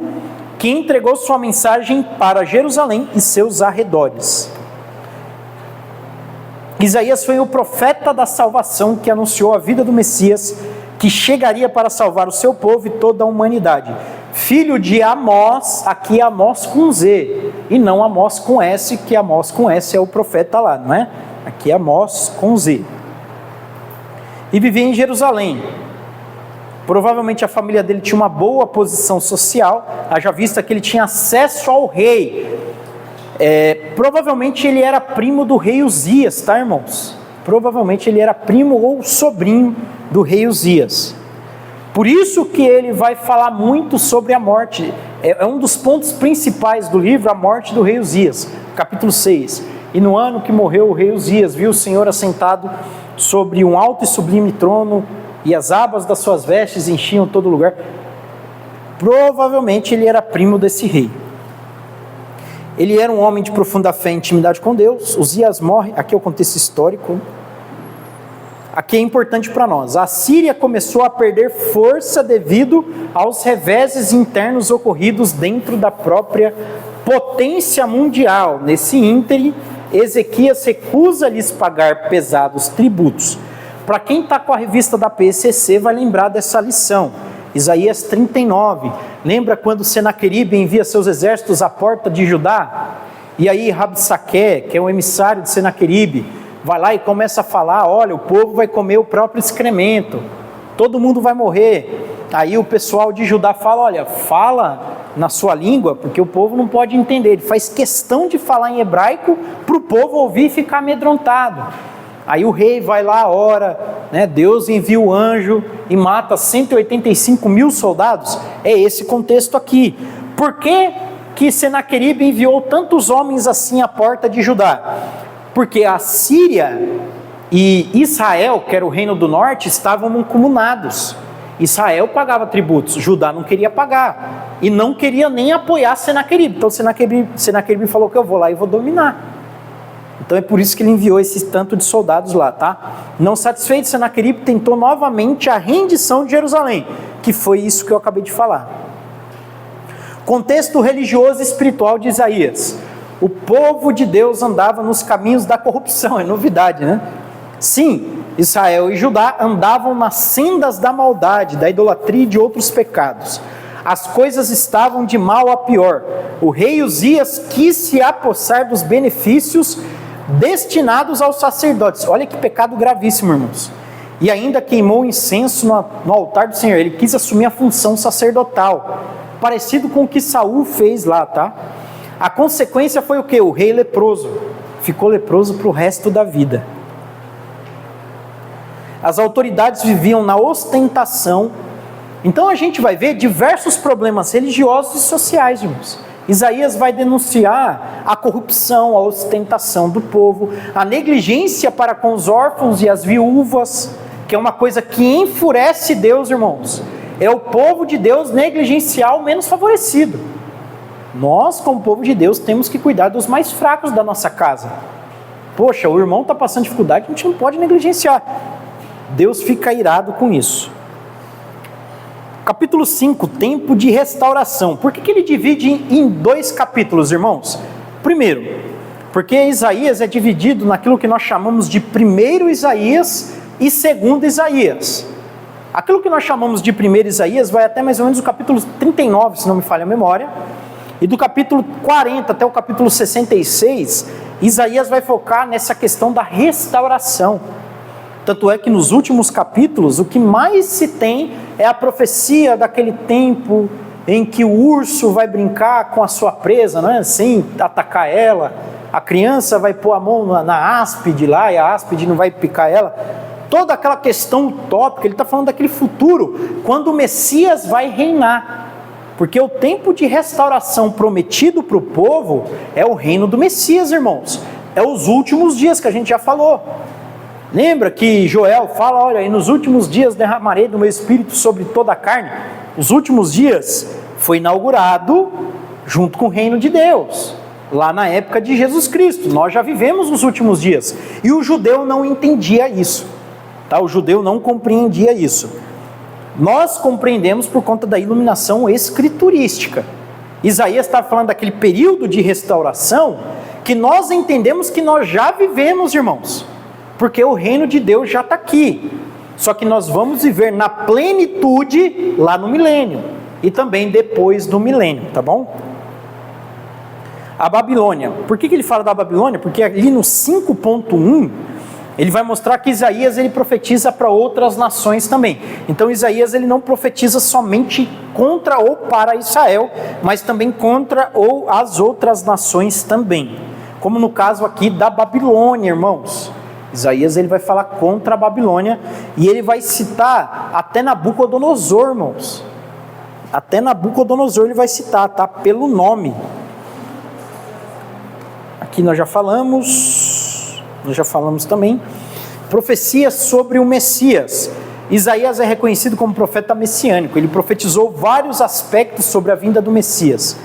que entregou sua mensagem para Jerusalém e seus arredores. Isaías foi o profeta da salvação que anunciou a vida do Messias, que chegaria para salvar o seu povo e toda a humanidade. Filho de Amós, aqui Amós com Z, e não Amós com S, que Amós com S é o profeta lá, não é? Aqui é Amós com Z. E vivia em Jerusalém. Provavelmente a família dele tinha uma boa posição social, haja vista que ele tinha acesso ao rei. Provavelmente ele era primo do rei Uzias, tá, irmãos? Provavelmente ele era primo ou sobrinho do rei Uzias. Por isso que ele vai falar muito sobre a morte. É um dos pontos principais do livro, a morte do rei Uzias, capítulo 6. E no ano que morreu o rei Uzias, viu o Senhor assentado sobre um alto e sublime trono, e as abas das suas vestes enchiam todo lugar. Provavelmente ele era primo desse rei. Ele era um homem de profunda fé e intimidade com Deus. Uzias morre, aqui é o contexto histórico. aqui é importante para nós. A Síria começou a perder força devido aos reveses internos ocorridos dentro da própria potência mundial. Nesse ínterim, Ezequias recusa-lhes pagar pesados tributos. Para quem está com a revista da PCC, vai lembrar dessa lição. Isaías 39. Lembra quando Senaqueribe envia seus exércitos à porta de Judá? E aí Rabsaque, que é o emissário de Senaqueribe, vai lá e começa a falar: olha, o povo vai comer o próprio excremento, todo mundo vai morrer. Aí o pessoal de Judá fala: olha, fala na sua língua, porque o povo não pode entender. Ele faz questão de falar em hebraico para o povo ouvir e ficar amedrontado. Aí o rei vai lá, ora, né? Deus envia o anjo e mata 185 mil soldados. É esse contexto aqui. Por que Senaqueribe enviou tantos homens assim à porta de Judá? Porque a Síria e Israel, que era o reino do norte, estavam mancomunados. Israel pagava tributos, Judá não queria pagar e não queria nem apoiar Senaqueribe. Então Senaqueribe falou que eu vou lá e vou dominar. Então é por isso que ele enviou esse tanto de soldados lá, tá? Não satisfeito, Senaqueribe tentou novamente a rendição de Jerusalém, que foi isso que eu acabei de falar. Contexto religioso e espiritual de Isaías. O povo de Deus andava nos caminhos da corrupção, é novidade, né? Sim, Israel e Judá andavam nas sendas da maldade, da idolatria e de outros pecados. As coisas estavam de mal a pior. O rei Uzias quis se apossar dos benefícios destinados aos sacerdotes. Olha que pecado gravíssimo, irmãos. E ainda queimou incenso no altar do Senhor. Ele quis assumir a função sacerdotal, parecido com o que Saul fez lá, tá? A consequência foi o quê? O rei leproso. Ficou leproso para o resto da vida. As autoridades viviam na ostentação. Então a gente vai ver diversos problemas religiosos e sociais, irmãos. Isaías vai denunciar a corrupção, a ostentação do povo, a negligência para com os órfãos e as viúvas, que é uma coisa que enfurece Deus, irmãos. É o povo de Deus negligenciar o menos favorecido. Nós, como povo de Deus, temos que cuidar dos mais fracos da nossa casa. Poxa, o irmão está passando dificuldade, a gente não pode negligenciar. Deus fica irado com isso. Capítulo 5, tempo de restauração. Por que ele divide em 2 capítulos, irmãos? Primeiro, porque Isaías é dividido naquilo que nós chamamos de primeiro Isaías e segundo Isaías. Aquilo que nós chamamos de primeiro Isaías vai até mais ou menos o capítulo 39, se não me falha a memória. E do capítulo 40 até o capítulo 66, Isaías vai focar nessa questão da restauração. Tanto é que nos últimos capítulos, o que mais se tem é a profecia daquele tempo em que o urso vai brincar com a sua presa, não é assim? Atacar ela. A criança vai pôr a mão na áspide lá e a áspide não vai picar ela. Toda aquela questão utópica, ele está falando daquele futuro, quando o Messias vai reinar. Porque o tempo de restauração prometido para o povo é o reino do Messias, irmãos. É os últimos dias que a gente já falou. Lembra que Joel fala: olha, e nos últimos dias derramarei do meu espírito sobre toda a carne. Os últimos dias foi inaugurado junto com o reino de Deus, lá na época de Jesus Cristo. Nós já vivemos os últimos dias. E o judeu não entendia isso, tá? O judeu não compreendia isso. Nós compreendemos por conta da iluminação escriturística. Isaías está falando daquele período de restauração que nós entendemos que nós já vivemos, irmãos. Porque o reino de Deus já está aqui. Só que nós vamos viver na plenitude lá no milênio. E também depois do milênio, tá bom? A Babilônia. Por que ele fala da Babilônia? Porque ali no 5.1, ele vai mostrar que Isaías ele profetiza para outras nações também. Então Isaías ele não profetiza somente contra ou para Israel, mas também contra ou as outras nações também. Como no caso aqui da Babilônia, irmãos. Isaías ele vai falar contra a Babilônia e ele vai citar até Nabucodonosor, irmãos. Até Nabucodonosor ele vai citar, tá? Pelo nome. Aqui nós já falamos também. Profecias sobre o Messias. Isaías é reconhecido como profeta messiânico. Ele profetizou vários aspectos sobre a vinda do Messias.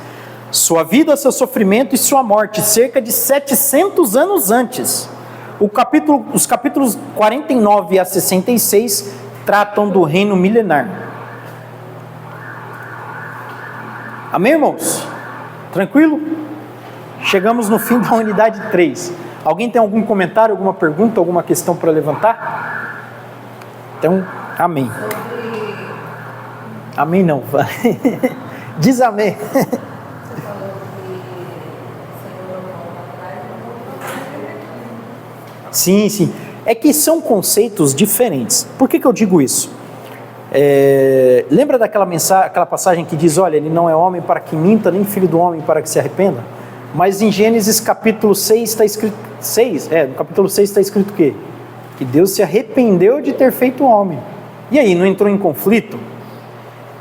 Sua vida, seu sofrimento e sua morte, cerca de 700 anos antes. Os capítulos 49 a 66 tratam do reino milenar. Amém, irmãos? Tranquilo? Chegamos no fim da unidade 3. Alguém tem algum comentário, alguma pergunta, alguma questão para levantar? Então, amém. Amém não. Diz amém. Sim, sim. É que são conceitos diferentes. Por que eu digo isso? Lembra daquela aquela passagem que diz, olha, ele não é homem para que minta, nem filho do homem para que se arrependa? Mas em Gênesis capítulo 6 está escrito, no capítulo 6 está escrito o quê? Que Deus se arrependeu de ter feito o homem. E aí, não entrou em conflito?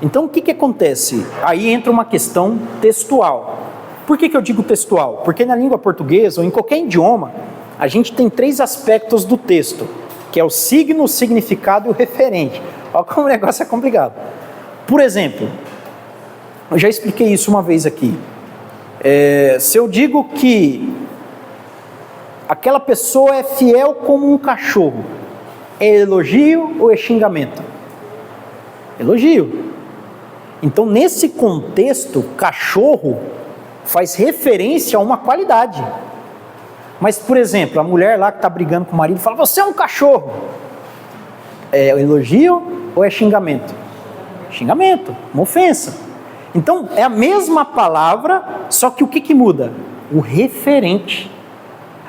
Então o que acontece? Aí entra uma questão textual. Por que eu digo textual? Porque na língua portuguesa ou em qualquer idioma, a gente tem 3 aspectos do texto, que é o signo, o significado e o referente. Olha como o negócio é complicado. Por exemplo, eu já expliquei isso uma vez aqui. Se eu digo que aquela pessoa é fiel como um cachorro, é elogio ou é xingamento? Elogio. Então, nesse contexto, cachorro faz referência a uma qualidade. Mas, por exemplo, a mulher lá que está brigando com o marido fala, você é um cachorro. É elogio ou é xingamento? Xingamento, uma ofensa. Então, é a mesma palavra, só que o que muda? O referente.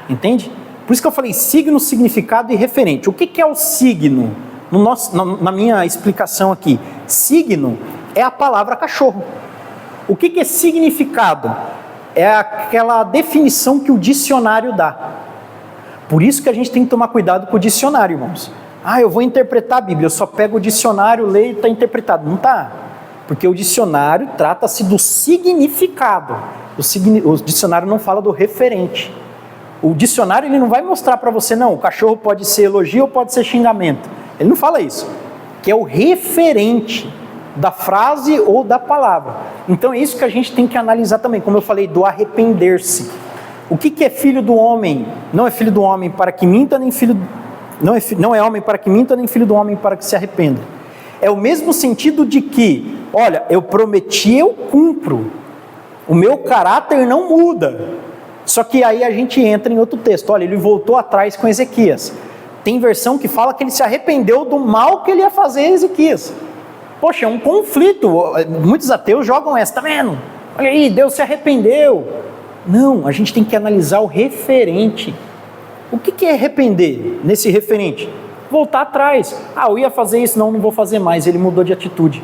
Entende? Por isso que eu falei signo, significado e referente. O que é o signo? Na minha explicação aqui, signo é a palavra cachorro. O que é significado? É aquela definição que o dicionário dá. Por isso que a gente tem que tomar cuidado com o dicionário, irmãos. Eu vou interpretar a Bíblia, eu só pego o dicionário, leio e está interpretado. Não está. Porque o dicionário trata-se do significado. O dicionário não fala do referente. O dicionário ele não vai mostrar para você, não, o cachorro pode ser elogio ou pode ser xingamento. Ele não fala isso. Que é o referente da frase ou da palavra. Então é isso que a gente tem que analisar também, como eu falei, do arrepender-se. O que é filho do homem? Não é filho do homem para que minta, nem filho... Não é homem para que minta, nem filho do homem para que se arrependa. É o mesmo sentido de que, olha, eu prometi, eu cumpro. O meu caráter não muda. Só que aí a gente entra em outro texto. Olha, ele voltou atrás com Ezequias. Tem versão que fala que ele se arrependeu do mal que ele ia fazer a Ezequias. Poxa, é um conflito. Muitos ateus jogam essa, tá vendo? Olha aí, Deus se arrependeu. Não, a gente tem que analisar o referente. O que é arrepender nesse referente? Voltar atrás. Eu ia fazer isso, não vou fazer mais. Ele mudou de atitude.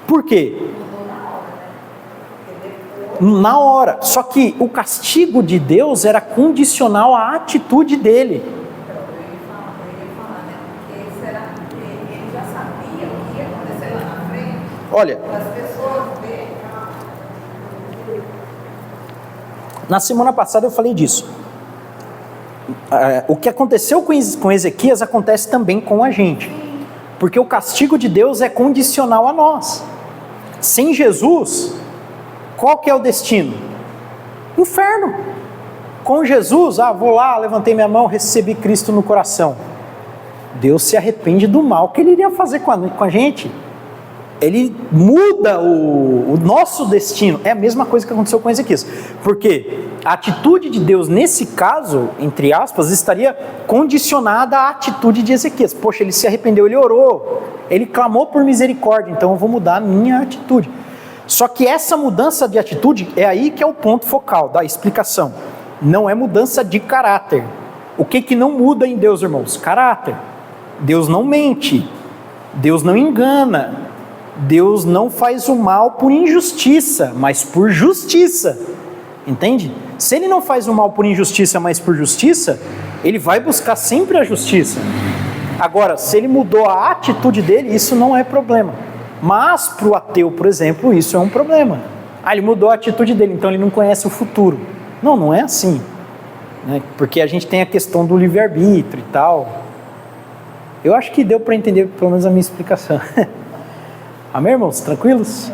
Por quê? Na hora. Só que o castigo de Deus era condicional à atitude dele. Olha, na semana passada eu falei disso. O que aconteceu com Ezequias acontece também com a gente. Porque o castigo de Deus é condicional a nós. Sem Jesus, qual que é o destino? Inferno. Com Jesus, vou lá, levantei minha mão, recebi Cristo no coração. Deus se arrepende do mal que ele iria fazer com a gente. Ele muda o nosso destino. É a mesma coisa que aconteceu com Ezequias. Porque a atitude de Deus, nesse caso, entre aspas, estaria condicionada à atitude de Ezequias. Poxa, ele se arrependeu, ele orou, ele clamou por misericórdia, então eu vou mudar a minha atitude. Só que essa mudança de atitude é aí que é o ponto focal da explicação. Não é mudança de caráter. O que não muda em Deus, irmãos? Caráter. Deus não mente. Deus não engana. Deus não faz o mal por injustiça, mas por justiça. Entende? Se ele não faz o mal por injustiça, mas por justiça, ele vai buscar sempre a justiça. Agora, se ele mudou a atitude dele, isso não é problema. Mas para o ateu, por exemplo, isso é um problema. Ele mudou a atitude dele, então ele não conhece o futuro. Não é assim. Né? Porque a gente tem a questão do livre-arbítrio e tal. Eu acho que deu para entender pelo menos a minha explicação. Amém, irmãos? Tranquilos?